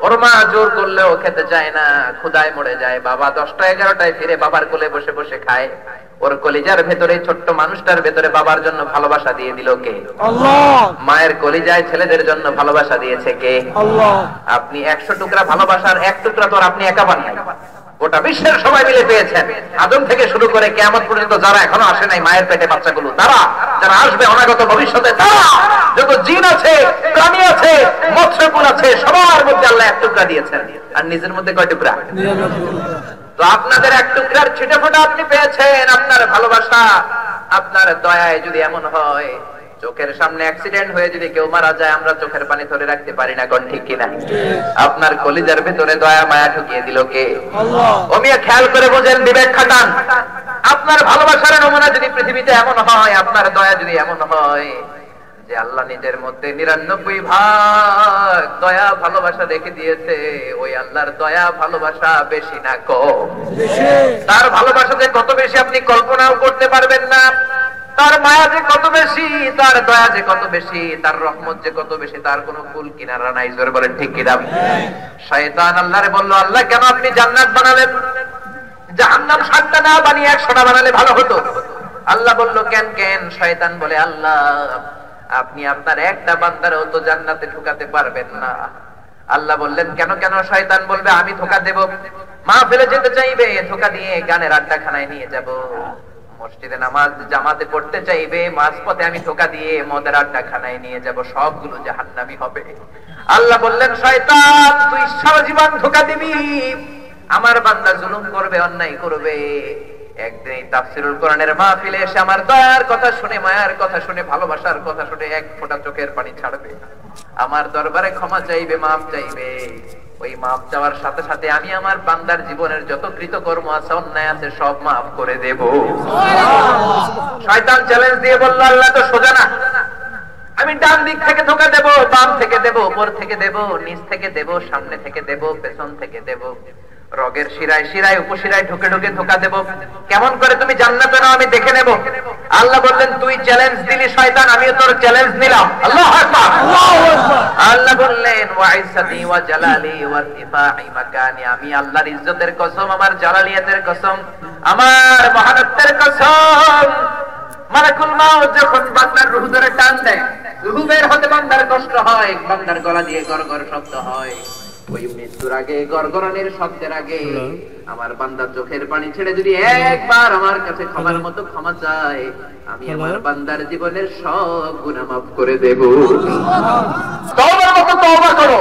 ওর মা জোর করলেও খেতে চায় না, ক্ষুধায় মরে যায়। বাবা 10টা 11টায় ফিরে বাবার কোলে বসে বসে খায়। ওর কলিজার ভেতরে, ছোট্ট মানুষটার ভেতরে বাবার জন্য ভালোবাসা দিয়ে দিল কে? আল্লাহ। মায়ের কলিজায় ছেলেদের জন্য ভালোবাসা দিয়েছে কে? আল্লাহ। আপনি 100 টুকরা ভালোবাসার 1 টুকরা তো আপনি একা পান নাই, গোটা বিশ্বের সবাই মিলে পেয়েছেন। আদম থেকে শুরু করে কিয়ামত পর্যন্ত যারা এখনো আসে নাই মায়ের পেটে বাচ্চাগুলো, তারা, যারা আসবে অনাগত ভবিষ্যতে, তারা, যত জিন আছে, প্রাণী আছে, মৎস্যকুল আছে, সবার মধ্যে আল্লাহ 1 টুকরা দিয়েছেন। আর নিজের মধ্যে কয় টুকরা? তো আপনাদের 1 টুকরার ছিটেফোঁটা আপনি পেয়েছেন। আপনার ভালোবাসা, আপনার দয়ায় যদি এমন হয়, চোখের সামনে অ্যাক্সিডেন্ট হয়ে যদি কেউ মারা যায়, আমরা চোখের পানি ধরে রাখতে পারি না, কোন ঠিক কিনা? আপনার কলিজার ভিতরে দয়া মায়া ঢুকিয়ে দিল কে? আল্লাহ। ও মিয়া, খেয়াল করে বোঝেন, বিবেক খাটান। আপনার ভালোবাসার নমুনা যদি পৃথিবীতে এমন হয়, আপনার দয়া যদি এমন হয় যে আল্লাহ নিজের মধ্যে 99 ভাগ দয়া ভালোবাসা রেখে দিয়েছে, ওই আল্লাহর দয়া ভালোবাসা বেশি না কম? তার ভালোবাসা যে কত বেশি আপনি কল্পনাও করতে পারবেন না। তার মায়া যে কত বেশি, তার দয়া যে কত বেশি, তার রহমত যে কত বেশি, তার কোনো কুল কিনারা নাই। জোরে বলেন ঠিক কিনা? শয়তান আল্লাহরে বলল, আল্লাহ কেন আপনি জান্নাত বানালেন? জাহান্নাম 7টা না বানিয়ে 100টা বানালে ভালো হতো। আল্লাহ বলল, কেন কেন? শয়তান বলে, আল্লাহ আপনি আপনার একটা বান্দারও তো জান্নাতে ঢুকাতে পারবেন না। আল্লাহ বললেন, কেন কেন? শয়তান বলবে, আমি ধোঁকা দেব, মা ফেলে যেতে চাইবে, ধোঁকা দিয়ে গানের আড্ডাখানায় নিয়ে যাব, মসজিদে নামাজ জামাতে পড়তে চাইবে, মাঝপথে আমি ধোঁকা দিয়ে মদের আড্ডাখানায় নিয়ে যাব, সবগুলো জাহান্নামী হবে। আল্লাহ বললেন, শয়তান তুই সারা জীবন ধোঁকা দিবি, আমার বান্দা জুলুম করবে, অন্যায় করবে, একদিন তাফসীরুল কোরআনের মাহফিলে এসে আমার দয়ার কথা শুনে, মায়ার কথা শুনে, ভালোবাসার কথা শুনে 1 ফোঁটা চোখের পানি ছাড়বে, আমার দরবারে ক্ষমা চাইবে, মাফ চাইবে। ওই মাফ চাওয়ার সাথে সাথে আমি আমার বান্দার জীবনের যত কৃতকর্ম আছে, অন্যায় আছে, সব মাফ করে দেব। শয়তান চ্যালেঞ্জ দিয়ে বলল, আল্লাহ তো সোজা না, আমি ডান দিক থেকে ধোঁকা দেব, বাম থেকে দেব, উপর থেকে দেব, নিচ থেকে দেব, সামনে থেকে দেব, পেছন থেকে দেব, রগের শিরায় শিরায় উপশিরায় ঢুকে ঢুকে ধোঁকা দেব, কেমন করে তুমি জান্নাতে নাও আমি দেখে নেব। আল্লাহ বললেন, তুই চ্যালেঞ্জ দিলি শয়তান, আমিও তোর চ্যালেঞ্জ নিলাম। আল্লাহু আকবার, আল্লাহু আকবার। আল্লাহ বললেন, ওয়া ইজ্জতি ওয়া জালালি ওয়া ইরতিফা'i মাকানি, আমি আল্লাহর ইজ্জতের কসম, আমার জালালিয়াতের কসম, আমার মহানত্বের কসম, মালাকুল মাউত যখন বান্দার রূহ ধরে টান দেয়, রূহ বের হতে বান্দার কষ্ট হয়, বান্দার গলা দিয়ে গড়গড় শব্দ হয়, ওই মৃত্যুর আগে, গড়গড়ানির শব্দের আগে আমার বান্দা চোখের পানি ছেড়ে যদি একবার আমার কাছে ক্ষমার মতো ক্ষমা চায়, আমি আমার বান্দার জীবনের সব গুনাহ মাফ করে দেব। তওবার মতো তওবা করো,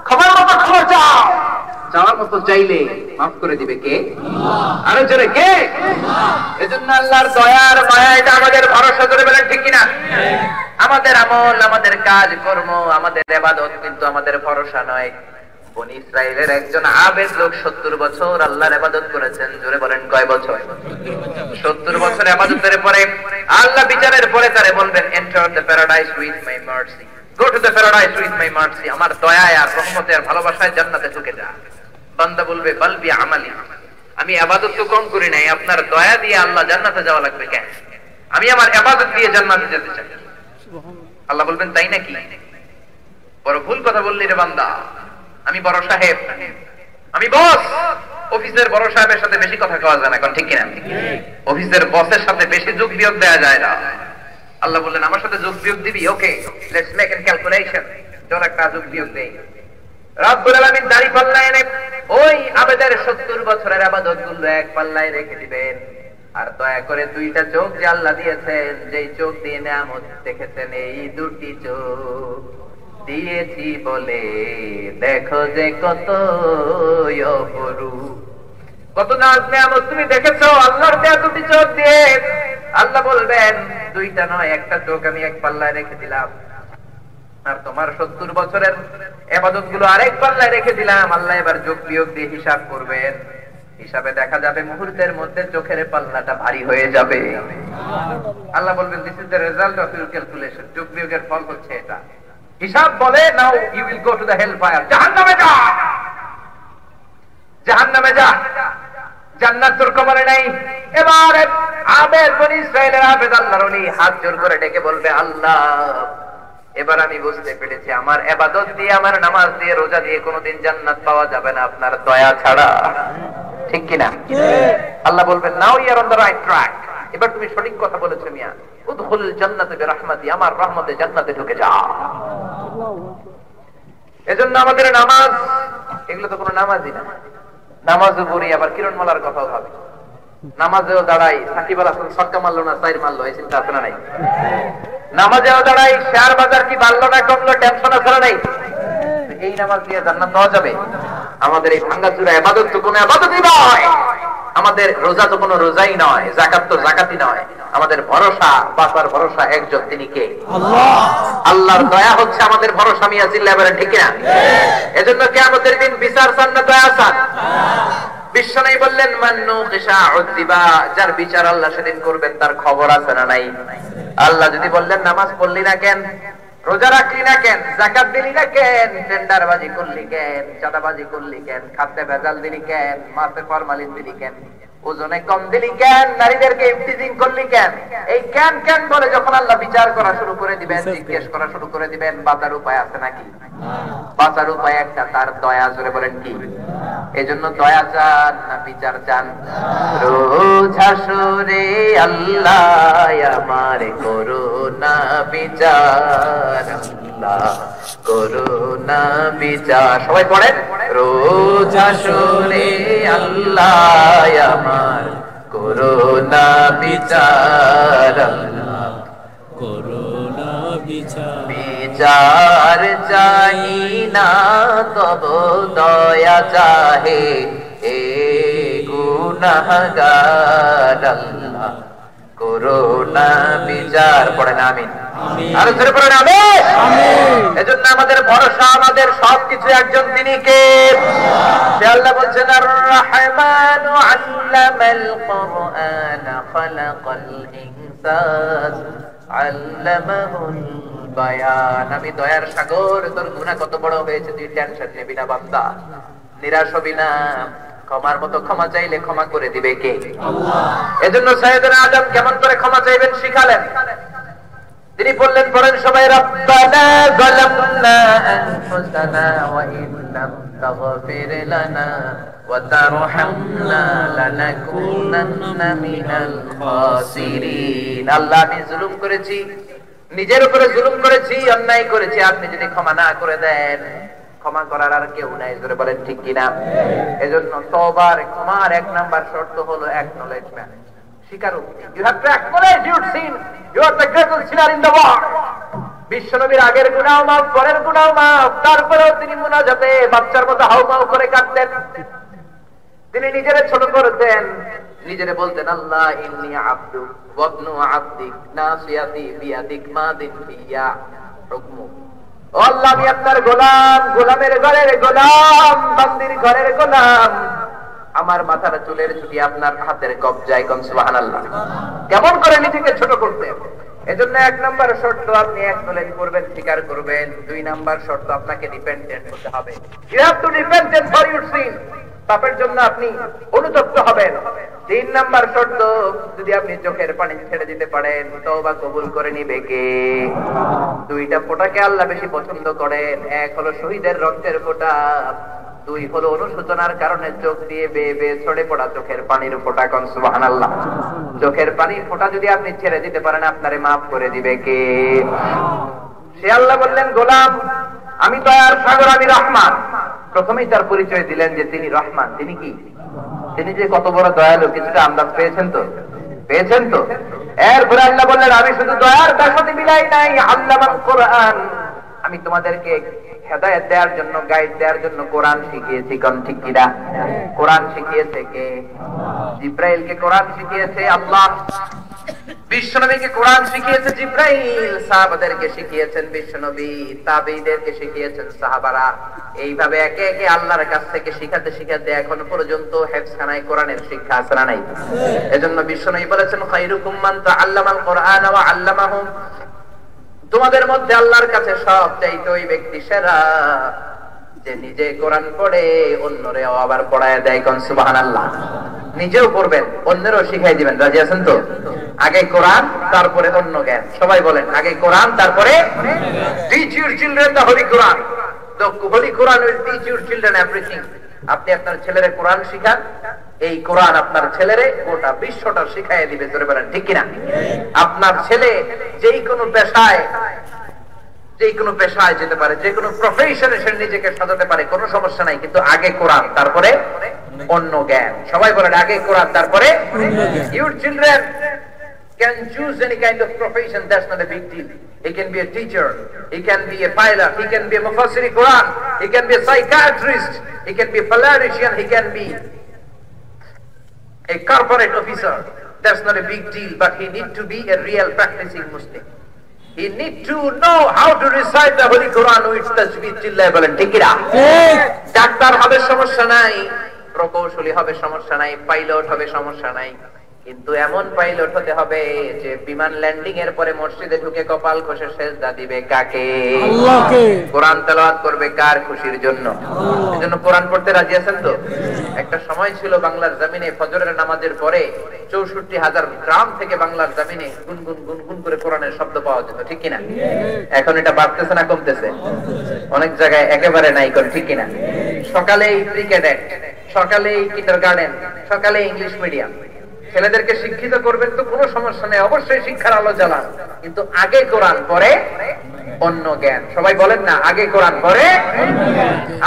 ক্ষমার মতো ক্ষমা চাও, চাওয়ার মতো চাইলে মাফ করে দিবে কে? আল্লাহ। আরে জোরে কে? আল্লাহ। এজন্য আল্লাহর দয়ার মায়া, এটা আমাদের ভরসা, করে বলেন ঠিক কিনা? আমাদের আমল, আমাদের কাজ কর্ম, আমাদের ইবাদত কিন্তু আমাদের ভরসা নয়। বনি ইসরাইলের একজন আবেদ লোক 70 বছর আল্লাহর ইবাদত করেছেন। জোরে বলেন কয় বছর? 70 বছর ইবাদতের পরে আল্লাহ বিচারের পরে তারে বলবেন, enter the paradise with my mercy, go to the paradise with my mercy, আমার দয়া আর রহমতে আর ভালোবাসায় জান্নাতে ঢুকে যা। বান্দা বলবে, বল বি আমালি, আমি ইবাদত তো কম করি নাই, আপনার দয়া দিয়ে আল্লাহ জান্নাতে যাওয়া লাগবে কেন? আমি আমার ইবাদত দিয়ে জান্নাতে যেতে চাই। আল্লাহ বলবেন, তাই নাকি? বড় ভুল কথা বললি রে বান্দা। আমি বড় সাহেব, আমি বস। অফিসের বড় সাহেবের সাথে বেশি কথা কওয়া যায় না, এখন ঠিক কিনা? অফিসের বসের সাথে বেশি যোগ বিয়োগ দেওয়া যায় না। আল্লাহ বললেন আমার সাথে যোগ বিয়োগ দিবি, okay let's make N calculation, চল একটা যোগ বিয়োগ দেই। রব্বুল আলামিন দাড়ি পাল্লা এনে ওই আবেদের 70 বছরের ইবাদতগুলো এক পাল্লায় রেখে দিবেন। আর দয়া করে দুইটা চোখ যে আল্লাহ দিয়েছেন, যেই চোখ দিয়ে নিয়ামত দেখেছেন, এই দুটি চোখ দিয়েছি বলে দেখো যে কত অপরূপ, কত নাজ নিয়ামত তুমি দেখেছো আল্লাহর দেয়া দুটি চোখ দিয়ে। আল্লাহ বলবেন দুইটা নয়, একটা চোখ আমি এক পাল্লায় রেখে দিলাম, আর তোমার 70 বছরের ইবাদত গুলো আরেক পাল্লায় রেখে দিলাম। আল্লাহ এবার যোগ বিয়োগ দিয়ে হিসাব করবেন। হিসাবে দেখা যাবে মুহূর্তের মধ্যে চোখের পাল্লাটা ভারী হয়ে যাবে। আল্লাহ বলবেন this is the result of your calculation, যোগ বিয়োগের ফল হচ্ছে এটা। হিসাব বলে now you will go to the hell fire, জাহান্নামে যা, জাহান্নামে যা, জান্নাত তোর কবরে নাই। এবার আবেদ বনি ইসরাইলের আবেদ আল্লাহর ওলি হাত জোর করে ডেকে বলবে আল্লাহ এবার আমি বুঝতে পেরেছি আমার ইবাদত দিয়ে, আমার নামাজ দিয়ে, রোজা দিয়ে কোনোদিন জান্নাত পাওয়া যাবে না আপনার দয়া ছাড়া, ঠিক কিনা? আল্লাহ বলবেন now you are on the right track, এবার তুমি সঠিক কথা বলেছো মিয়া, উদখুল জান্নাতে বিরহমাতি, আমার রহমতে জান্নাতে ঢুকে যাও। এজন্য আমাদের নামাজ, এগুলো তো কোনো নামাজই না। নামাজও পড়ি আবার কিরণমালার কথাও ভাবি, নামাজেও দাঁড়াই, সাকিব আল হাসান ছক্কা মারলো না চার মারলো, এই চিন্তা আছে না নাই? নামাজেও দাঁড়াই, শেয়ার বাজার কি বাড়লো না কমলো, টেনশন আছে না নাই? এই নামাজ দিয়ে জান্নাত পাওয়া যাবে? আমাদের এই ভাঙ্গাচুরা ইবাদত তো কোনো ইবাদতই নয়, আমাদের রোজা তো কোনো রোজাই নয়, যাকাত তো যাকাতই নয়। আমাদের ভরসা, বাঁচার ভরসা একজন, তিনি কে? আল্লাহ। আল্লাহর দয়া হচ্ছে আমাদের ভরসা। মিয়া জিল্লা বলেন ঠিক না? এজন্য কিয়ামতের দিন বিচার চান না দয়া চান? বিশ্বনবী বললেন মান্নু কিসা উদ্দিবা, যার বিচার আল্লাহ সেদিন করবেন তার খবর আছে না নাই? আল্লাহ যদি বললেন নামাজ পড়লি না কেন, রোজা রাখলি না কেন, যাকাত দিলি না কেন, টেন্ডারবাজি করলি কেন, চাঁদাবাজি করলি কেন, খাদ্যে ভেজাল দিলি কেন, মাছে ফরমালিন দিলি কেন, ওজনে কম দিলি কেন, নারীদেরকে ইফতিজিং করলি কেন, এই কেন কেন বলে যখন আল্লাহ বিচার করা শুরু করে দিবেন, জিজ্ঞেস করা শুরু করে দিবেন, বাঁচার উপায় আছে নাকি? বাঁচার উপায় একটা, তার দয়া। জোরে বলেন কি? এজন্য দয়া চান না বিচার চান? রোজ হাসরে আল্লাহ আমার করুণা বিচার, আল্লাহ করুণা বিচার। সবাই পড়েন, রোজ হাসরে আল্লাহ আমার করুণা বিচার, আল্লাহ করুণা বিচার। বিচার চাই না তব দয়া চাহে এ গুনাহগার, আল্লাহ করুণা বিচার। পড়েন আমিন। আর জোরে পড়েন আমিন। এজন্য আমাদের ভরসা, আমাদের সবকিছু একজন, তিনি কে? সে আল্লাহ বলছেন আর রহমান আল্লামাল কুরআন খালাকাল ইনসান আল্লামাহুল বায়ান। আমি দয়ার সাগর, তোর গুনাহ কত বড় হয়েছে তুই টেনশন নিবি না বান্দা, নিরাশ হবি না। ক্ষমার মতো ক্ষমা চাইলে ক্ষমা করে দিবে কে? আল্লাহ। এজন্য সাইয়েদনা আদম কেমন করে ক্ষমা চাইবেন শিখালেন। তিনি বললেন, পড়েন সবাই, রব্বানা যালামনা আনফুসানা ওয়া ইন লাম তাগফির লানা ওয়া তারহামনা লানাকুনান্না মিনাল খাসিরিন। আল্লাহ আমি জুলুম করেছি, নিজের উপরে জুলুম করেছি, অন্যায় করেছি, আপনি যদি ক্ষমা না করে দেন, ক্ষমা করার আর কেউ নাই। জোরে বলেন ঠিক কিনা? এজন্য তওবার, ক্ষমার এক নাম্বার শর্ত হলো অ্যাকনলেজমেন্ট, স্বীকারোক্তি। You have to acknowledge your sin, you are the greatest sinner in the world. বিশ্বনবীর আগের গুনাহ মাফ, পরের গুনাহ মাফ, তারপরেও তিনি মুনাজাতে বাচ্চার মতো হাউমাউ করে কাঁদতেন। তিনি নিজেরে ছোট করতেন, নিজেরে বলতেন আল্লাহ ইন্নী আবদুক ওয়া ইবনু আবদিক নাসিয়াতি বিয়াদিক মাদিন ফিয়া হুকমুক। ও আল্লাহ আমি আপনার গোলাম, গোলামের ঘরের গোলাম, বান্দির ঘরের গোলাম, আমার মাথার চুলের ছুটি আপনার হাতের কবজায়। কোন সুবহানাল্লাহ। কেমন করে নিজেকে ছোট করতে? এজন্য এক নাম্বার শর্ত আপনি অ্যাকনলেজ করবেন, স্বীকার করবেন। দুই নাম্বার শর্ত আপনাকে ডিপেন্ডেন্ট হতে হবে। You have to dependent for your sin. পাপের জন্য আপনি অনুতপ্ত হবেন। তিন নাম্বার শর্ত, যদি আপনি চোখের পানি ছেড়ে দিতে পারেন তওবা কবুল করে নিবে কে? দুইটা ফোঁটাকে আল্লাহ বেশি পছন্দ করেন। এক হলো শহীদের রক্তের ফোঁটা, দুই হলো অনুশোচনার কারণে চোখ দিয়ে বেয়ে বেয়ে ছড়ে পড়া চোখের পানির ফোঁটা। কোন সুবহানাল্লাহ। চোখের পানির ফোঁটা যদি আপনি ছেড়ে দিতে পারেন আপনারে মাফ করে দিবে কে? সে আল্লাহ বললেন, গোলাম আমি দয়ার সাগর, আমি রহমান। প্রথমেই তার পরিচয় দিলেন যে তিনি রহমান। তিনি কি? তিনি যে কত বড় দয়ালু কিছুটা আন্দাজ পেয়েছেন তো? পেয়েছেন তো? এরপরে আল্লাহ বললেন, আমি শুধু দয়ার তার সাথে মিলাই নাই, আল্লামাল কোরআন, আমি তোমাদেরকে হেদায়েত দেওয়ার জন্য, গাইড দেওয়ার জন্য কোরআন শিখিয়েছি। কোন ঠিক কিনা? কোরআন শিখিয়েছে কে? জিব্রাইলকে কোরআন শিখিয়েছে আল্লাহ। বিশ্বনবীকে কোরআন শিখিয়েছে জিব্রাইল, সাহাবাদেরকে শিখিয়েছেন বিশ্বনবী, তাবেঈদেরকে শিখিয়েছেন সাহাবারা। এইভাবে একে একে আল্লাহর কাছ থেকে শিখাতে শিখাতে এখনো পর্যন্ত হেফজখানায় কোরআনের শিক্ষা আছে না নাই? এজন্য বিশ্বনবী বলেছেন, খায়রুকুম মান তাআল্লামাল কোরআন ওয়া আল্লামাহু, তোমাদের মধ্যে আল্লাহর কাছে সবচাইতে ওই ব্যক্তি সেরা যে নিজে কোরআন পড়ে অন্যরেও আবার পড়ায় দেয়। কোন সুবহানাল্লাহ। নিজেও পড়বেন, অন্যেরও শিখাই দিবেন। রাজি আছেন তো? আগে কোরআন, তারপরে অন্য জ্ঞান। সবাই বলেন, আগে কোরআন, তারপরে teach your children the holy Quran. The holy Quran will teach your children everything. আপনি আপনার ছেলেরে কোরআন শিখান, এই কোরআন আপনার ছেলেরে গোটা বিশ্বটা শিখাইয়া দিবে। ধরে বলেন ঠিক কিনা? আপনার ছেলে যেই কোনো পেশায় যেতে পারে, যে কোনো প্রফেশনে সে নিজেকে সাজাতে পারে, কোনো সমস্যা নাই, কিন্তু আগে কোরআন, তারপরে অন্য জ্ঞান। সবাই বলেন, আগে কোরআন, তারপরে your children can choose any kind of profession. That's not a big deal. He can be a teacher, he can be a pilot, he can be a mufassir Quran, he can be a psychiatrist, he can be a politician, he can be a corporate officer. That's not a big deal, but he need to be a real practicing Muslim. He need to know how to recite the Holy Quran with tajweed চিল্লায় বলেন ঠিক কিনা? Doctor হবে সমস্যা নাই, প্রকৌশলী হবে সমস্যা নাই, পাইলট হবে সমস্যা নাই, কিন্তু এমন পাইলট হতে হবে যে বিমান ল্যান্ডিং এর পরে মসজিদে ঢুকে কপাল ঘষে সেজদা দিবে কাকে? আল্লাহকে। কোরআন তেলাওয়াত করবে কার খুশির জন্য? এজন্য কোরআন পড়তে রাজি আছেন তো? একটা সময় ছিল বাংলার জমিনে ফজরের নামাজের পরে ৬৪,০০০ গ্রাম থেকে বাংলার জমিনে গুনগুন গুনগুন করে কোরআনের শব্দ পাওয়া যেত। ঠিক কিনা? এখন এটা বাড়তেছে না কমতেছে? অনেক জায়গায় একেবারে নাই। কোন ঠিক কিনা? সকালেই প্রি ক্যাডেট, সকালেই কিন্ডারগার্টেন, সকালে ইংলিশ মিডিয়াম। ছেলেদেরকে শিক্ষিত করবেন তো কোনো সমস্যা নেই, অবশ্যই শিক্ষার আলো জ্বালান, কিন্তু আগে কোরআন, পরে অন্য জ্ঞান। সবাই বলেন না, আগে কোরআন, পরে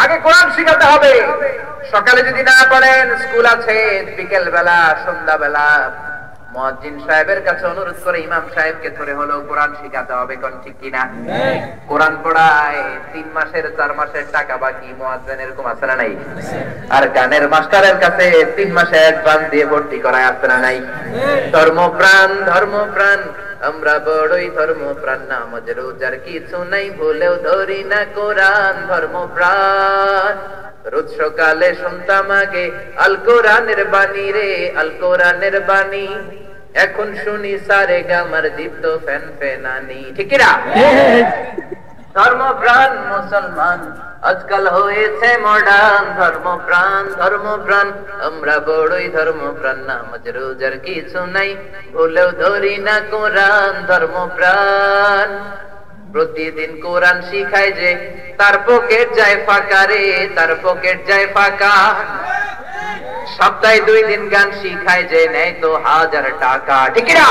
আগে কোরআন শিখাতে হবে। সকালে যদি না পড়েন, স্কুল আছে, বিকেল বেলা, সন্ধ্যা বেলা মুয়াজ্জিন সাহেবের কাছে অনুরোধ করে ইমাম সাহেবকে ধরে হলো কোরআন শিখাতে হবে। কোন ঠিক কিনা? কোরআন পড়ায় 3 মাসের 4 মাসের টাকা বাকি মুয়াজ্জিন, এরকম আছে না নাই? আর গানের মাস্টারের কাছে 3 মাসে অ্যাডভান্স দিয়ে ভর্তি করায় আছে না নাই? ধর্মপ্রাণ ধর্মপ্রাণ আমরা বড়ই ধর্মপ্রাণ, নামাজ রোজার কিছু নাই, ভুলেও ধরি না কোরআন। ধর্মপ্রাণ রোজ সকালে শুনতাম আগে আল কোরআনের বাণী রে, আল কোরআনের বাণী, এখন শুনি সারে গামার দীপ্ত ফ্যান ফেনানি। ঠিক কিনা? ধর্মপ্রাণ মুসলমান আজকাল হয়েছে মডার্ন। ধর্মপ্রাণ ধর্মপ্রাণ আমরা বড়ই ধর্মপ্রাণ, নামাজ রোজার কিছু নাই, ভুলেও ধরি না কোরআন। ধর্মপ্রাণ প্রতিদিন কোরআন শিখায় যে তার পকেট যায় ফাঁকা রে, তার পকেট যায় ফাঁকা। সপ্তাহে 2 দিন গান শিখায় যে নেয় তো 1000 টাকা। ঠিক না?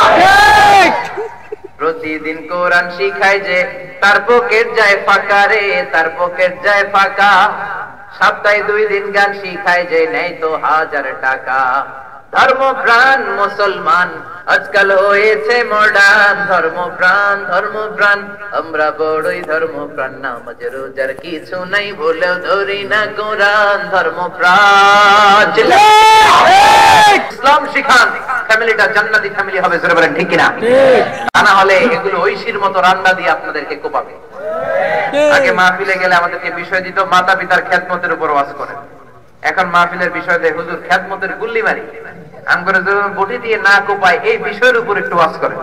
প্রতিদিন কোরআন শিখায় যে তার পকেট যায় ফাঁকা রে, তার পকেট যায় ফাঁকা। সপ্তাহে 2 দিন গান শিখায় যে নেয় তো 1000 টাকা। ধর্মপ্রাণ মুসলমান আজকাল হয়েছে মডার্ন। ধর্মপ্রাণ ধর্মপ্রাণ আমরা বড়ই ধর্মপ্রাণ, নামাজ রোজার কিছু নাই, ভুলেও ধরি না কোরআন। ধর্মপ্রাণ ইসলাম শিখান, ফ্যামিলিটা জান্নাতি ফ্যামিলি হবে। জোরে বলেন ঠিক কিনা? তা না হলে এগুলো ঐশীর মতো রান্না দিয়ে আপনাদেরকে কোপাবে। আগে মাহফিলে গেলে আমাদেরকে বিষয় দিত মাতা পিতার খেদমতের উপর ওয়াজ করেন। এখন মাহফিলের বিষয় দেয় হুজুর খেদমতের গুল্লি মারি। আমগরে যখন বটি দিয়ে না কোপায় এই বিষয়ের উপর একটু ওয়াজ করেন।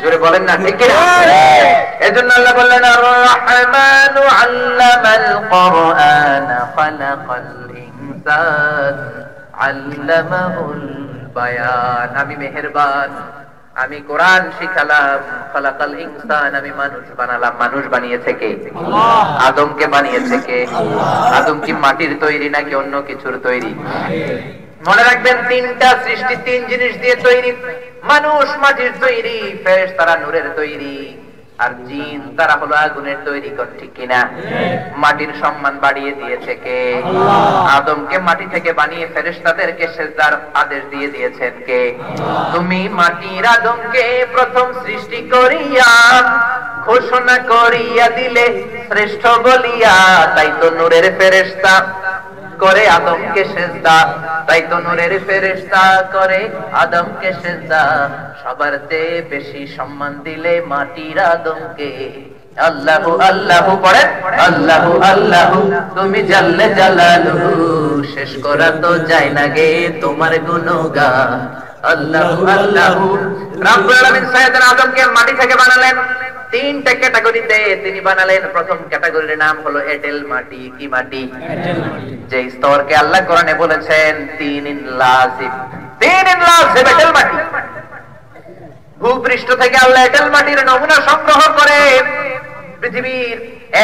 জোরে বলেন না ঠিক কিনা? এজন্য আল্লাহ বললেন আর রহমানু আল্লামাল কোরআন খালাকাল ইনসান আল্লামাহুল বায়ান, আমি মেহেরবান, আমি কোরআন শিখালাম। খালাকাল ইনসান, আমি মানুষ বানালাম। মানুষ বানিয়েছে কে? আল্লাহ। আদমকে বানিয়েছে কে? আল্লাহ। আদম কি মাটির তৈরি নাকি অন্য কিছুর তৈরি? মনে রাখবেন, তিনটা সৃষ্টি তিন জিনিস দিয়ে তৈরি। মানুষ মাটির তৈরি, ফেরেশতারা নূরের তৈরি, আর জিন তারা হলো আগুনের তৈরি। কোন ঠিক কিনা? মাটির সম্মান বাড়িয়ে দিয়েছে কে? আল্লাহ। আদমকে মাটি থেকে বানিয়ে ফেরেশতাদেরকে সিজদার আদেশ দিয়ে দিয়েছেন কে? তুমি মাটির আদমকে প্রথম সৃষ্টি করিয়া ঘোষণা করিয়া দিলে শ্রেষ্ঠ বলিয়া, তাই তো নূরের ফেরেশতা করে আদমকে সিজদা, তাই তো নূরের ফেরেশতা করে আদমকে সিজদা। সবার চেয়ে বেশি সম্মান দিলে মাটির আদমকে। আল্লাহু আল্লাহু পড়েন, আল্লাহু আল্লাহু তুমি জাল্লে জালালুহু, শেষ করা তো যায় না গে তোমার গুণগান। আল্লাহু আল্লাহু। রব্বুল আলামিন সাইয়েদনা আদমকে মাটি থেকে বানালেন। তিনটা ক্যাটাগরিতে তিনি বানালেন। প্রথম ক্যাটাগরির নাম হলো এঁটেল মাটি। কি মাটি? এঁটেল মাটি। যে স্তরকে আল্লাহ কোরআনে বলেছেন তিনিন লাযিব, তিনিন লাযিব, এঁটেল মাটি। ভূপৃষ্ঠ থেকে আল্লাহ এঁটেল মাটির নমুনা সংগ্রহ করে পৃথিবীর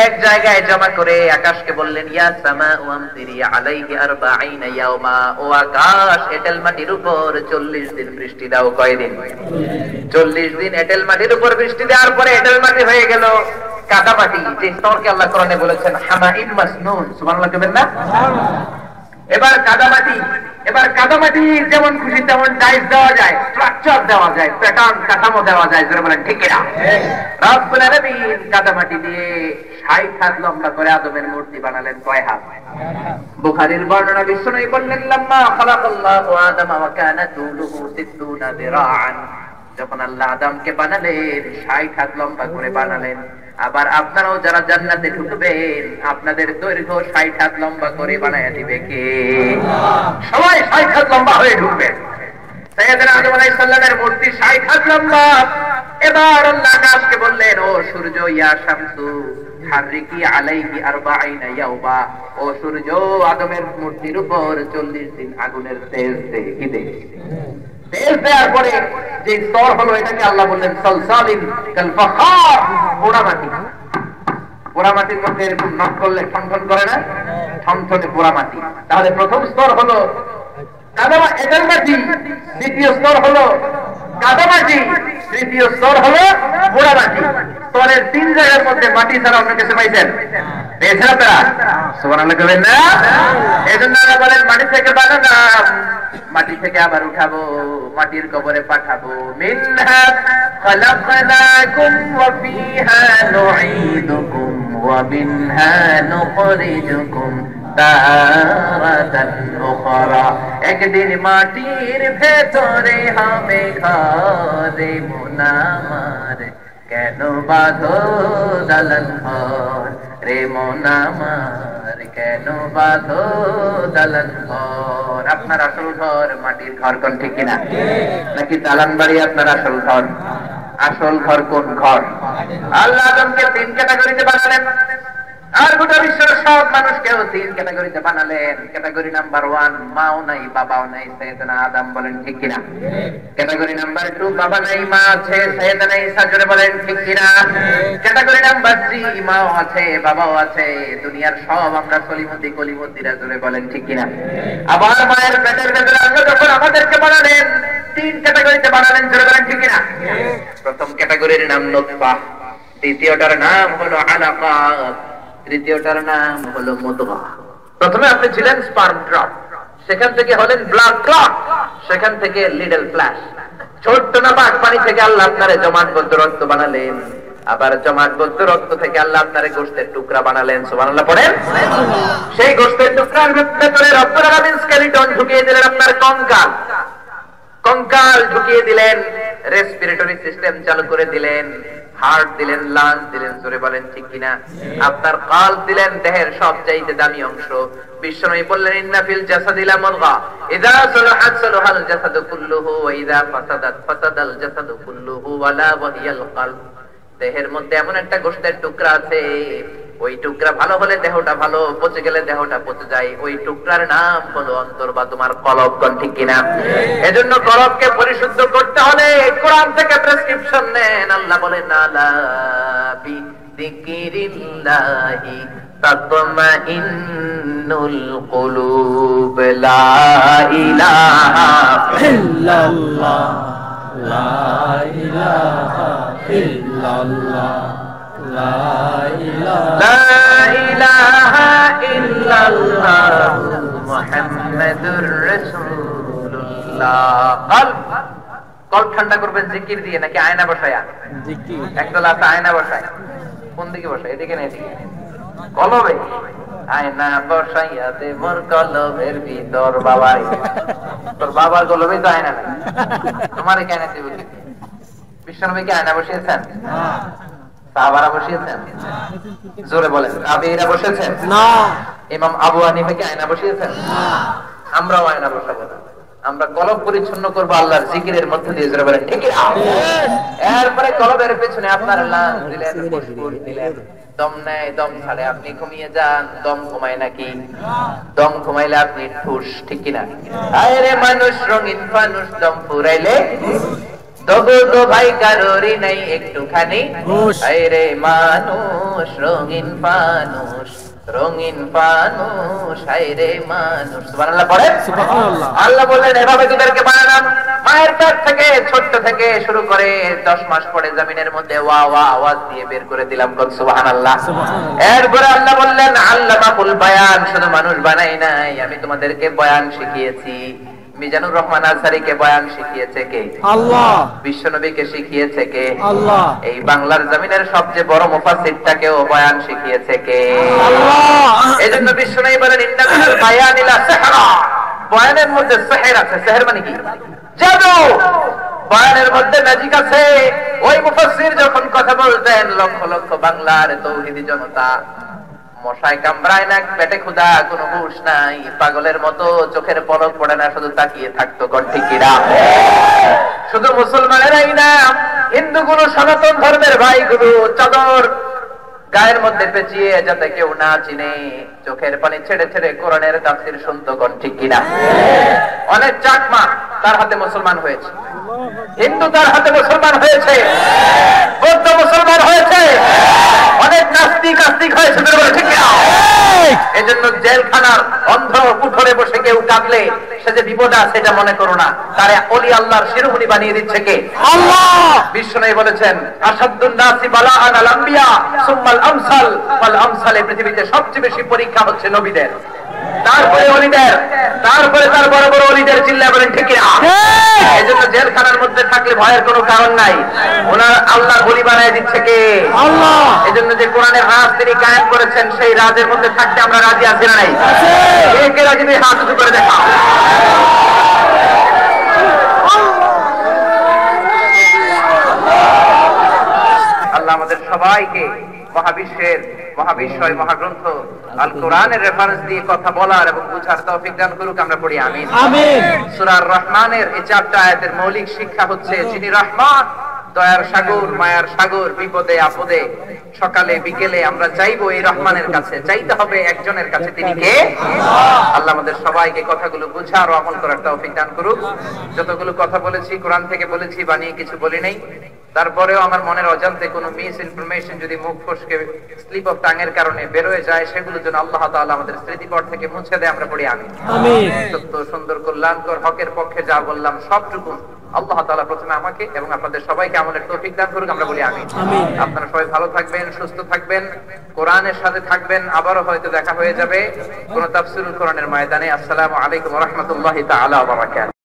এক জায়গায় জমা করে আকাশকে বললেন, ইয়া সামাউ আমতিরি আলাইহি 40 ইয়াওমা, ও আকাশ এঁটেল মাটির উপর 40 দিন বৃষ্টি দাও। কয়দিন? 40 দিন এঁটেল মাটির উপর বৃষ্টি দেওয়ার পরে এঁটেল মাটি হয়ে গেল কাদা মাটি, যে স্তরকে আল্লাহ কোরআনে বলেছেন হামাইম মাসনুন। সুবহানাল্লাহ কইবেন না? এবার কাদামাটি, এবার কাদামাটি যেমন খুশি তেমন ডাইস দেওয়া যায়, স্ট্রাকচার দেওয়া যায়, প্যাটার্ন কাঠামো দেওয়া যায়। যারা বলেন ঠিক কিনা? রব্বুল আলামিন কাদামাটি দিয়ে 60 হাত লম্বা করে আদমের মূর্তি বানালেন। কয় হাত? বুখারীর বর্ণনা বিশ্বনবী বললেন, লাম্মা খালাকাল্লাহু আদামা ওয়া কানা তুলুহু 60 দিরাআন। যখন আল্লাহ আদমকে বানালেন 60 হাত লম্বা করে বানালেন। আবার আপনারাও যারা জান্নাতে ঢুকবেন আপনাদের দৈর্ঘ্য 60 হাত লম্বা করে বানায় দিবে কে? সবাই 60 হাত লম্বা হয়ে ঢুকবেন। সাইয়েদনা আদম আলাইহিস সালামের মূর্তি 60 হাত লম্বা। এবার আল্লাহ আকাশকে বললেন, ও সূর্য, ইয়া শামসু হাররিকি আলাইহি 40 ইয়াওমা, ও সূর্য আদমের মূর্তির উপর 40 দিন আগুনের তেজ দে। কি দে? তেল দেওয়ার পরে যে স্তর হলো এটাকে আল্লাহ বললেন সালসালিন কাল ফাখার, পোড়া মাটি। পোড়া মাটির মধ্যে এরকম নক করলে ঠনঠন করে না? ঠনঠনে পোড়া মাটি। তাহলে প্রথম স্তর হলো এঁটেল মাটি, দ্বিতীয় স্তর হলো কাদামাটি, তৃতীয় স্তর হলো পোড়া মাটি। স্তরের 3 জায়গার মধ্যে মাটি ছাড়া অন্য কিছু পাইছেন? পেয়েছেন আপনারা? সুবহানাল্লাহ কইবেন না? এজন্য আল্লাহ বলেন মাটি থেকে বানালাম, মাটি থেকে আবার উঠাবো, মাটির কবরে পাঠাবো। মিনহা খালাকনাকুম ওয়া ফিহা নুঈদুকুম ওয়া মিনহা নুখরিজুকুম তারাতান উখরা। একদিন মাটির ভেতরে হবে ঘরে মোনামার, কেন বাঁধো দালান ঘর রে মোনামার, কেন বাঁধো দালান ঘর। আপনার আসল ঘর মাটির ঘর। কোন ঠিক কিনা? নাকি দালান বাড়ি আপনার আসল ঘর? আসল ঘর কোন ঘর? আল্লাহ আদমকে 3 ক্যাটাগরিতে বানালেন, আর গোটা বিশ্বের সব মানুষকেও 3 ক্যাটাগরিতে বানালেন। ক্যাটাগরি নাম্বার 1, মাও নাই বাবাও নাই, সাইয়েদনা আদম। বলেন ঠিক কিনা? ক্যাটাগরি নাম্বার 2, বাবা নাই মা আছে, সাইয়েদনা ঈসা। জোরে বলেন ঠিক কিনা? ক্যাটাগরি নাম্বার 3, মাও আছে বাবাও আছে, দুনিয়ার সব আমরা সলিমতি কলিমতিরা। জোরে বলেন ঠিক কিনা? আবার মায়ের পেটের ভেতরে আল্লাহ যখন আমাদেরকে বানালেন 3 ক্যাটাগরিতে বানালেন। জোরে বলেন ঠিক কিনা? প্রথম ক্যাটাগরির নাম নুতফা, দ্বিতীয়টার নাম হলো আলাকা, তৃতীয়টার নাম হলো মুদগা। প্রথমে আপনি ছিলেন স্পার্ম ড্রপ, সেখান থেকে হলেন ব্লাড ক্লট, সেখান থেকে লিডল ফ্ল্যাশ। ছোট্ট নাপাক পানি থেকে আল্লাহ আপনারে জমাটবদ্ধ রক্ত বানালেন, আবার জমাটবদ্ধ রক্ত থেকে আল্লাহ আপনারে গোশতের টুকরা বানালেন। সুবহানাল্লাহ পড়েন। সেই গোশতের টুকরার ভেতরে রব্বুল আলামিন স্কেলিটন ঢুকিয়ে দিলেন, আপনার কঙ্কাল, কঙ্কাল ঢুকিয়ে দিলেন, রেসপিরেটরি সিস্টেম চালু করে দিলেন, হার্ট দিলেন, লাংস দিলেন। জোরে বলেন ঠিক কিনা? আপনার কাল দিলেন, দেহের সবচাইতে দামি অংশ। বিশ্বনবী বললেন, ইন্না ফিল জাসাদি লা মুদগা ইযা সালাহাত সালাহাল জাসাদু কুল্লুহু ওয়া ইযা ফাসাদাত ফাসাদাল জাসাদু কুল্লুহু ওয়া লা ওয়াহিয়াল কলব। দেহের মধ্যে এমন একটা গোশতের টুকরা আছে, ওই টুকরা ভালো হলে দেহটা ভালো, পচে গেলে দেহটা পচে যায়। ওই টুকরার নাম হলো অন্তর বা তোমার কলব। কোন ঠিক কিনা? এজন্য কলবকে পরিশুদ্ধ করতে হলে কোরআন থেকে প্রেসক্রিপশন নেন। আল্লাহ বলেন আলা বি যিকিরিল্লাহি তাতমাইন্নুল কুলুব। লা ইলাহা ইল্লাল্লাহ লা ইলাহা ইল্লাল্লাহ লা ইলাহা ইল্লাল্লাহ মুহাম্মাদুর রাসূলুল্লাহ। কল ঠান্ডা করবেন জিকির দিয়ে নাকি আয়না বসায়া? জিকির। একদল আছে আয়না বসায়। কোন দিকে বসায়? এদিকে না এদিকে? কলবে আয়না বসাইয়া দে মোর কলবের ভিতর। বাবাই, তোর বাবার কলবে তো আয়না নাই, তোমার কি আয়না দেব? বিশ্বনবীকে আয়না বসিয়েছেন? সাহাবারা বসিয়েছেন? জোরে বলেন। তাবেঈরা বসেছেন? না। ইমাম আবু হানিফাকে আয়না বসিয়েছেন? না। আমরাও আয়না বসাবো না। আমরা কলব পরিচ্ছন্ন করবো আল্লাহর জিকিরের মধ্যে দিয়ে। জোরে বলেন ঠিক না? এরপরে কলবের পেছনে আপনার লাঞ্চ দিলেন, ফুসফুস দিলেন, দম নেয় দম ছাড়ে, আপনি ঘুমিয়ে যান। দম ঘুমায় নাকি? দম ঘুমাইলে আপনি ঠুস। ঠিক কিনা? আরে মানুষ রঙিন ফানুস, দম ফুরাইলে তবু তো ভাই কারোরই নাই একটুখানি। আরে মানুষ রঙিন ফানুস, রঙিন ফানুস, আরে মানুষ। সুবহানাল্লাহ পড়েন। সুবহানাল্লাহ। আল্লাহ বললেন এভাবে তোদেরকে বানালাম। মায়ের পেট থেকে ছোট্ট থেকে শুরু করে 10 মাস পরে জমিনের মধ্যে ওয়া ওয়া আওয়াজ দিয়ে বের করে দিলাম। কোন সুবহানাল্লাহ। এরপরে আল্লাহ বললেন আল্লামাকুল বায়ান, শুধু মানুষ বানাই নাই, আমি তোমাদেরকে বয়ান শিখিয়েছি। মিজানুর রহমান আজহারীকে বয়ান শিখিয়েছে কে? আল্লাহ। বিশ্বনবীকে শিখিয়েছে কে? আল্লাহ। এই বাংলার জমিনের সবচেয়ে বড় মুফাসসিরটাকেও বয়ান শিখিয়েছে কে? আল্লাহ। এজন্য বিশ্বনবী বলেন ইন্না মিনাল বায়ানি লা সিহরা, বয়ানের মধ্যে সিহর আছে। সিহর মানে কি? জাদু। বয়ানের মধ্যে ম্যাজিক আছে। ওই মুফাসসির যখন কথা বলতেন, লক্ষ লক্ষ বাংলার তৌহিদি জনতা মশায় কামড়ায় না, পেটে ক্ষুধা, কোনো হুঁশ নাই, পাগলের মতো চোখের পলক পড়ে না, শুধু তাকিয়ে থাকতো। কোন ঠিক কিনা? শুধু মুসলমানেরাই না, হিন্দুগুলো, সনাতন ধর্মের ভাইগুলো চাদর গায়ের মধ্যে পেঁচিয়ে যাতে কেউ না চিনে চোখের পানি ছেড়ে ছেড়ে কোরআনের তাফসীর শুনতো। কোন ঠিক কিনা? অনেক চাকমা তার হাতে মুসলমান হয়েছে, হিন্দু তার হাতে মুসলমান হয়েছে, বৌদ্ধ মুসলমান হয়েছে, অনেক নাস্তিক আস্তিক হয়েছে। ঠিক কিনা? এজন্য জেলখানার অন্ধ কুঠরে বসে কেউ কাঁদলে সে যে বিপদ আছে এটা মনে করো না, তারে ওলি আল্লাহর শিরোমণি বানিয়ে দিচ্ছে কে? আল্লাহ। বিশ্বনবী বলেছেন আসাদুন নাসি বালাআন আল আম্বিয়া সুম্মাল আমসাল ফাল আমসাল। পৃথিবীতে সবচেয়ে বেশি পরীক্ষা হচ্ছে নবীদের, তারপরে ওলিদের, তারপরে তার বড় বড় ওলিদের। চিল্লায় বলেন ঠিক কিনা? এজন্য জেলখানার মধ্যে থাকলে ভয়ের কোনো কারণ নাই, ওনার আল্লাহর ওলি বানিয়ে দিচ্ছে কে? আল্লাহ। এজন্য যে কোরআনের রাজ তিনি কায়েম করেছেন, সেই রাজের মধ্যে থাকতে আমরা রাজি আছি না নাই? কে কে রাজি? হাত উঁচু করে দেখাও। আল্লাহ আমাদের সবাইকে মহাবিশ্বের মহাবিশ্বয় মহাগ্রন্থ আল কোরআনের রেফারেন্স দিয়ে কথা বলার এবং বুঝার তৌফিক দান করুক। আমরা পড়ি আমিন। আমিন। সূরা আর রহমানের এই 4টা আয়াতের মৌলিক শিক্ষা হচ্ছে যিনি রহমান, দয়ার সাগর, মায়ার সাগর, বিপদে আপদে সকালে বিকেলে আমরা চাইবো এই রহমানের কাছে, চাইতে হবে একজনের কাছে। তিনি কে? আল্লাহ আমাদের সবাইকে কথাগুলো বুঝার ও আমল করার তৌফিক দান করুক। যতগুলো কথা বলেছি কোরআন থেকে বলেছি, বানিয়ে কিছু বলি নাই। তারপরেও আমার মনের অজান্তে কোনো মিস ইনফরমেশন যদি মুখ ফসকে স্লিপ অফ টাং এর কারণে বের হয়ে যায়, সেগুলো যেন আল্লাহ তাআলা আমাদের স্মৃতিপট থেকে মুছে দেয়। আমরা পড়ি আমিন। আমিন। সত্য সুন্দর কল্যাণকর হকের পক্ষে যা বললাম সবটুকু আল্লাহ তাআলা প্রথমে আমাকে এবং আপনাদের সবাইকে আমলের তৌফিক দান করুক। আমরা বলি আমিন। আমিন। আপনারা সবাই ভালো থাকবেন, সুস্থ থাকবেন, কোরআনের সাথে থাকবেন। আবারও হয়তো দেখা হয়ে যাবে কোন তাফসীরুল কোরআনের ময়দানে। আসসালামু আলাইকুম ওয়া রাহমাতুল্লাহি তাআলা ওয়া বারাকাতুহু।